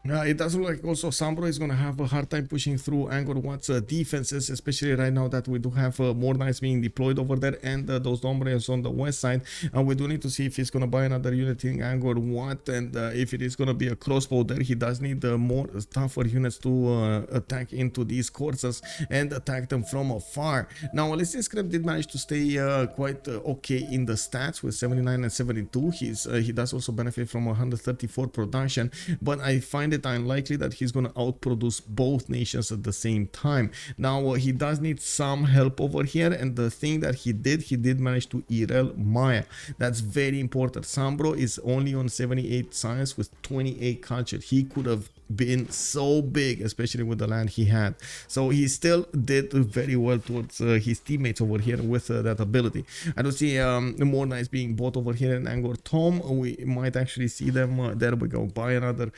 It does look like also Sambro is going to have a hard time pushing through Angkor Wat's defenses, especially right now that we do have more knights being deployed over there and those Domrays on the west side. And we do need to see if he's going to buy another unit in Angkor Wat, and if it is going to be a crossbow there, he does need more tougher units to attack into these courses and attack them from afar. Now, ALexis Krempp did manage to stay quite okay in the stats with 79 and 72. He does also benefit from 134 production, but I find it unlikely that he's going to outproduce both nations at the same time. Now he does need some help over here, and the thing that he did manage to Irel Maya. That's very important. Sambro is only on 78 science with 28 culture. He could have been so big, especially with the land he had. So he still did very well towards his teammates over here with that ability. I don't see more nice being bought over here in Angkor Thom. We might actually see them. There we go. Buy another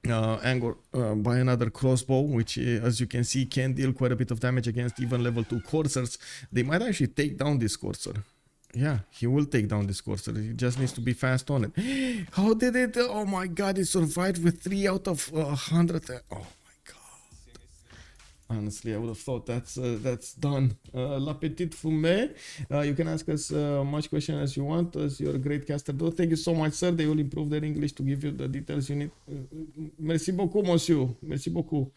by another crossbow, which as you can see can deal quite a bit of damage against even level 2 coursers. They might actually take down this courser. Yeah, he will take down this courser. He just needs to be fast on it. How did it? Oh my god, he survived with 3 out of 100. Oh my god. Honestly, I would have thought that's done. La Petite Fumée, you can ask us much question as you want, as you're a great caster. Though, thank you so much, sir. They will improve their English to give you the details you need. Merci beaucoup, monsieur. Merci beaucoup.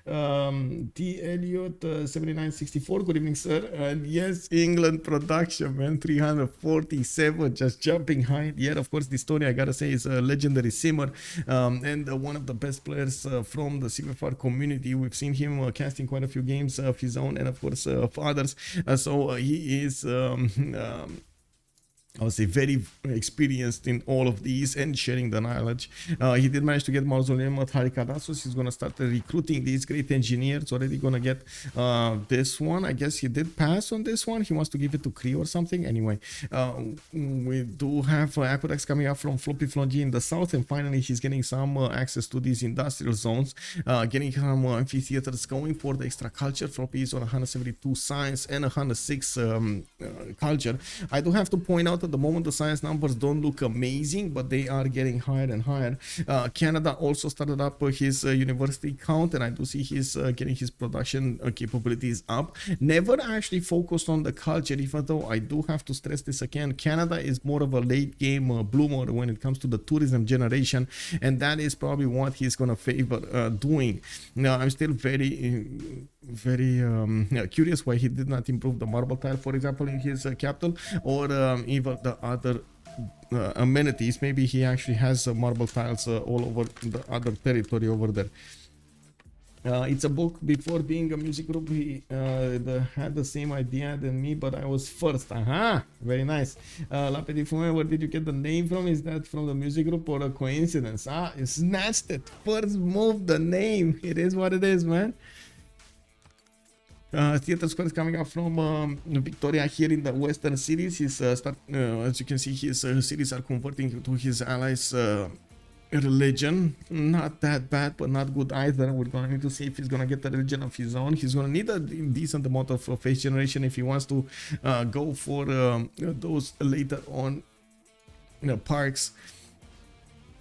T. Elliot 7964, good evening, sir. And yes, England production, man, 347, just jumping high. Yeah, of course, dISTORIA, I gotta say, is a legendary simmer, and one of the best players from the CivFR community. We've seen him casting quite a few games of his own, and of course of others. So he is I would say very experienced in all of these and sharing the knowledge. He did manage to get Mausoleum at Harikadasos. He's going to start recruiting these great engineers. Already going to get this one. I guess he did pass on this one. He wants to give it to Cree or something. Anyway, we do have aqueducts coming up from FloppyfloNG in the south. And finally, he's getting some access to these industrial zones. Getting some amphitheaters going for the extra culture. Floppy is on 172 science and 106 culture. I do have to point out at the moment the science numbers don't look amazing, but they are getting higher and higher. Canada also started up his university count, and I do see he's getting his production capabilities up. Never actually focused on the culture, even though I do have to stress this again. Canada is more of a late game bloomer when it comes to the tourism generation, and that is probably what he's going to favor doing. Now, I'm still very curious why he did not improve the marble tile, for example, in his capital, or even the other amenities. Maybe he actually has marble tiles all over the other territory over there. It's a book. Before being a music group, he had the same idea than me, but I was first. Aha, very nice. La Petite Fumée, where did you get the name from? Is that from the music group or a coincidence? Ah, you snatched it. First move, the name. It is what it is, man. Theater Squad is coming up from Victoria here in the western cities. His as you can see, his cities are converting to his allies' religion. Not that bad, but not good either. We're gonna need to see if he's gonna get a religion of his own. He's gonna need a decent amount of face generation if he wants to go for those later on parks.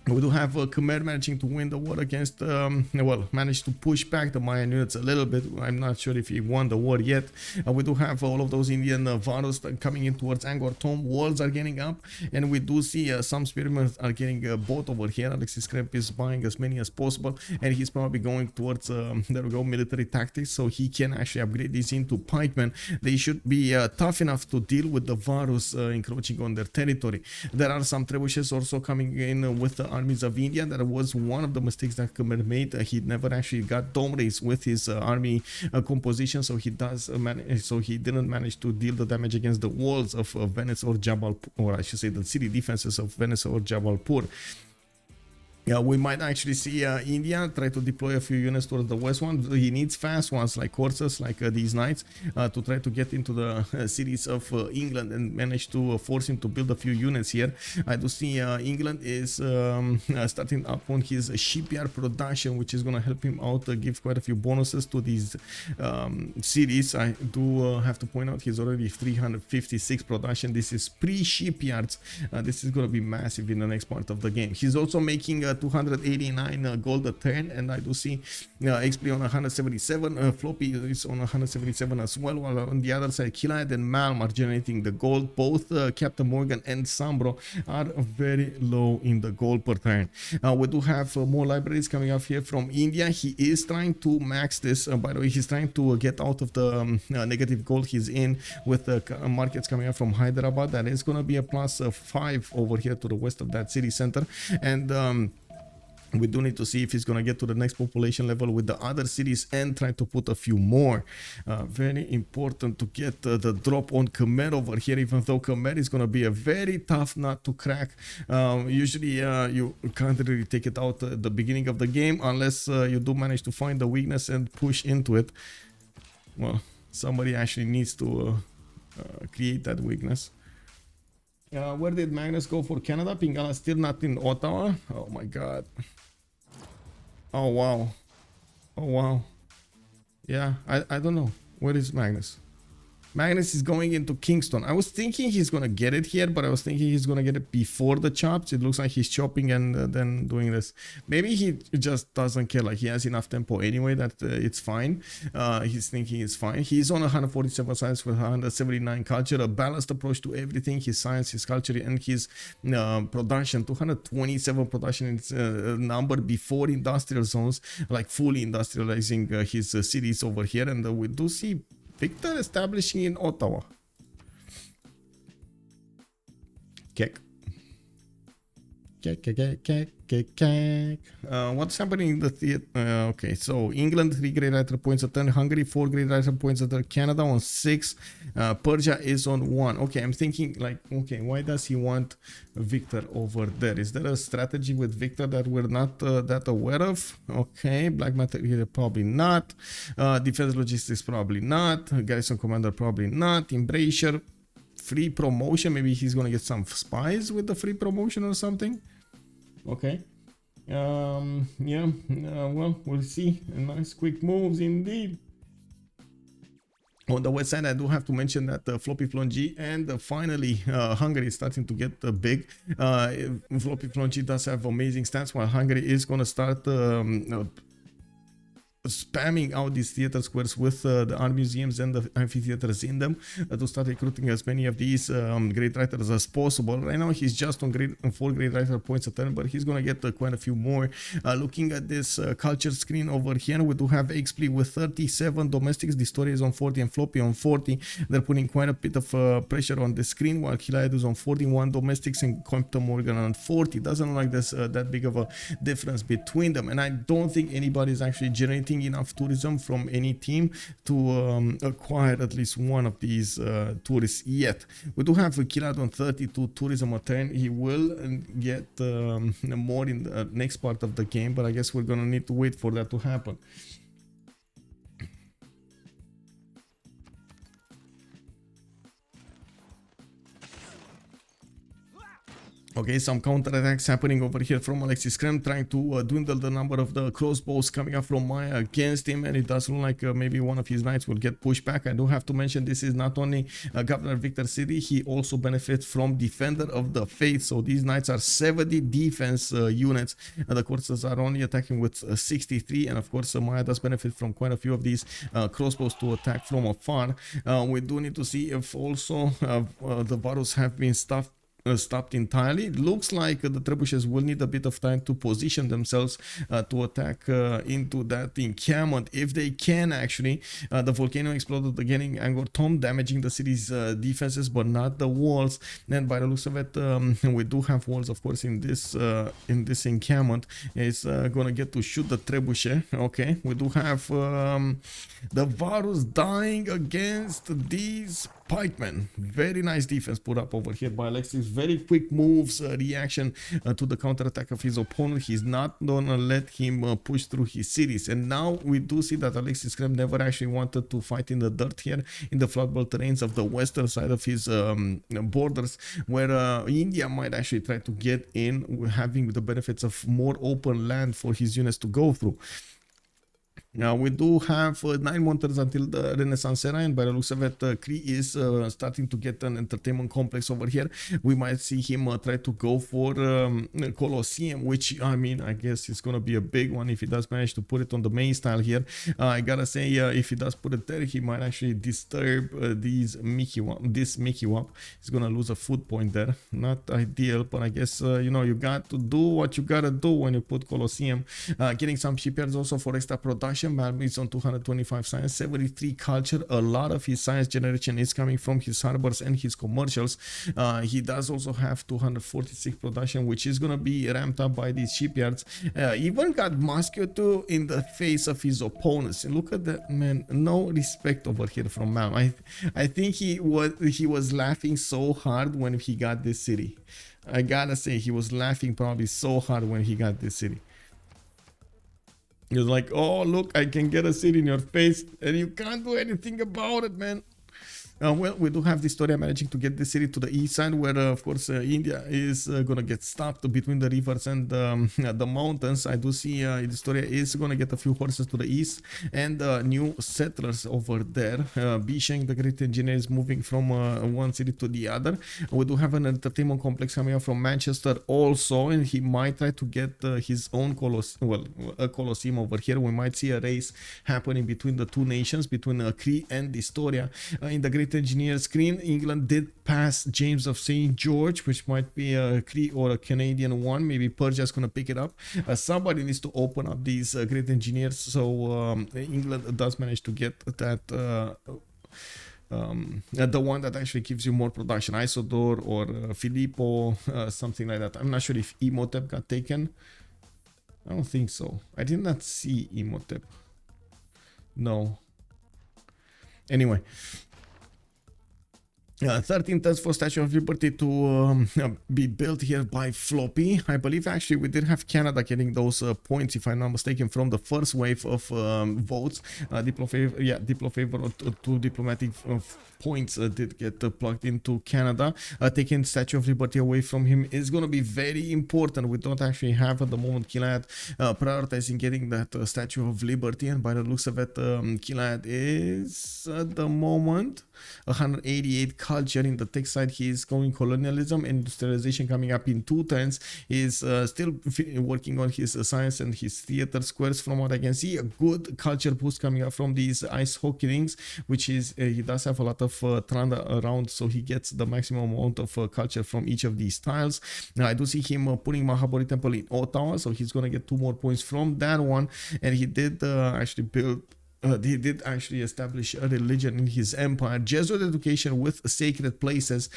We do have Khmer managing to win the war against, well, managed to push back the Mayan units a little bit. I'm not sure if he won the war yet. We do have all of those Indian Varus coming in towards Angkor Thom. Walls are getting up, and we do see some spearmen are getting bought over here. ALexis Krempp is buying as many as possible, and he's probably going towards, there we go, military tactics, so he can actually upgrade these into pikemen. They should be tough enough to deal with the Varus encroaching on their territory. There are some trebuchets also coming in with the armies of India. That was one of the mistakes that Khmer made. He never actually got dome race with his army composition, so he didn't manage to deal the damage against the walls of Venice or Jabalpur, or I should say the city defenses of Venice or Jabalpur. Yeah, we might actually see India try to deploy a few units towards the west one. He needs fast ones like horses, like these knights, to try to get into the cities of England and manage to force him to build a few units here. I do see England is starting up on his shipyard production, which is going to help him out, give quite a few bonuses to these cities. I do have to point out he's already 356 production. This is pre-shipyards. This is going to be massive in the next part of the game. He's also making 289 gold a turn, and I do see Xpli on 177, Floppy is on 177 as well, while on the other side Killayad and Malm are generating the gold. Both CaptainMorgane and Sambro are very low in the gold per turn. We do have more libraries coming up here from India. He is trying to max this, by the way. He's trying to get out of the negative gold he's in with the markets coming up from Hyderabad. That is going to be a plus 5 over here to the west of that city center, and We do need to see if he's going to get to the next population level with the other cities and try to put a few more. Very important to get the drop on Khmer over here, even though Khmer is going to be a very tough nut to crack. Usually you can't really take it out at the beginning of the game unless you do manage to find the weakness and push into it. Well, somebody actually needs to create that weakness. Where did Magnus go for Canada? Pingala still not in Ottawa. Oh my god. Oh wow. Oh wow. Yeah, I don't know. Where is Magnus? Magnus is going into Kingston. I was thinking he's gonna get it here, but I was thinking he's gonna get it before the chops. It looks like he's chopping and then doing this. Maybe he just doesn't care, like he has enough tempo anyway that it's fine. He's thinking it's fine. He's on 147 science with 179 culture, a balanced approach to everything, his science, his culture, and his production. 227 production is number before industrial zones, like fully industrializing his cities over here. And we do see Victor establishing in Ottawa. Kek. What's happening in the theater? Okay, so England 3 grade writer points a turn, Hungary 4 grade writer points a turn, Canada on 6, Persia is on 1. Okay, I'm thinking like, okay, why does he want Victor over there? Is there a strategy with Victor that we're not that aware of? Okay, Black Material probably not, Defense Logistics probably not, Garrison Commander probably not, Embracer, free promotion, maybe he's gonna get some spies with the free promotion or something. Okay. Yeah, well, we'll see. Nice quick moves indeed. On the west side, I do have to mention that FloppyfloNG and finally Hungary is starting to get big. FloppyfloNG does have amazing stats, while Hungary is going to start spamming out these theater squares with the art museums and the amphitheaters in them to start recruiting as many of these grade writers as possible. Right now he's just on 4 grade writer points a turn, but he's gonna get quite a few more. Looking at this culture screen over here, we do have Xpli with 37 domestics, dISTORIA is on 40 and Floppy on 40. They're putting quite a bit of pressure on the screen, while Killayad is on 41 domestics and CaptainMorgane on 40. Doesn't look like there's that big of a difference between them, and I don't think anybody is actually generating enough tourism from any team to acquire at least one of these tourists yet. We do have Killayad on 32 tourism a turn. He will get more in the next part of the game, but I guess we're gonna need to wait for that to happen. Okay, some counterattacks happening over here from ALexis Krempp, trying to dwindle the number of the crossbows coming up from Maya against him, and it does look like maybe one of his knights will get pushed back. I do have to mention this is not only Governor Victor City, he also benefits from Defender of the Faith, so these knights are 70 defense units, and the courses are only attacking with 63, and of course Maya does benefit from quite a few of these crossbows to attack from afar. We do need to see if also the Varus have been stopped entirely. It looks like the trebuchets will need a bit of time to position themselves to attack into that encampment if they can. Actually, the volcano exploded again in Angkor Thom, damaging the city's defenses but not the walls, and by the looks of it we do have walls of course in this encampment. It's gonna get to shoot the trebuchet. Okay, we do have the Varus dying against these pikemen. Very nice defense put up over here by ALexis. Very quick moves, reaction to the counterattack of his opponent. He's not gonna let him push through his cities. And now we do see that ALexis Krempp never actually wanted to fight in the dirt here in the floodball terrains of the western side of his borders, where India might actually try to get in, having the benefits of more open land for his units to go through. Now we do have 9 months until the Renaissance era, and by the looks of it, Cree is starting to get an entertainment complex over here. We might see him try to go for Colosseum, which I mean, I guess it's gonna be a big one if he does manage to put it on the main style here. I gotta say, if he does put it there, he might actually disturb this Mickey Wap. He's gonna lose a foot point there. Not ideal, but I guess you know, you got to do what you gotta do when you put Colosseum. Getting some shipyards also for extra production production. Malm is on 225 science, 73 culture. A lot of his science generation is coming from his harbors and his commercials. He does also have 246 production, which is going to be ramped up by these shipyards. Even got Moscow in the face of his opponents. And look at that, man. No respect over here from Malm. I think he was laughing so hard when he got this city. I gotta say, he was laughing probably so hard when he got this city. He was like, oh, look, I can get a city in your face and you can't do anything about it, man. Well, we do have dISTORIA managing to get the city to the east side, where of course India is gonna get stopped between the rivers and the mountains. I do see dISTORIA is gonna get a few horses to the east and new settlers over there. Bisheng, the great engineer, is moving from one city to the other. We do have an entertainment complex coming up from Manchester also, and he might try to get his own a Colosseum over here. We might see a race happening between the two nations, between Cree and dISTORIA. In the great engineer screen, England did pass James of St. George, which might be a Cree or a Canadian one. Maybe Persia is going to pick it up. Somebody needs to open up these great engineers, so England does manage to get that the one that actually gives you more production, Isodor or Filippo, something like that. I'm not sure if Imhotep got taken. I don't think so. I did not see Imhotep. No. Anyway, 13 tons for Statue of Liberty to be built here by Floppy. I believe actually we did have Canada getting those points, if I'm not mistaken, from the first wave of votes. Diplo favor, two diplomatic points did get plugged into Canada. Taking Statue of Liberty away from him is going to be very important. We don't actually have at the moment Killayad prioritizing getting that Statue of Liberty, and by the looks of it, Killayad is at the moment 188 culture. In the tech side, he is going colonialism, industrialization coming up in 2 turns. He is still working on his science and his theater squares. From what I can see, a good culture boost coming up from these ice hockey rings, which is he does have a lot of Tranda around, so he gets the maximum amount of culture from each of these tiles. Now, I do see him putting Mahabodhi Temple in Ottawa, so he's going to get 2 more points from that one. And he did actually build he did actually establish a religion in his empire, Jesuit education with sacred places.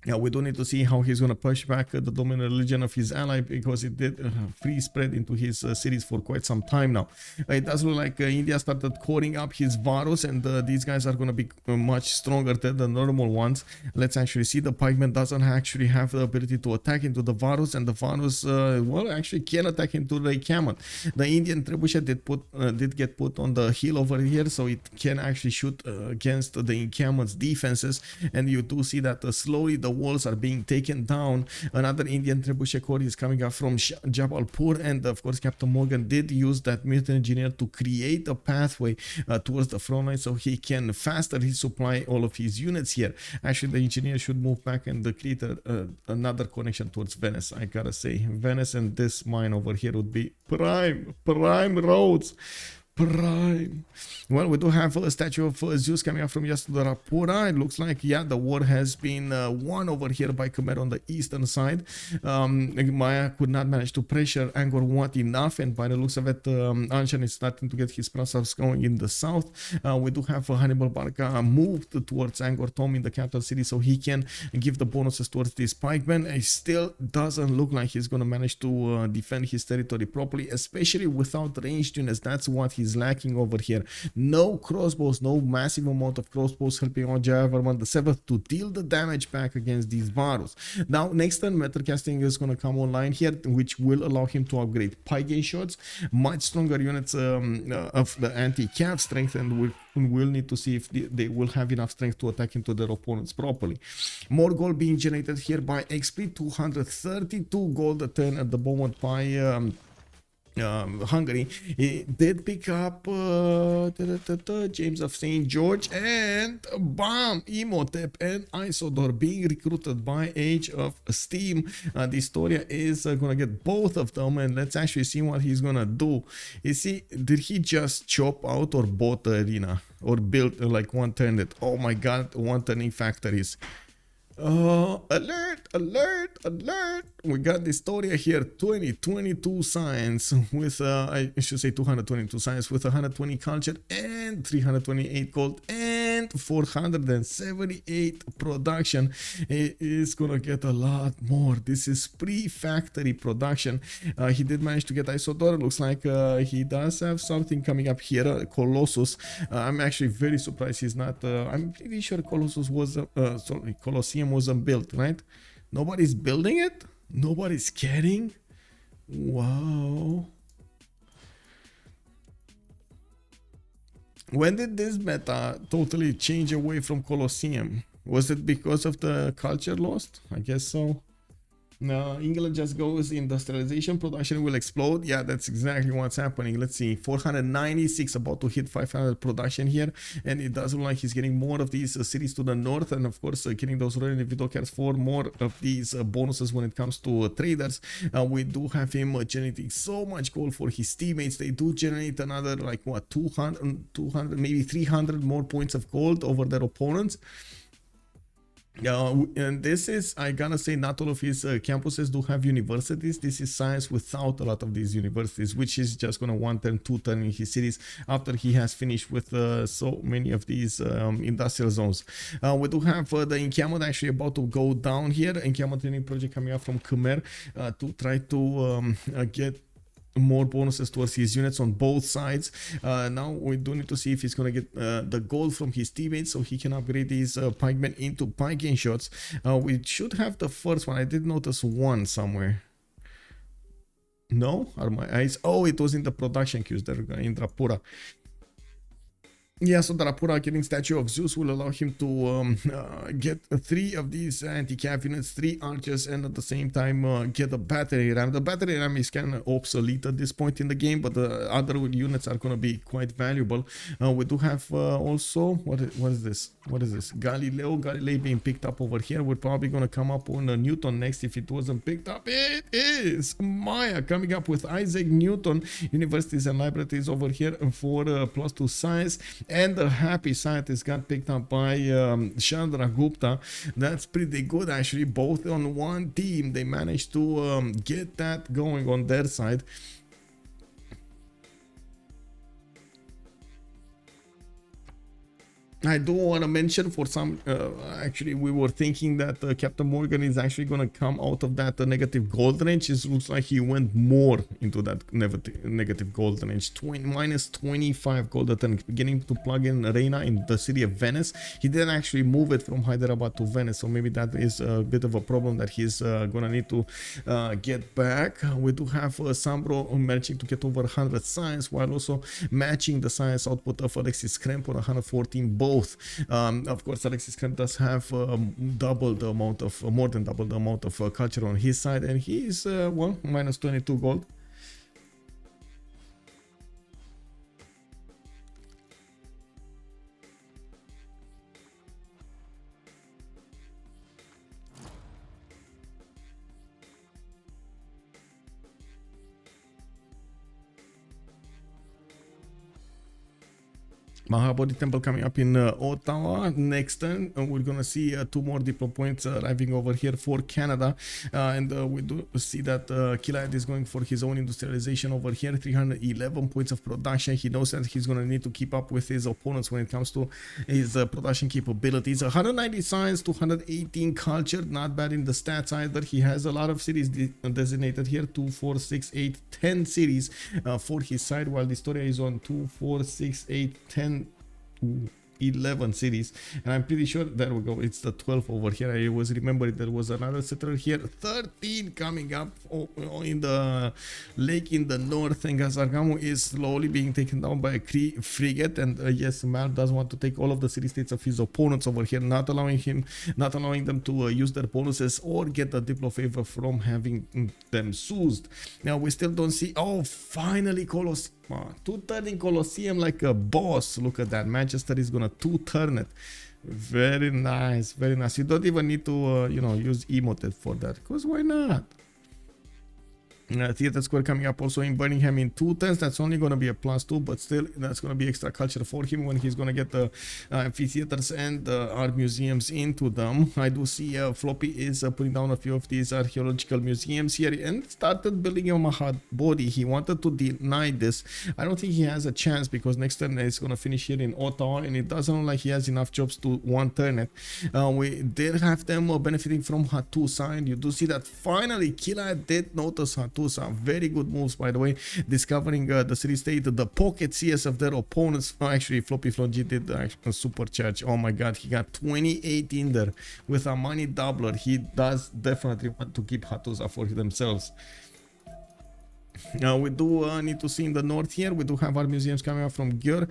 Yeah, we do need to see how he's going to push back the dominant religion of his ally, because it did free spread into his cities for quite some time now. It does look like India started coring up his Varus, and these guys are going to be much stronger than the normal ones. Let's actually see. The pikeman doesn't actually have the ability to attack into the Varus, and the Varus, well, actually can attack into the encampment. The Indian trebuchet did get put on the hill over here, so it can actually shoot against the encampment's defenses, and you do see that slowly the walls are being taken down. Another Indian trebuchet corps is coming up from Jabalpur, and of course CaptainMorgane did use that military engineer to create a pathway towards the front line, so he can faster resupply all of his units here. Actually, the engineer should move back and create another connection towards Venice. I gotta say, Venice and this mine over here would be prime roads. Prime. Well, we do have a statue of Zeus coming up from Yasudharapura. It looks like, yeah, the war has been won over here by Khmer on the eastern side. Maya could not manage to pressure Angkor Wat enough, and by the looks of it, Anshan is starting to get his process going in the south. We do have Hannibal Barca moved towards Angkor Thom in the capital city, so he can give the bonuses towards this pikeman. It still doesn't look like he's going to manage to defend his territory properly, especially without ranged units. That's what he's lacking over here. No crossbows, no massive amount of crossbows helping on Jayavarman the 7th to deal the damage back against these Varus. Now, next turn, metal casting is going to come online here, which will allow him to upgrade pike shots, much stronger units of the anti-cav strength, and we'll need to see if they will have enough strength to attack into their opponents properly. More gold being generated here by Xpli, 232 gold a turn at the moment by Hungary. He did pick up James of St. George, and bam, Imhotep and Isodor being recruited by Age of Steam. dISTORIA is gonna get both of them, and let's actually see what he's gonna do. You see, did he just chop out or bought the arena or built like one-turned it? Oh my god, one-turning factories. Alert, alert, alert. We got dISTORIA here, 2022 science with, I should say 222 science with 120 culture and 328 gold and 478 production. It is gonna get a lot more. This is pre-factory production. He did manage to get Isodor. Looks like he does have something coming up here, Colossus. I'm actually very surprised he's not, I'm pretty sure Colossus was, sorry, Colosseum wasn't built, right? Nobody's building it? Nobody's caring? Wow. When did this meta totally change away from Colosseum? Was it because of the culture lost? I guess so. No, England just goes industrialization, production will explode. Yeah, that's exactly what's happening. Let's see, 496 about to hit 500 production here, and it does look like he's getting more of these cities to the north, and of course getting those royal individual cards for more of these bonuses when it comes to traders. We do have him generating so much gold for his teammates. They do generate another like what 200 maybe 300 more points of gold over their opponents. And this is, I gotta say, not all of his campuses do have universities. This is science without a lot of these universities, which is just gonna 1 turn, 2 turn in his cities after he has finished with so many of these industrial zones. We do have the encampment actually about to go down here. Encampment training project coming up from Khmer to try to get more bonuses towards his units on both sides. Now we do need to see if he's gonna get the gold from his teammates so he can upgrade these pikemen into pike shots. We should have the first one. I did notice one somewhere. No? Are my eyes? Oh, it was in the production queues. There we go, in Drapura. Yeah, so the Drapura getting Statue of Zeus will allow him to get 3 of these anti-cav units, 3 archers, and at the same time get a battery ram. The battery ram is kind of obsolete at this point in the game, but the other units are going to be quite valuable. We do have also, what is this? What is this? Galileo being picked up over here. We're probably going to come up on Newton next if it wasn't picked up. It is Maya coming up with Isaac Newton. Universities and libraries over here for +2 science. And the happy scientist got picked up by Chandragupta. That's pretty good actually. Both on one team, they managed to get that going on their side. I do want to mention for some, actually we were thinking that CaptainMorgane is actually going to come out of that negative gold range. It looks like he went more into that negative gold range, minus 25 gold at turn, beginning to plug in Reina in the city of Venice. He didn't actually move it from Hyderabad to Venice, so maybe that is a bit of a problem that he's going to need to get back. We do have Sambro managing to get over 100 science while also matching the science output of ALexis Krempp on 114 both. Of course, ALexis Krempp does have double the amount of, more than double the amount of culture on his side, and he's well, minus 22 gold. Mahabodhi Temple coming up in Ottawa. Next turn, we're gonna see 2 more diplo points arriving over here for Canada, and we do see that Killayad is going for his own industrialization over here. 311 points of production. He knows that he's gonna need to keep up with his opponents when it comes to his production capabilities. 190 science, 218 culture, not bad in the stats either. He has a lot of cities designated here, 2, 4, 6, 8, 10 cities for his side, while dISTORIA is on 2, 4, 6, 8, 10, 11 cities, and I'm pretty sure, there we go, it's the 12 over here. I was remembering there was another settler here, 13 coming up in the lake in the north, and Gazargamu is slowly being taken down by a Cree frigate. And yes, Malm does want to take all of the city states of his opponents over here, not allowing them to use their bonuses or get a diplo favor from having them seized. Now we still don't see, oh, finally Colosseum. 2-turning Colosseum like a boss. Look at that. Manchester is gonna 2-turn it. Very nice, very nice. You don't even need to you know, use emoted for that, because why not? Theater Square coming up also in Birmingham in 2 turns. That's only going to be a +2, but still that's going to be extra culture for him when he's going to get the amphitheaters and art museums into them. I do see Floppy is putting down a few of these archaeological museums here and started building a Mahad body. He wanted to deny this. I don't think he has a chance because next turn is going to finish here in Ottawa, and it doesn't look like he has enough jobs to one turn it. We did have them benefiting from Hattusa, and you do see that finally Killayad did notice Hattusa. Very good moves, by the way, discovering the city state, the pocket CS of their opponents. Actually, FloppyfloNG did a supercharge. Oh my god, he got 28 in there with a money doubler. He does definitely want to keep Hattusa for themselves. We do need to see in the north here, we do have our museums coming up from Győr.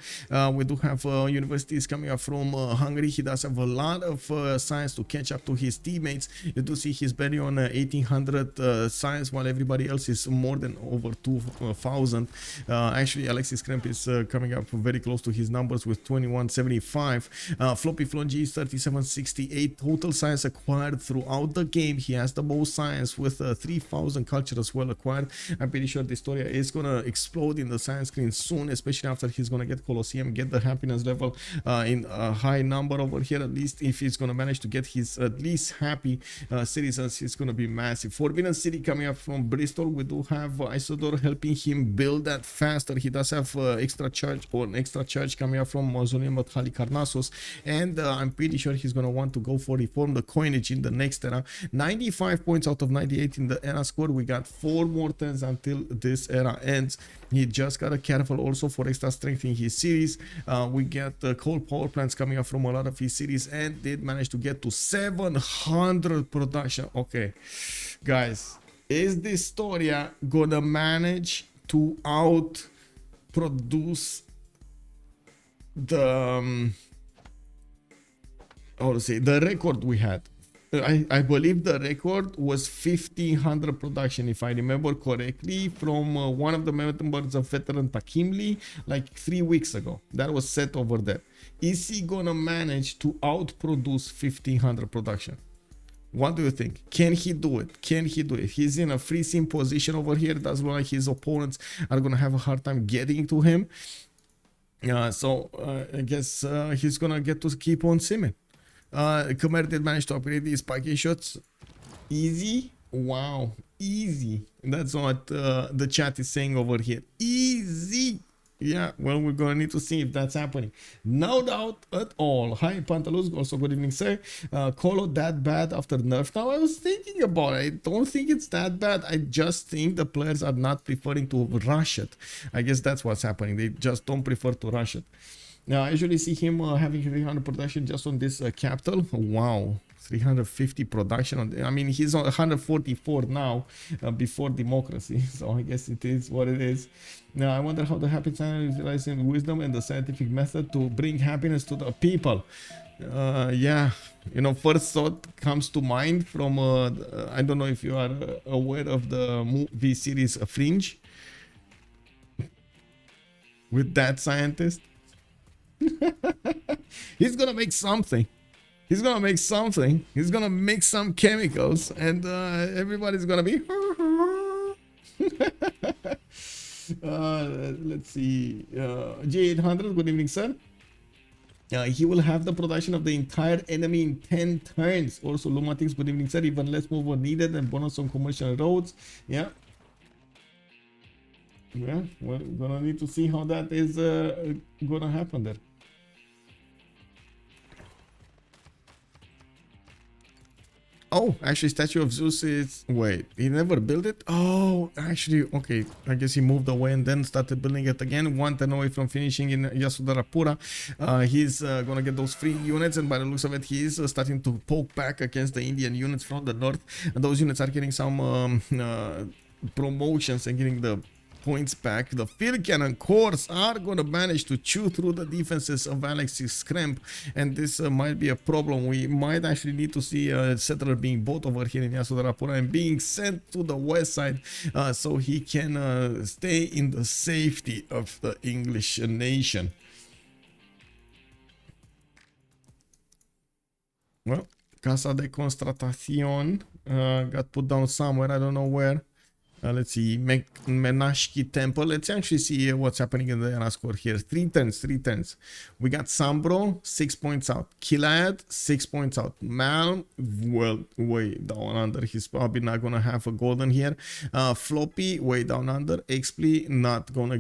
We do have universities coming up from Hungary. He does have a lot of science to catch up to his teammates. You do see he's barely on 1800 science, while everybody else is more than over 2000. Actually, ALexis Krempp is coming up very close to his numbers with 2175. FloppyfloNG is 3768. Total science acquired throughout the game. He has the most science with 3000 culture as well acquired. I'm pretty sure dISTORIA is gonna explode in the science screen soon, especially after he's gonna get Colosseum, get the happiness level in a high number over here. At least if he's gonna manage to get his at least happy citizens, it's gonna be massive. Forbidden City coming up from Bristol. We do have Isidore helping him build that faster. He does have extra charge or an extra charge coming up from Mausoleum at Halicarnassus, and I'm pretty sure he's gonna want to go for reform the coinage in the next era. 95 points out of 98 in the era score. We got 4 more turns until this era ends. He just gotta careful also for extra strength in his series. We get the coal power plants coming up from a lot of his series, and did manage to get to 700 production. Okay, guys, is dISTORIA gonna manage to out produce the how to say, the record we had? I believe the record was 1500 production, if I remember correctly, from one of the members of veteran Takimli like 3 weeks ago. That was set over there. Is he gonna manage to outproduce 1500 production? What do you think? Can he do it? Can he do it? He's in a freezing position over here. It does look like his opponents are gonna have a hard time getting to him. So I guess he's gonna get to keep on simming. Khmer did manage to upgrade these spiking shots. Easy? Wow, easy. That's what the chat is saying over here. Easy. Yeah, well, we're gonna need to see if that's happening. No doubt at all. Hi, Pantalus. Also, good evening, sir. Colo that bad after nerf? Now, I was thinking about it. I don't think it's that bad. I just think the players are not preferring to rush it. I guess that's what's happening. They just don't prefer to rush it. Now, I usually see him having 300 production just on this capital. Wow, 350 production. I mean, he's on 144 now before democracy. So I guess it is what it is. Now, I wonder how the happy channel is utilizing wisdom and the scientific method to bring happiness to the people. Yeah, you know, first thought comes to mind from, I don't know if you are aware of the movie series Fringe with that scientist. He's gonna make something. He's gonna make something. He's gonna make some chemicals, and everybody's gonna be. Let's see. G800. Good evening, sir. He will have the production of the entire enemy in 10 turns. Also, Lumatics. Good evening, sir. Even less mover needed and bonus on commercial roads. Yeah. Yeah, we're gonna need to see how that is gonna happen there. Oh, actually, Statue of Zeus is... Wait, he never built it? Oh, actually, okay. I guess he moved away and then started building it again. 1 turn away from finishing in Yasudarapura. He's gonna get those free units, and by the looks of it, he is starting to poke back against the Indian units from the north. And those units are getting some promotions and getting the points back. The field cannon corps are gonna manage to chew through the defenses of ALexis Krempp, and this might be a problem. We might actually need to see a settler being bought over here in Yasudarapura and being sent to the west side so he can stay in the safety of the English nation. Well, Casa de Constatación got put down somewhere, I don't know where. Let's see, Menashki Temple. Let's actually see what's happening in the era score here. 3 turns. We got Sambro, 6 points out. Killayad, 6 points out. Malm, well, way down under. He's probably not gonna have a golden here. Floppy, way down under. Xpli, not gonna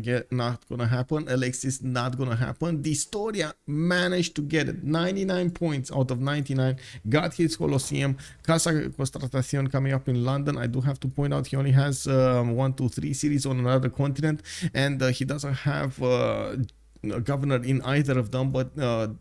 happen. ALexis, not gonna happen. dISTORIA managed to get it. 99 points out of 99. Got his Colosseum. Casa Constatacion coming up in London. I do have to point out he only has 1, 2, 3 cities on another continent, and he doesn't have a governor in either of them, but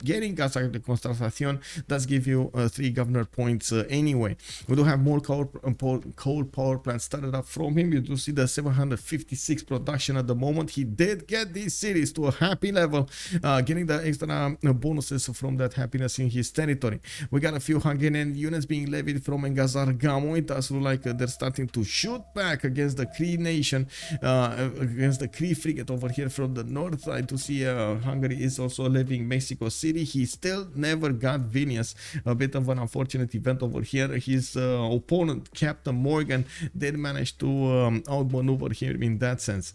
getting Casa de Constatacion does give you 3 governor points anyway. We do have more coal power plants started up from him. You do see the 756 production at the moment. He did get these cities to a happy level, getting the extra bonuses from that happiness in his territory. We got a few Hungarian units being levied from Engazargamo. It does look like they're starting to shoot back against the Cree nation, against the Cree frigate over here from the north. I do see Hungary is also leaving Mexico City. He still never got Vilnius. A bit of an unfortunate event over here. His opponent, CaptainMorgane, did manage to outmaneuver him in that sense.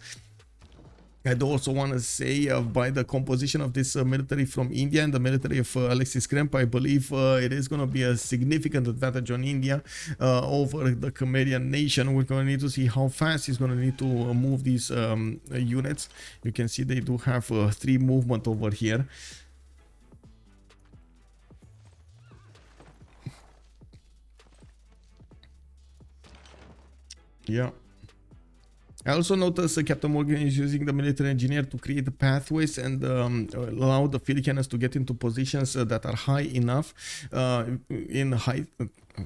I do also want to say by the composition of this military from India and the military of ALexis Krempp, I believe it is going to be a significant advantage on India over the Khmerian nation. We're going to need to see how fast he's going to need to move these units. You can see they do have 3 movement over here. Yeah. I also noticed CaptainMorgane is using the military engineer to create the pathways and allow the field cannons to get into positions that are high enough in height,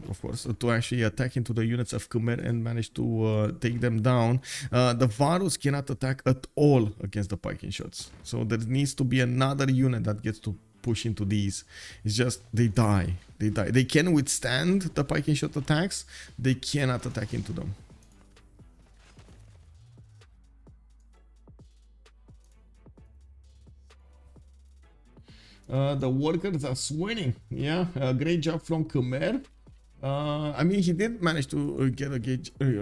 of course, to actually attack into the units of Khmer and manage to take them down. The Varus cannot attack at all against the piking shots, so there needs to be another unit that gets to push into these. It's just they die. They can withstand the piking shot attacks, they cannot attack into them. The workers are swinging. Yeah, great job from Khmer. I mean, he did manage to get a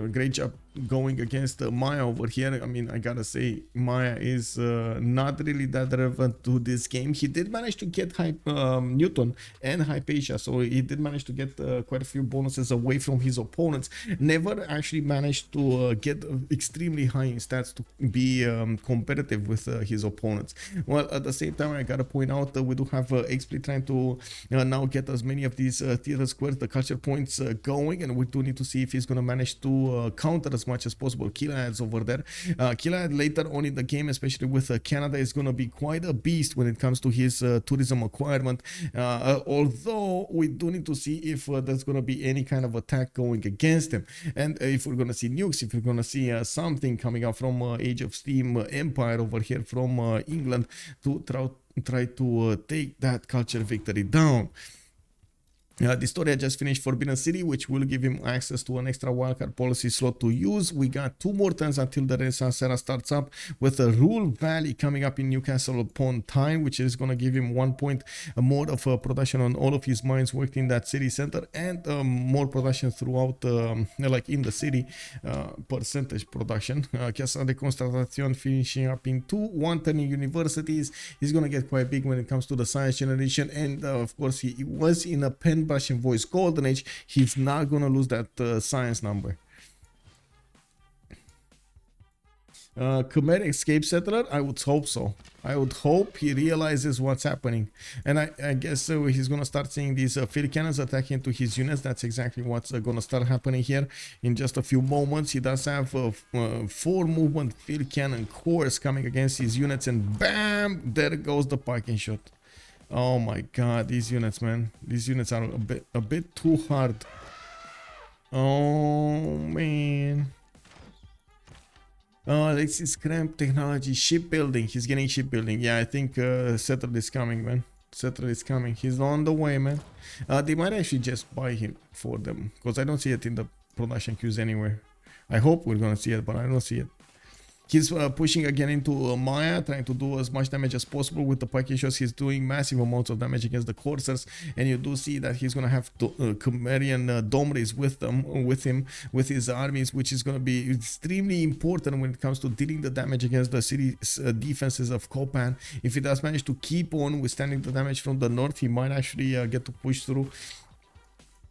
great job going against Maya over here. I mean, I gotta say, Maya is not really that relevant to this game. He did manage to get Newton and Hypatia, so he did manage to get quite a few bonuses away from his opponents. Never actually managed to get extremely high in stats to be competitive with his opponents. Well, at the same time, I gotta point out that we do have Xpli trying to now get as many of these theater squares, the culture points going, and we do need to see if he's gonna manage to counter as much as possible. Killayad's over there. Killayad later on in the game, especially with Canada, is going to be quite a beast when it comes to his tourism acquirement. Although we do need to see if there's going to be any kind of attack going against him, and if we're going to see nukes, if we're going to see something coming out from Age of Steam Empire over here from England to try to take that culture victory down. dISTORIA just finished Forbidden City, which will give him access to an extra wildcard policy slot to use. We got 2 more turns until the Renaissance era starts up, with a Rule Valley coming up in Newcastle upon Tyne, which is going to give him 1 point more of production on all of his mines worked in that city center, and more production throughout, like in the city, percentage production. Casa de Constatacion finishing up in 2 1-turning universities. He's going to get quite big when it comes to the science generation, and of course he was in a pen brush and voice golden age. He's not gonna lose that science number. Khmer escape settler, I would hope so. I would hope he realizes what's happening, and I guess he's gonna start seeing these field cannons attacking to his units. That's exactly what's gonna start happening here in just a few moments. He does have 4 movement field cannon cores coming against his units, and bam, there goes the parking shot. Oh my god, these units, man. These units are a bit too hard. Oh man. Oh, this is Krempp technology. Shipbuilding. He's getting shipbuilding. Yeah, I think Settler is coming, man. Settler is coming. He's on the way, man. They might actually just buy him for them, because I don't see it in the production queues anywhere. I hope we're gonna see it, but I don't see it. He's pushing again into Maya, trying to do as much damage as possible with the pike shots. He's doing massive amounts of damage against the coursers, and you do see that he's gonna have Khmerian Domris with him, with his armies, which is gonna be extremely important when it comes to dealing the damage against the city defenses of Kopan. If he does manage to keep on withstanding the damage from the north, he might actually get to push through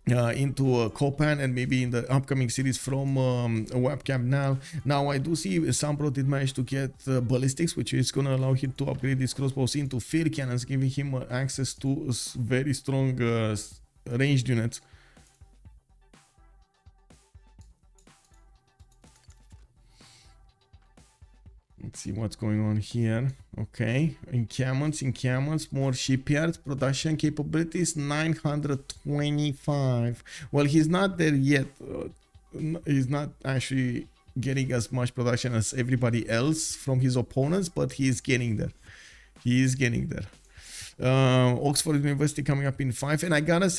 into Kopan and maybe in the upcoming series from webcam now. Now I do see Sambro did manage to get ballistics, which is going to allow him to upgrade his crossbows into fear cannons, giving him access to very strong ranged units. Let's see what's going on here. Okay, encampments, more shipyards, production capabilities, 925. Well, he's not there yet. He's not actually getting as much production as everybody else from his opponents, but he's getting there. He is getting there. Oxford University coming up in 5, and I gotta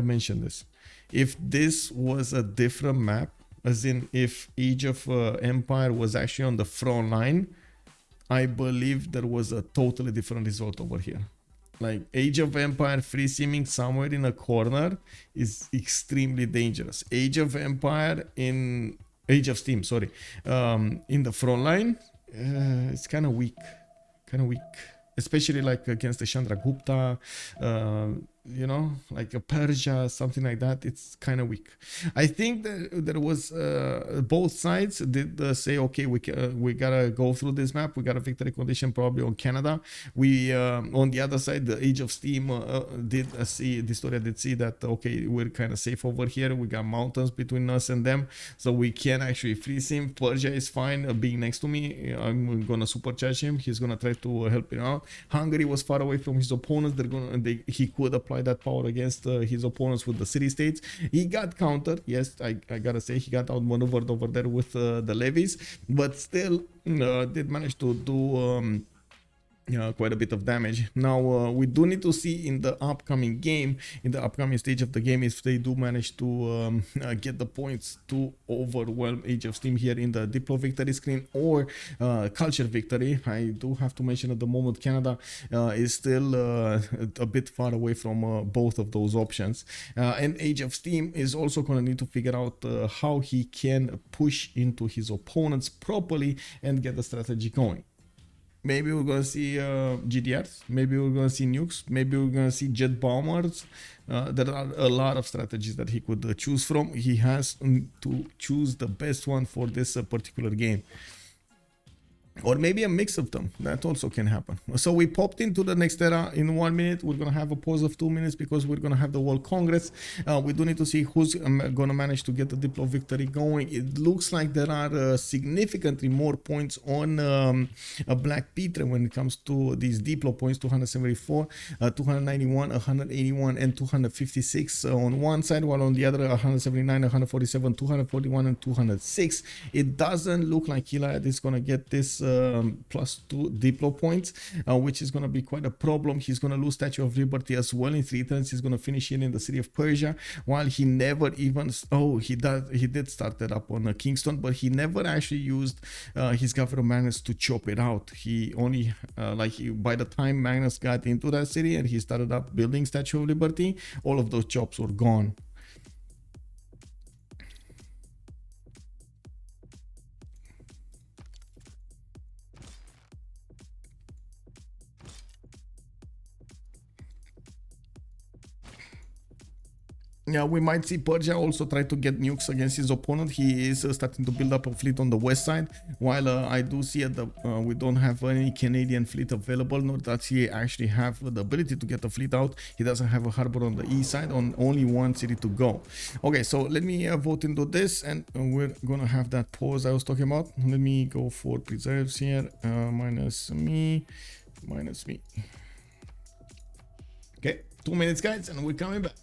mention this. If this was a different map, as in if Age of Empire was actually on the front line, I believe there was a totally different result over here. Like Age of Empire free simming somewhere in a corner is extremely dangerous. Age of Empire in Age of Steam, sorry, in the front line, it's kind of weak, especially like against the Chandragupta, you know, like a Persia, something like that. It's kind of weak. I think that there was both sides did say, okay, we gotta go through this map. We got a victory condition probably on Canada. We on the other side, the Age of Steam did see dISTORIA did see that, okay, we're kind of safe over here. We got mountains between us and them, so we can actually freeze him. Persia is fine being next to me. I'm gonna supercharge him. He's gonna try to help him out. Hungary was far away from his opponents. He could apply that power against his opponents with the city-states. He got countered. Yes, I gotta say, he got outmaneuvered over there with the levies, but still did manage to do quite a bit of damage. Now we do need to see in the upcoming game, in the upcoming stage of the game, if they do manage to get the points to overwhelm Age of Steam here in the Diplo victory screen or culture victory. I do have to mention at the moment Canada is still a bit far away from both of those options, and Age of Steam is also going to need to figure out how he can push into his opponents properly and get the strategy going. Maybe we're gonna see GDRs, maybe we're gonna see nukes, maybe we're gonna see jet bombers. There are a lot of strategies that he could choose from. He has to choose the best one for this particular game. Or maybe a mix of them. That also can happen. So we popped into the next era in 1 minute. We're going to have a pause of 2 minutes because we're going to have the World Congress. We do need to see who's going to manage to get the Diplo victory going. It looks like there are significantly more points on a BlackPitre when it comes to these Diplo points. 274, 291, 181 and 256 on one side, while on the other 179, 147, 241 and 206. It doesn't look like Killayad is going to get this +2 Diplo points, which is going to be quite a problem. He's going to lose Statue of Liberty as well in 3 turns. He's going to finish in the city of Persia, while he never even he did start it up on Kingston, but he never actually used his governor Magnus to chop it out. He only by the time Magnus got into that city and he started up building Statue of Liberty, all of those chops were gone. Yeah, we might see Persia also try to get nukes against his opponent. He is starting to build up a fleet on the west side, while I do see we don't have any Canadian fleet available, nor does he actually have the ability to get the fleet out. He doesn't have a harbor on the east side, on only one city to go. Okay, so let me vote into this, and we're gonna have that pause I was talking about. Let me go for preserves here, minus me. Okay, 2 minutes, guys, and we're coming back.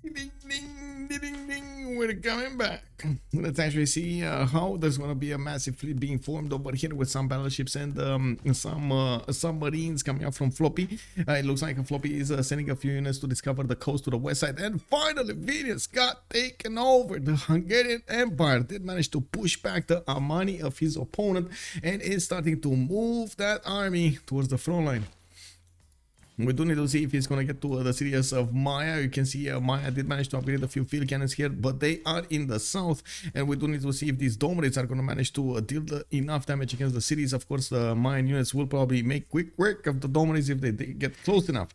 Ding, ding, ding, ding, ding. We're coming back. Let's actually see how there's going to be a massive fleet being formed over here with some battleships and some submarines coming up from Floppy. It looks like Floppy is sending a few units to discover the coast to the west side. And finally, Venus got taken over. The Hungarian Empire did manage to push back the army of his opponent and is starting to move that army towards the front line. We do need to see if he's going to get to the cities of Maya. You can see Maya did manage to upgrade a few field cannons here, but they are in the south. And we do need to see if these dome raids are going to manage to deal enough damage against the cities. Of course, the Mayan units will probably make quick work of the dome raids if they get close enough.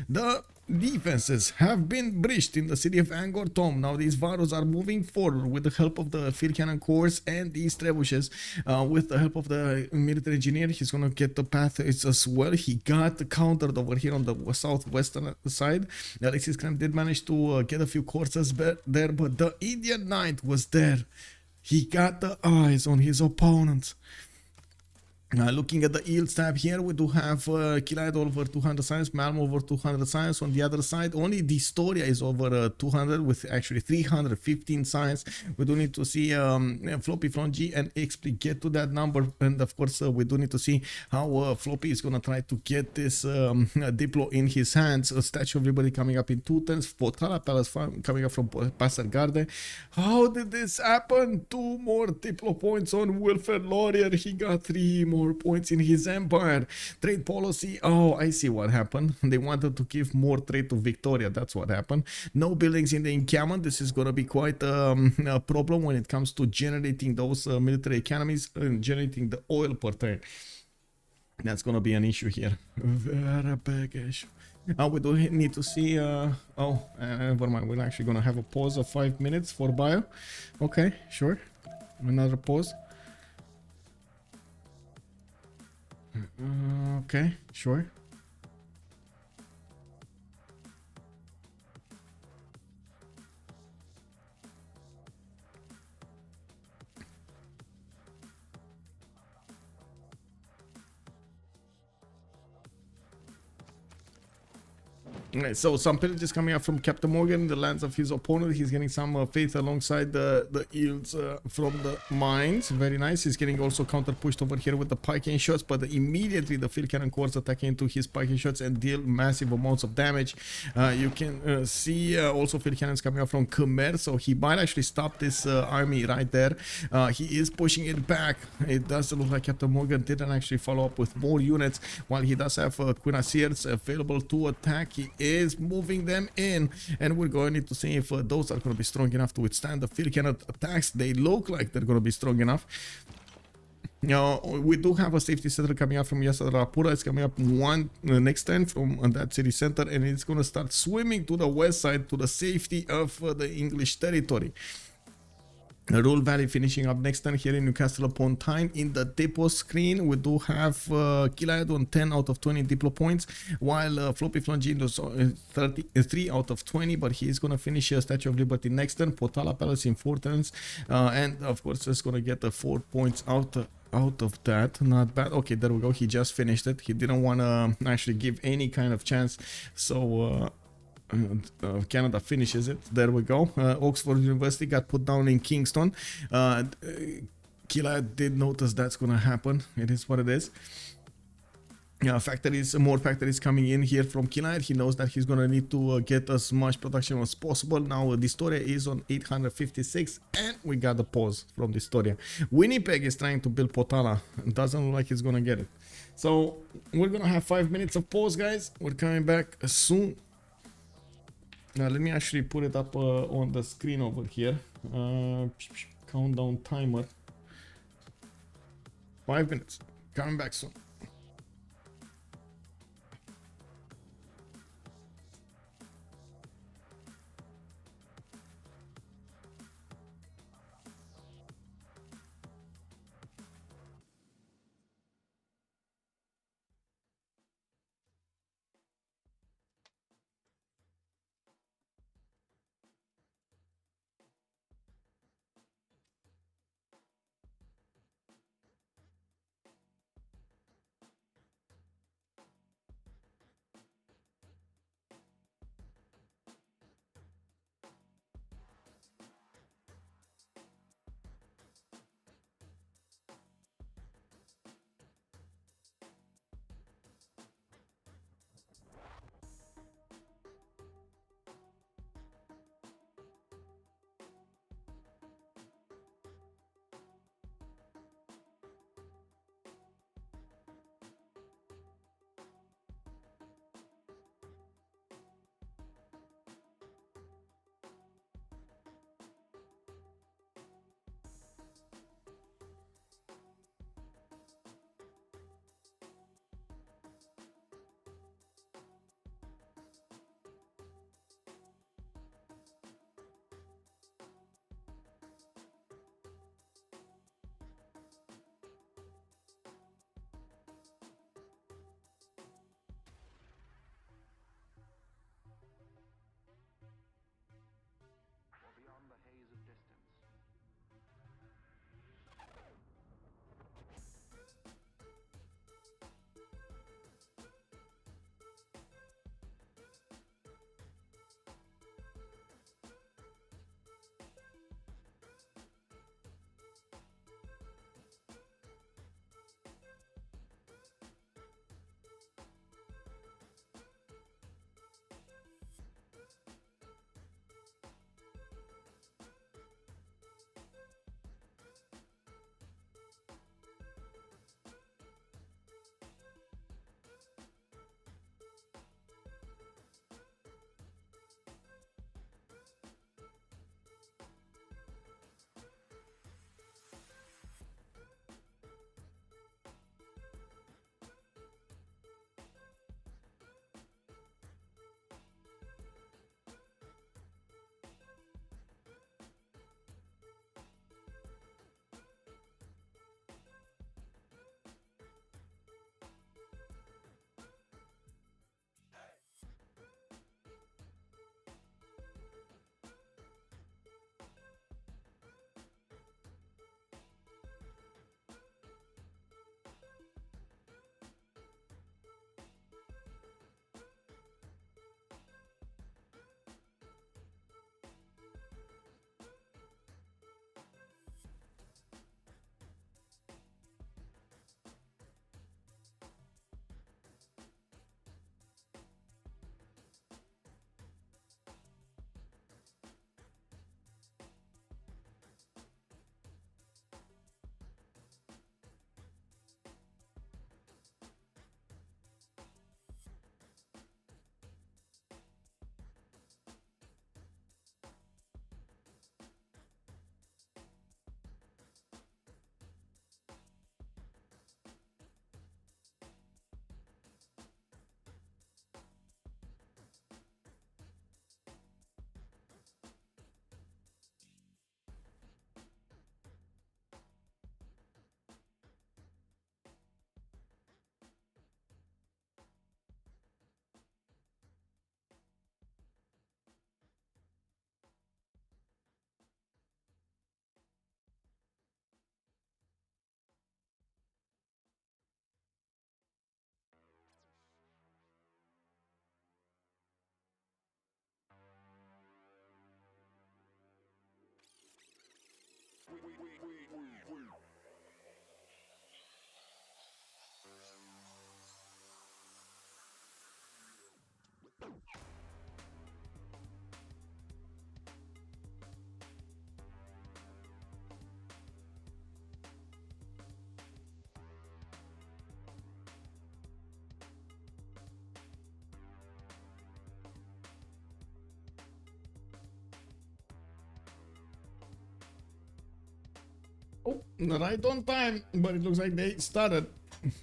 The defenses have been breached in the city of Angkor Thom. Now these Varus are moving forward with the help of the field cannon corps and these trebuchets. With the help of the military engineer, he's gonna get the path as well. He got countered over here on the southwestern side. ALexis Krempp did manage to get a few courses there, but the Indian Knight was there. He got the eyes on his opponent. Looking at the yields tab here, we do have Killayad over 200 science, Malm over 200 science. On the other side, only dISTORIA is over 200 with actually 315 science. We do need to see FloppyfloNG and Xpli get to that number. And of course, we do need to see how Floppy is going to try to get this Diplo in his hands. A Statue of Liberty coming up in 2 turns. Potala Palace coming up from Pasargade. How did this happen? 2 more Diplo points on Wilfred Laurier. He got 3 more points in his empire. Trade policy. Oh, I see what happened. They wanted to give more trade to Victoria. That's what happened. No buildings in the encampment. This is going to be quite a problem when it comes to generating those military economies and generating the oil per turn. That's going to be an issue here. Very big issue. We do need to see. Never mind. We're actually going to have a pause of 5 minutes for bio. Okay, sure. Another pause. Okay, sure. Alright, so some pillages coming up from CaptainMorgane, the lands of his opponent. He's getting some faith alongside the yields from the mines. Very nice. He's getting also counter pushed over here with the piking shots, but immediately the field cannon corps attacking into his piking shots and deal massive amounts of damage. You can see also field cannons coming up from Khmer, so he might actually stop this army right there. He is pushing it back. It does look like CaptainMorgane didn't actually follow up with more units, while he does have cuirassiers available to attack. He is moving them in, and we're going to need to see if those are going to be strong enough to withstand the field cannon attacks. They look like they're going to be strong enough. We do have a safety center coming up from Yasadrapura. It's coming up next turn from that city center, and it's going to start swimming to the west side to the safety of the English territory. Rule Valley finishing up next turn here in Newcastle upon Tyne. In the depot screen, we do have Killayad on 10 out of 20 diplo points, while FloppyfloNG does 33 out of 20, but he is going to finish Statue of Liberty next turn. Potala Palace in 4 turns, and of course just going to get the 4 points out of that. Not bad. Okay, there we go. He just finished it. He didn't want to actually give any kind of chance, so Canada finishes it. There we go. Oxford University got put down in Kingston. Killayad did notice that's gonna happen. It is what it is. More factories coming in here from Killayad. He knows that he's gonna need to get as much production as possible. Now dISTORIA is on 856, and we got the pause from dISTORIA. Winnipeg is trying to build Potala. Doesn't look like he's gonna get it. So we're gonna have 5 minutes of pause, guys. We're coming back soon. Now let me actually put it up on the screen over here. Countdown timer. 5 minutes. Coming back soon. Oh, right on time, but it looks like they started.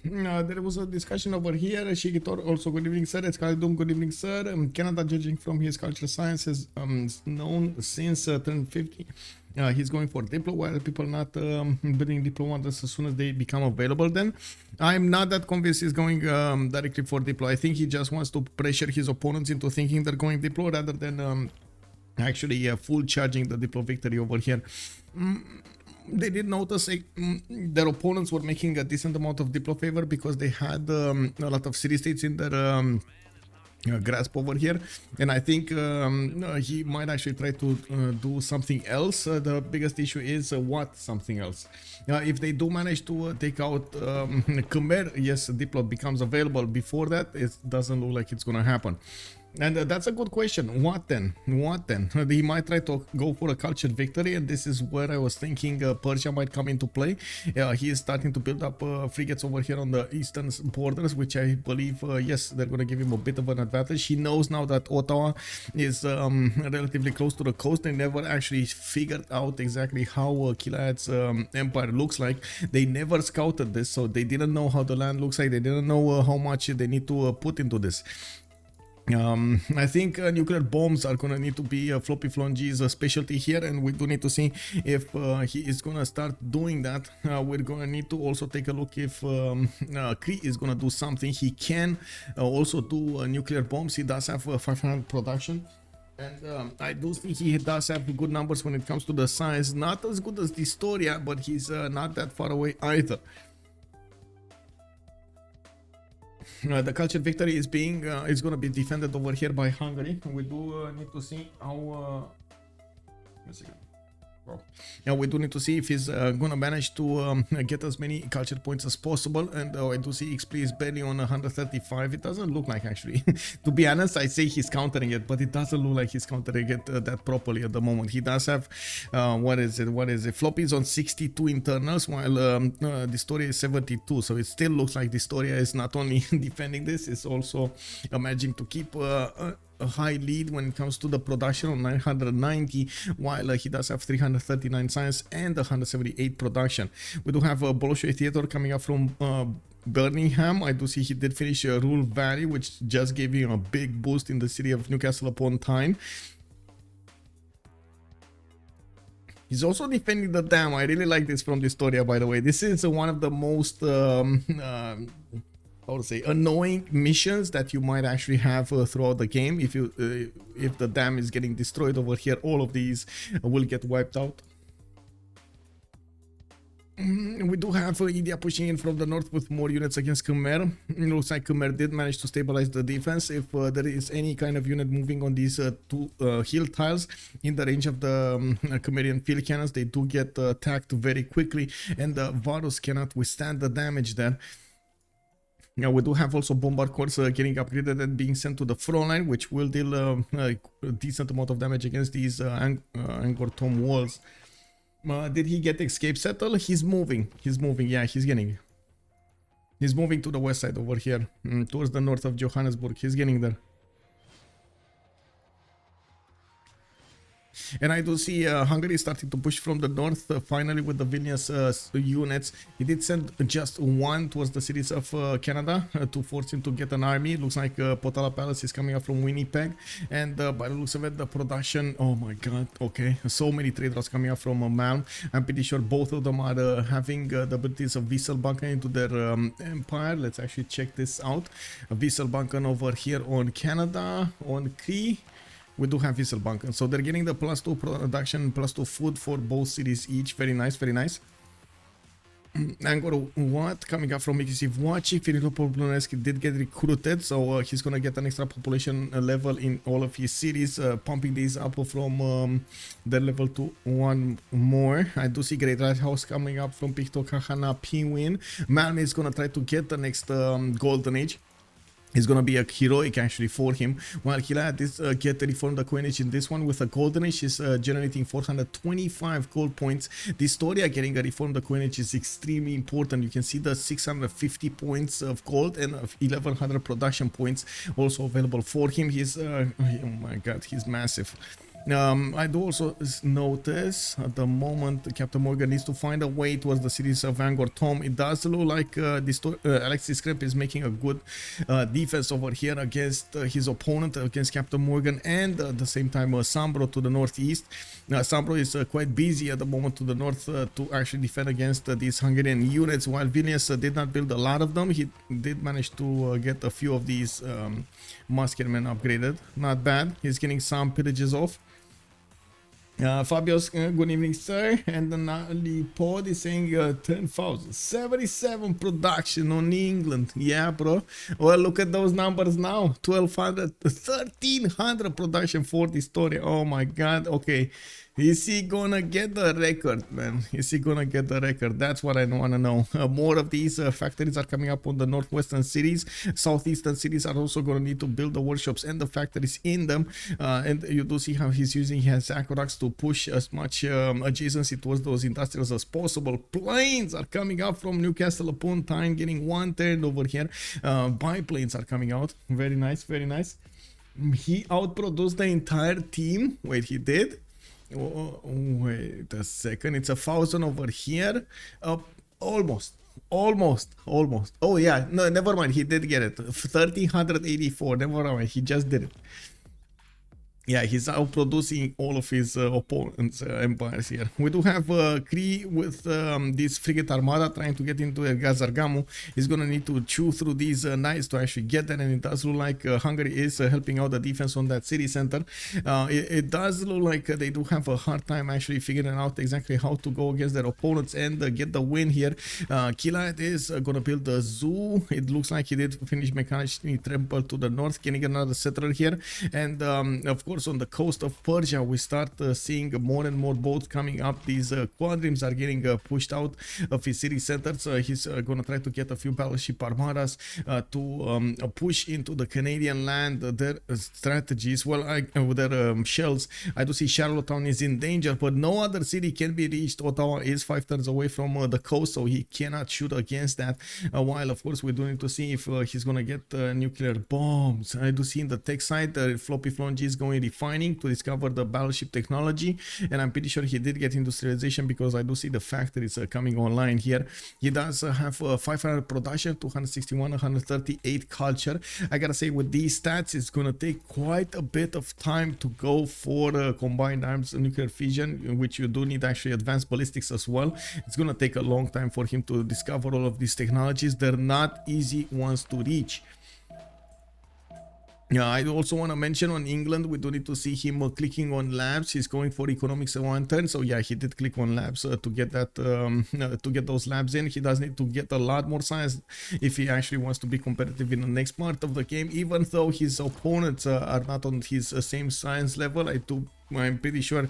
There was a discussion over here. Shigitor also, good evening, sir. Escalidum, good evening, sir. Canada, judging from his cultural sciences, known since turned 50. He's going for Diplo, while people not building Diplo wonders as soon as they become available. Then I'm not that convinced he's going directly for Diplo. I think he just wants to pressure his opponents into thinking they're going Diplo rather than actually full charging the Diplo victory over here. They did notice their opponents were making a decent amount of Diplo favor because they had a lot of city states in their grasp over here, and I think he might actually try to do something else. The biggest issue is what something else. If they do manage to take out Khmer, yes, Diplo becomes available. Before that, it doesn't look like it's gonna happen. And that's a good question. What then? What then? He might try to go for a cultured victory, and this is where I was thinking Persia might come into play. He is starting to build up frigates over here on the eastern borders, which I believe, yes, they're going to give him a bit of an advantage. He knows now that Ottawa is relatively close to the coast. They never actually figured out exactly how Killayad's empire looks like. They never scouted this, so they didn't know how the land looks like. They didn't know how much they need to put into this. I think nuclear bombs are gonna need to be FloppyfloNG's specialty here, and we do need to see if he is gonna start doing that. We're gonna need to also take a look if Cree is gonna do something. He can also do nuclear bombs. He does have 500 production. And I do think he does have good numbers when it comes to the size. Not as good as dISTORIA, but he's not that far away either. The cultured victory is being is going to be defended over here by Hungary. We do need to see how yeah, we do need to see if he's gonna manage to get as many culture points as possible. And I do see Xpli is barely on 135. It doesn't look like, actually, to be honest, I say he's countering it, but it doesn't look like he's countering it that properly at the moment. He does have what is it, Floppy is on 62 internals, while dISTORIA is 72, so it still looks like dISTORIA is not only defending this, it's also managing to keep a high lead when it comes to the production on 990, while he does have 339 science and 178 production. We do have a Bolshoi Theater coming up from Birmingham. I do see he did finish Rule Valley, which just gave him a big boost in the city of Newcastle upon Tyne. He's also defending the dam. I really like this from dISTORIA, by the way. This is one of the most I would say annoying missions that you might actually have throughout the game. If the dam is getting destroyed over here, all of these will get wiped out. We do have India pushing in from the north with more units against Khmer. It looks like Khmer did manage to stabilize the defense. If there is any kind of unit moving on these two hill tiles in the range of the Khmerian field cannons, they do get attacked very quickly, and the Varus cannot withstand the damage there. Now we do have also bombard cores getting upgraded and being sent to the front line, which will deal a decent amount of damage against these Angkor Thom walls. Did he get escape settle? He's moving. Yeah, he's moving to the west side over here, towards the north of Johannesburg. He's getting there. And I do see Hungary starting to push from the north, finally, with the Vilnius units. He did send just one towards the cities of Canada to force him to get an army. Looks like Potala Palace is coming up from Winnipeg. And by the looks of it, the production... Oh my god, okay. So many trade routes coming up from Malm. I'm pretty sure both of them are having the abilities of Wisselbanken into their empire. Let's actually check this out. Wisselbanken over here on Canada, on Cree. We do have Wisselbanken, so they're getting the +2 production, +2 food for both cities each. Very nice, very nice. Angkor Wat coming up from Civ6. Filippo Polonezki did get recruited, so he's gonna get an extra population level in all of his cities, pumping these up from their level to one more. I do see Great Lighthouse coming up from Picto Kahana Pinwin. Malm is gonna try to get the next Golden Age. It's gonna be a heroic actually for him. While Killayad is get reformed the coinage in this one with a golden age, is generating 425 gold points. dISTORIA getting a reformed the coinage is extremely important. You can see the 650 points of gold and 1100 production points also available for him. He's oh my god, he's massive. I do also notice at the moment CaptainMorgane needs to find a way towards the cities of Angkor Thom. It does look like ALexis Krempp is making a good defense over here against his opponent, against CaptainMorgane, and at the same time Sambro to the northeast. Sambro is quite busy at the moment to the north to actually defend against these Hungarian units, while Vilnius did not build a lot of them. He did manage to get a few of these musketemen upgraded. Not bad. He's getting some pillages off. Fabio's good evening, sir. And then Pod is saying 10,000, 77 production on England. Yeah, bro. Well, look at those numbers now. 1,200, 1,300 production for dISTORIA. Oh my god. Okay. Is he gonna get the record, man? Is he gonna get the record? That's what I want to know. More of these factories are coming up on the northwestern cities. Southeastern cities are also gonna need to build the workshops and the factories in them. And you do see how he's using his aqueducts to push as much adjacency towards those industrials as possible. Planes are coming up from Newcastle upon Tyne, getting one turned over here. Biplanes are coming out. Very nice, very nice. He outproduced the entire team. Wait, he did? Oh, wait a second, it's 1,000 over here. Almost. Oh yeah, no, never mind, he did get it. 1,384, never mind, he just did it. Yeah, he's outproducing all of his opponents' empires here. We do have Cree with this frigate armada trying to get into Gazargamu. He's gonna need to chew through these knights to actually get there, and it does look like Hungary is helping out the defense on that city center. It does look like they do have a hard time actually figuring out exactly how to go against their opponents and get the win here. Killayad is gonna build a zoo. It looks like he did finish mechanizing temple to the north, getting another settler here, and of course on the coast of Persia we start seeing more and more boats coming up. These Squadrons are getting pushed out of his city centers. He's gonna try to get a few battleship armadas to push into the Canadian land. Their strategies, well, with their shells, I do see Charlottetown is in danger, but no other city can be reached. Ottawa is 5 turns away from the coast, so he cannot shoot against that. While of course we do need to see if he's gonna get nuclear bombs. I do see in the tech side FloppyfloNG is going refining to discover the battleship technology, and I'm pretty sure he did get industrialization because I do see the factories coming online here. He does have 500 production, 261, 138 culture. I gotta say, with these stats, it's gonna take quite a bit of time to go for combined arms nuclear fission, in which you do need actually advanced ballistics as well. It's gonna take a long time for him to discover all of these technologies. They're not easy ones to reach. Yeah, I also want to mention on England, we do need to see him clicking on labs. He's going for economics at 1 turn, so yeah, he did click on labs to get that to get those labs in. He does need to get a lot more science if he actually wants to be competitive in the next part of the game, even though his opponents are not on his same science level. I'm pretty sure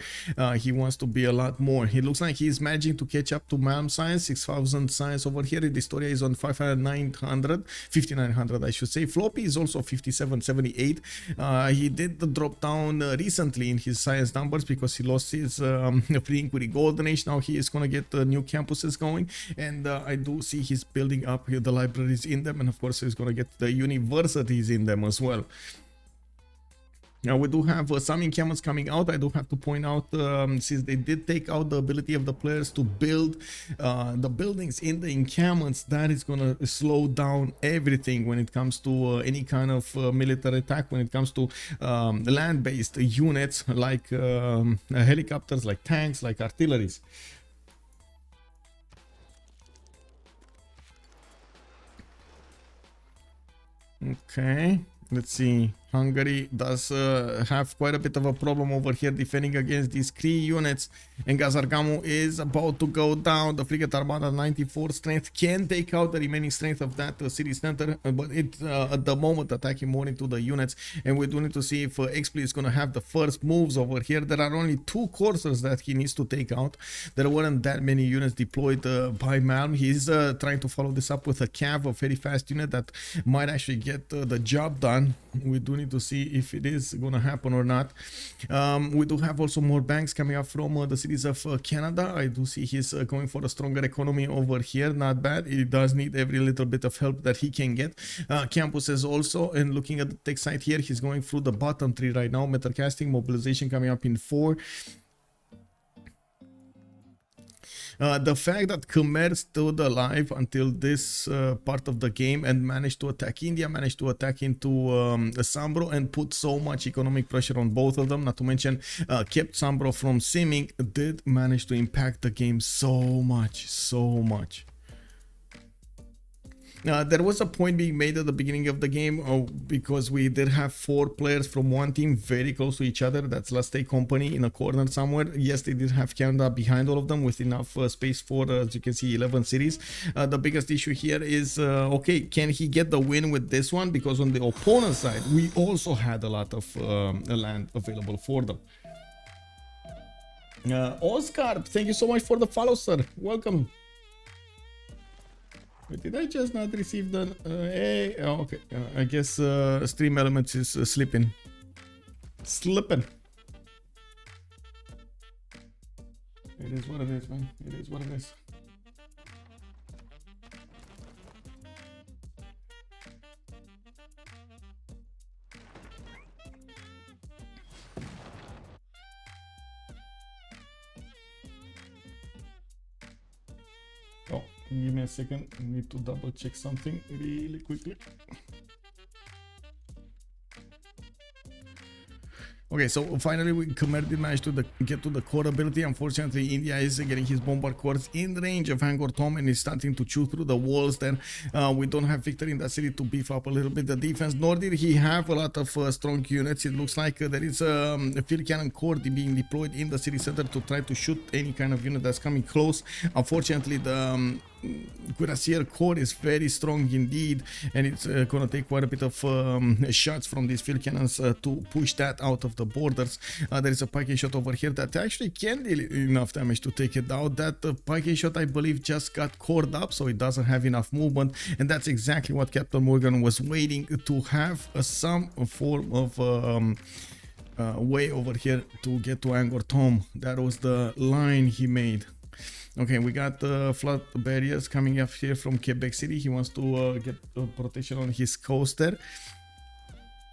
he wants to be a lot more. He looks like he's managing to catch up to Malm science, 6,000 science over here. dISTORIA is on 5,900 I should say. Floppy is also 5778. He did drop down recently in his science numbers because he lost his free inquiry golden age. Now he is going to get new campuses going, and I do see he's building up the libraries in them, and of course he's going to get the universities in them as well. Now we do have some encampments coming out. I do have to point out, since they did take out the ability of the players to build the buildings in the encampments, that is going to slow down everything when it comes to any kind of military attack, when it comes to land-based units like helicopters, like tanks, like artilleries. Okay, let's see. Hungary does have quite a bit of a problem over here defending against these Cree units, and Gazargamu is about to go down. The frigate armada 94 strength can take out the remaining strength of that city center, but it at the moment attacking more into the units, and we do need to see if Xpli is going to have the first moves over here. There are only 2 coursers that he needs to take out. There weren't that many units deployed by Malm. He's trying to follow this up with a cav, a very fast unit that might actually get the job done. We do need to see if it is gonna happen or not. We do have also more banks coming up from the cities of Canada. I do see he's going for a stronger economy over here. Not bad. He does need every little bit of help that he can get. Campuses also, and looking at the tech side here, he's going through the bottom three right now. Metal casting, mobilization coming up in 4. The fact that Khmer stood alive until this part of the game and managed to attack India, managed to attack into Sambro and put so much economic pressure on both of them, not to mention kept Sambro from simming, did manage to impact the game so much. There was a point being made at the beginning of the game because we did have 4 players from one team very close to each other. That's Let's Take Company in a corner somewhere. Yes, they did have Canada behind all of them with enough space for, as you can see, 11 cities. The biggest issue here is, okay, can he get the win with this one? Because on the opponent side, we also had a lot of land available for them. Oscar, thank you so much for the follow, sir. Welcome. Did I just not receive the hey? Oh, okay, I guess Stream Elements is slipping. It is what it is, man. It is what it is. Oh, give me a second. I need to double check something really quickly. Okay, so finally Khmer did manage to get to the core ability. Unfortunately, India is getting his bombard cores in range of Angkor Thom and is starting to chew through the walls there. We don't have victory in that city to beef up a little bit the defense, nor did he have a lot of strong units. It looks like there is a field cannon core being deployed in the city center to try to shoot any kind of unit that's coming close. Unfortunately, the Cuirassier core is very strong indeed, and it's gonna take quite a bit of shots from these field cannons to push that out of the borders. There is a Pike shot over here that actually can deal enough damage to take it out. That Pike shot, I believe, just got cored up, so it doesn't have enough movement, and that's exactly what CaptainMorgane was waiting to have, some form of way over here to get to Angkor Thom. That was the line he made. Okay, we got flood barriers coming up here from Quebec City. He wants to get protection on his coaster.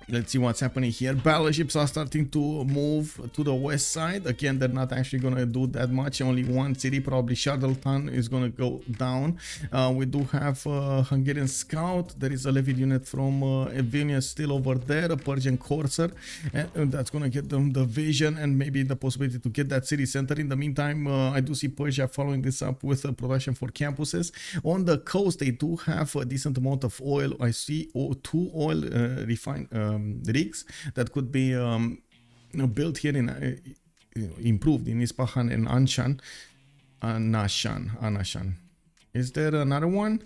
Let's see what's happening here. Battleships are starting to move to the west side. Again, they're not actually going to do that much. Only one city, probably Charlottetown, is going to go down. We do have a Hungarian scout. There is a levied unit from Vilnius still over there, a Persian courser. And that's going to get them the vision and maybe the possibility to get that city center. In the meantime, I do see Persia following this up with production for campuses. On the coast, they do have a decent amount of oil. I see 2 oil refined rigs that could be built here in improved in Ispahan and Anashan. Is there another one?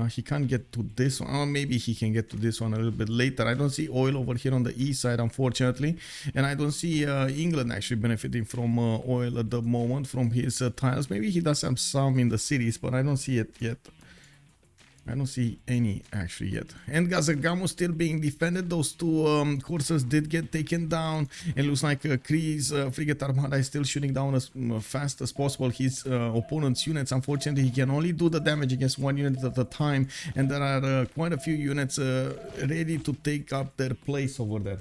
He can't get to this one. Oh, maybe he can get to this one a little bit later. I don't see oil over here on the east side, unfortunately, and I don't see England actually benefiting from oil at the moment from his tiles. Maybe he does have some in the cities, but I don't see it yet. I don't see any actually yet. And Gazagamo still being defended. Those 2 coursers did get taken down. It looks like Cree's frigate armada is still shooting down as fast as possible his opponent's units. Unfortunately, he can only do the damage against 1 unit at a time. And there are quite a few units ready to take up their place over there.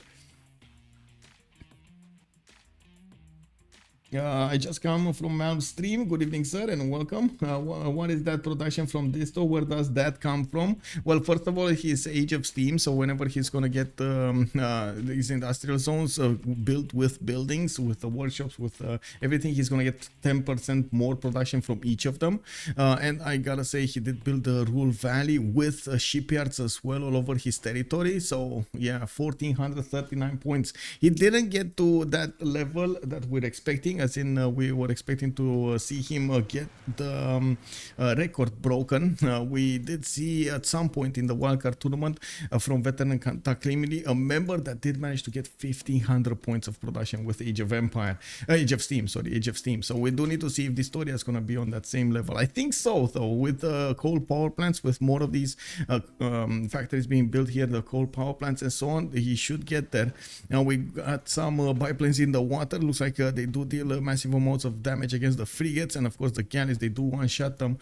I just come from Malm stream. Good evening, sir, and welcome. What is that production from Disto? Where does that come from? Well, first of all, he's Age of Steam, so whenever he's gonna get these industrial zones built with buildings, with the workshops, with everything, he's gonna get 10% more production from each of them. And I gotta say, he did build the Rule Valley with shipyards as well all over his territory. So yeah, 1439 points. He didn't get to that level that we're expecting. expecting, as in we were expecting to see him get the record broken. We did see at some point in the wildcard tournament from veteran Takrimili a member that did manage to get 1500 points of production with Age of Steam. So we do need to see if dISTORIA is going to be on that same level. I think so, though, with coal power plants, with more of these factories being built here, the coal power plants and so on, he should get there. Now we got some biplanes in the water. Looks like they do deal massive amounts of damage against the frigates, and of course the galleys, they do one-shot them.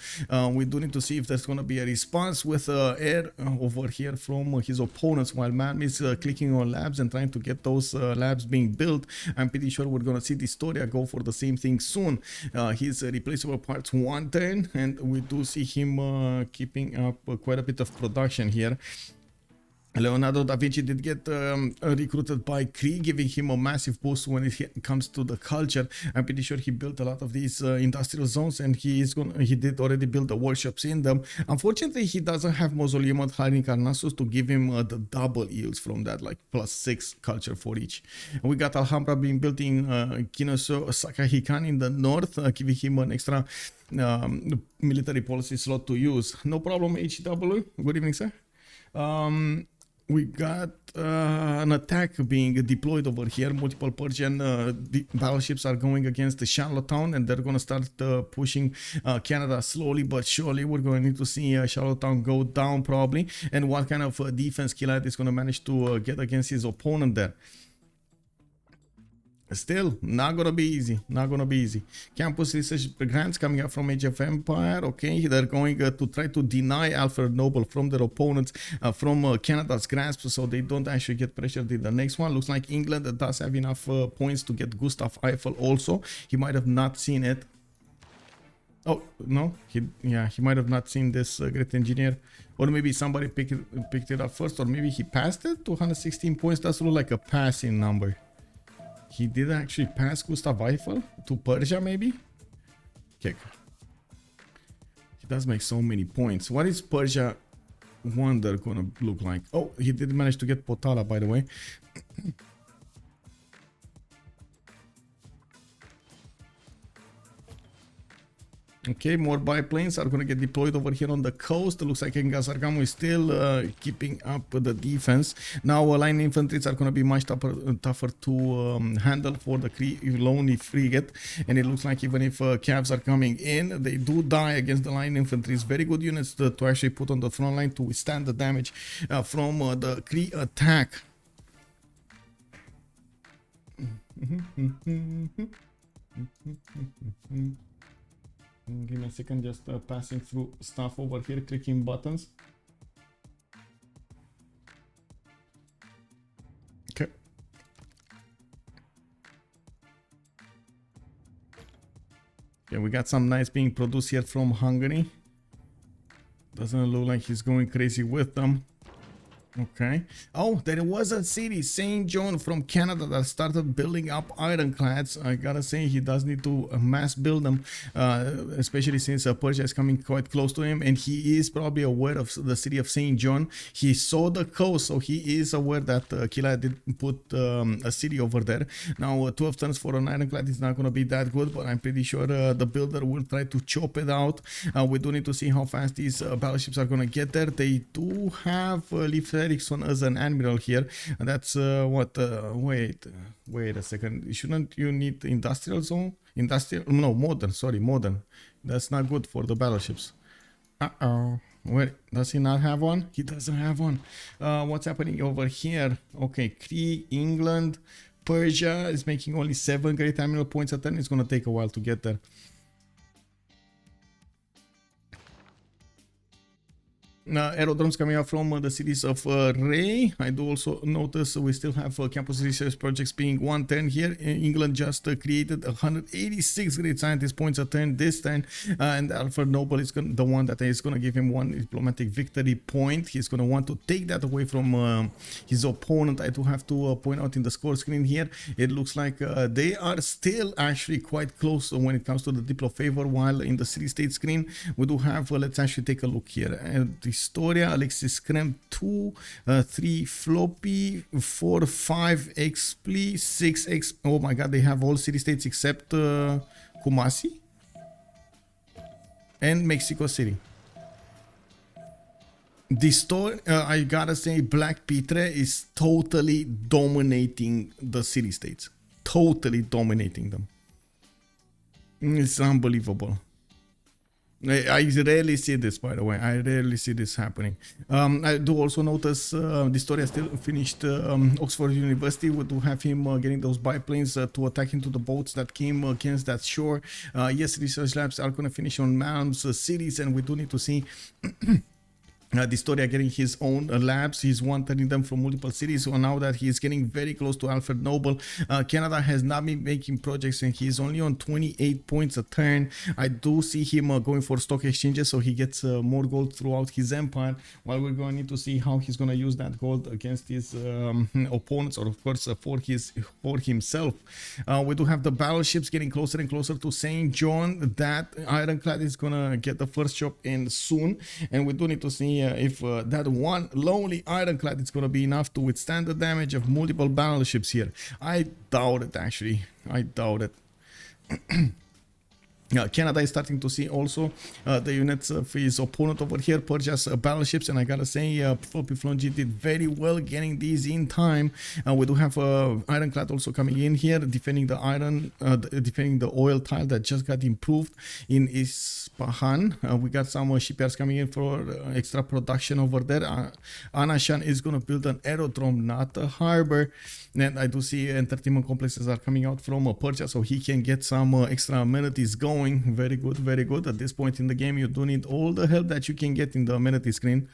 We do need to see if there's going to be a response with air over here from his opponents, while Malm is clicking on labs and trying to get those labs being built. I'm pretty sure we're going to see dISTORIA go for the same thing soon. His replaceable parts 1 turn, and we do see him keeping up quite a bit of production here. Leonardo da Vinci did get recruited by Cree, giving him a massive boost when it comes to the culture. I'm pretty sure he built a lot of these industrial zones, and he did already build the workshops in them. Unfortunately, he doesn't have Mausoleum at Halicarnassus to give him the double yields from that, like +6 culture for each. We got Alhambra being built in Kinoso Sakahikan in the north, giving him an extra military policy slot to use. No problem, HW. Good evening, sir. We got an attack being deployed over here. Multiple Persian battleships are going against the Charlottetown, and they're going to start pushing Canada slowly but surely. We're going to need to see Charlottetown go down probably, and what kind of defense Killayad is going to manage to get against his opponent there. Still, not gonna be easy. Not gonna be easy. Campus research grants coming up from Age of Empire. Okay, they're going to try to deny Alfred Nobel from their opponents from Canada's grasp, so they don't actually get pressured in the next one. Looks like England does have enough points to get Gustav Eiffel also. He might have not seen it. Oh no, he might have not seen this great engineer, or maybe somebody picked it up first, or maybe he passed it. 216 points. Does look like a passing number. He did actually pass Gustav Eiffel to Persia, maybe? Okay. He does make so many points. What is Persia Wonder gonna look like? Oh, he did manage to get Potala, by the way. Okay, more biplanes are going to get deployed over here on the coast. It looks like Ngazargamu is still keeping up the defense. Now, line infantries are going to be much tougher to handle for the Cree lonely frigate. And it looks like even if Cavs are coming in, they do die against the line infantry. Very good units to actually put on the front line to withstand the damage from the Cree attack. Give me a second, just passing through stuff over here, clicking buttons. Okay. Okay, we got some nice being produced here from Hungary. Doesn't look like he's going crazy with them. Okay. Oh, there was a city, St. John from Canada, that started building up ironclads. I gotta say, he does need to mass build them, especially since Persia is coming quite close to him, and he is probably aware of the city of St. John. He saw the coast, so he is aware that Killayad did put a city over there. Now, 12 tons for an ironclad is not gonna be that good, but I'm pretty sure the builder will try to chop it out. We do need to see how fast these battleships are gonna get there. They do have Ericsson as an admiral here, and that's what wait a second, shouldn't you need industrial zone? Modern. That's not good for the battleships. Wait, does he not have one? He doesn't have one. What's happening over here? Okay, Cree, England, Persia is making only 7 great admiral points a turn. It's gonna take a while to get there. Aerodromes coming out from the cities of Ray. I do also notice we still have campus research projects being 110 here. England just created 186 great scientist points a turn this turn, and Alfred Nobel is the one that is going to give him 1 diplomatic victory point. He's going to want to take that away from his opponent. I do have to point out in the score screen here, it looks like they are still actually quite close when it comes to the Diplo favor, while in the city state screen we do have let's actually take a look here. And dISTORIA, ALexis Krempp 2, 3 Floppy, 4, 5 Xpli, 6 X. Oh my god, they have all city states except Kumasi and Mexico City. I gotta say, BlackPitre is totally dominating the city states. Totally dominating them. It's unbelievable. I rarely see this, by the way. I rarely see this happening. I do also notice dISTORIA still finished Oxford University. We do have him getting those biplanes to attack into the boats that came against that shore. Yes, research labs are going to finish on Malm's cities, and we do need to see dISTORIA getting his own labs. He's wanting them from multiple cities. So now that he's getting very close to Alfred Nobel, Canada has not been making projects, and he's only on 28 points a turn. I do see him going for stock exchanges, so he gets more gold throughout his empire. While we're going to need to see how he's going to use that gold against his opponents, or of course for himself. We do have the battleships getting closer and closer to St. John. That ironclad is going to get the first shop in soon, and we do need to see if that one lonely ironclad is going to be enough to withstand the damage of multiple battleships here. I doubt it, actually. I doubt it. Canada is starting to see also the units of his opponent over here, Persia's battleships, and I gotta say, FloppyfloNG did very well getting these in time. We do have ironclad also coming in here, defending the oil tile that just got improved in Ispahan. We got some shipyards coming in for extra production over there. Anashan is gonna build an aerodrome, not a harbor. And I do see entertainment complexes are coming out from Persia, so he can get some extra amenities going. Very good, very good. At this point in the game, you do need all the help that you can get in the amenity screen.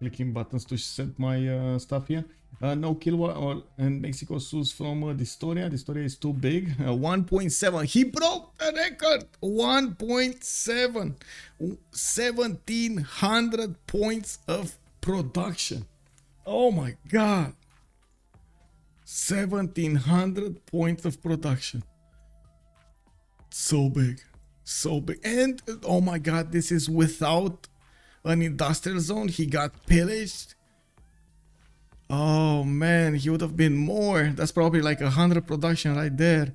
Clicking buttons to set my stuff here. No Killayad and Mexico Sus from dISTORIA. dISTORIA is too big. 1.7. He broke the record. 1.7. 1,700 points of production. Oh my god. 1,700 points of production. So big. So big. And oh my god, this is without an industrial zone. He got pillaged. Oh man, he would have been more. That's probably like 100 production right there.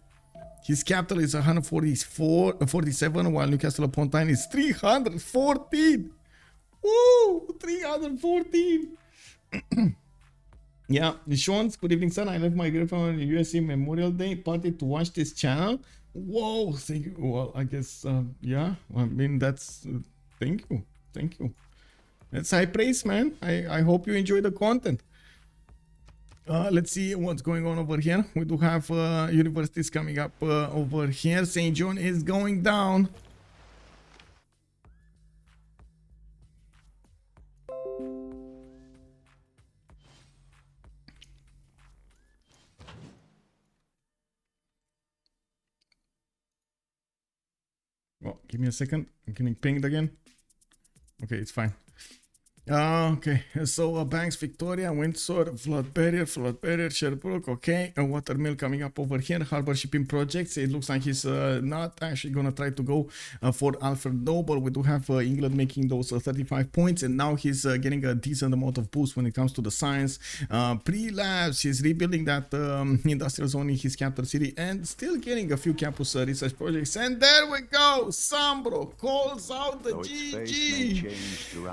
His capital is 147, while Newcastle upon Tyne is 314. Woo! 314. Yeah, Sean, good evening, son. I left my girlfriend on USA Memorial Day party to watch this channel. Whoa, thank you. Well, I guess, yeah, I mean, that's, thank you. Thank you. That's high praise, man. I hope you enjoy the content. Let's see what's going on over here. We do have universities coming up over here. St. John is going down. Well, give me a second. I'm getting pinged again. Okay, it's fine. Okay, so Banks, Victoria, Windsor, Flood Barrier, Sherbrooke, okay, and Watermill coming up over here, Harbor Shipping Projects. It looks like he's not actually gonna try to go for Alfred Nobel. We do have England making those 35 points, and now he's getting a decent amount of boost when it comes to the science. Pre-labs, he's rebuilding that industrial zone in his capital city, and still getting a few campus research projects. And there we go, Sambro calls out the GG.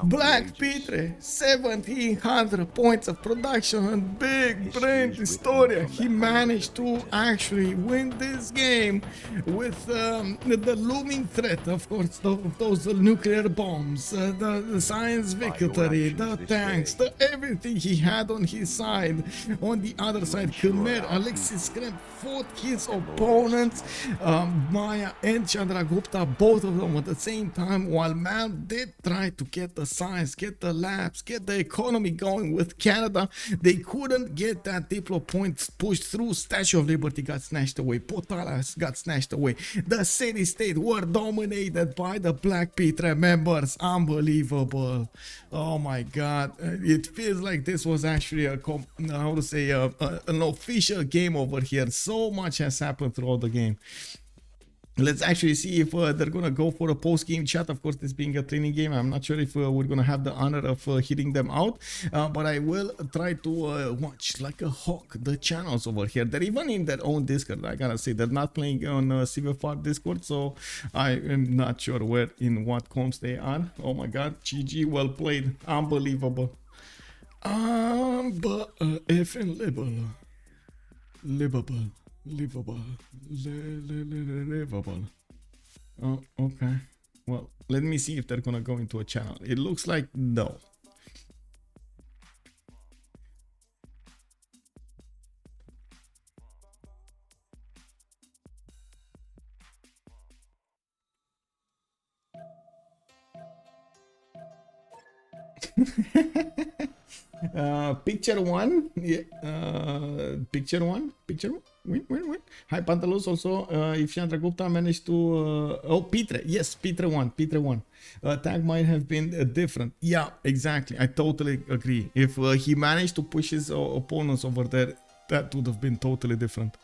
BlackPitre. 1,700 points of production and big brain dISTORIA. He managed to actually win this game with the looming threat, of course, those nuclear bombs, the science victory, the tanks, everything he had on his side. On the other side, Khmer, ALexis Krempp fought his opponents, Maya and Chandragupta, both of them at the same time, while Malm did try to get the science, get the collapse, get the economy going with Canada. They couldn't get that Diplo point pushed through. Statue of Liberty got snatched away. Potala got snatched away. The city-state were dominated by the BlackPitre members. Unbelievable. Oh my god. It feels like this was actually a, how to say, an official game over here. So much has happened throughout the game. Let's actually see if they're gonna go for a post-game chat. Of course, this being a training game, I'm not sure if we're gonna have the honor of hitting them out, but I will try to watch like a hawk the channels over here. They're even in their own Discord. I gotta say, they're not playing on CivFR Discord, so I am not sure where in what comms they are. Oh my god, GG, well played, unbelievable. But effing livable. Livable. Oh, okay. Well, let me see if they're gonna go into a channel. It looks like no. Picture one, yeah. Picture one. Win. Hi Pantalus. Also, if Chandragupta managed to oh, Pitre, yes, Pitre one. Tag might have been different. Yeah, exactly. I totally agree. If he managed to push his opponents over there, that would have been totally different.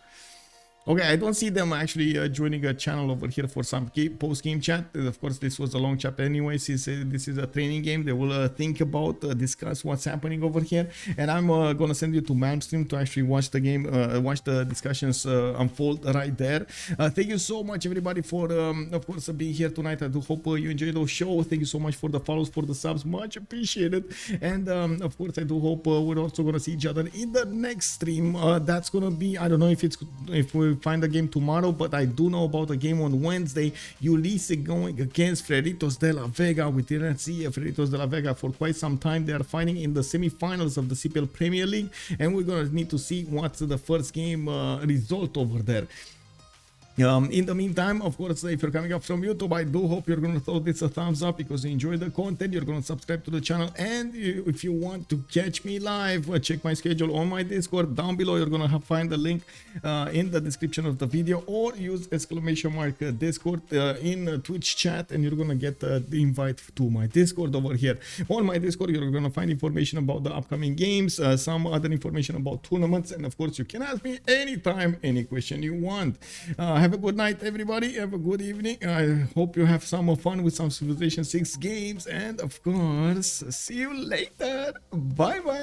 Okay, I don't see them actually joining a channel over here for some post-game chat. Of course, this was a long chat anyway. Since this is a training game, they will think about, discuss what's happening over here. And I'm gonna send you to Malm stream to actually watch the game, watch the discussions unfold right there. Thank you so much, everybody, for of course being here tonight. I do hope you enjoyed the show. Thank you so much for the follows, for the subs, much appreciated. And of course, I do hope we're also gonna see each other in the next stream. That's gonna be, I don't know if we find a game tomorrow, but I do know about a game on Wednesday. Ulisse going against Freritos de la Vega. We didn't see Freritos de la Vega for quite some time. They are fighting in the semi-finals of the CPL Premier League, and we're gonna need to see what's the first game result over there. In the meantime, of course, if you're coming up from YouTube, I do hope you're going to throw this a thumbs up because you enjoy the content. You're going to subscribe to the channel, and if you want to catch me live, check my schedule on my Discord down below. You're going to find the link in the description of the video, or use ! Discord in Twitch chat, and you're going to get the invite to my Discord over here. On my Discord, you're going to find information about the upcoming games, some other information about tournaments, and of course, you can ask me anytime, any question you want. Have a good night, everybody. Have a good evening. I hope you have some fun with some Civilization 6 games, and of course, see you later. Bye bye.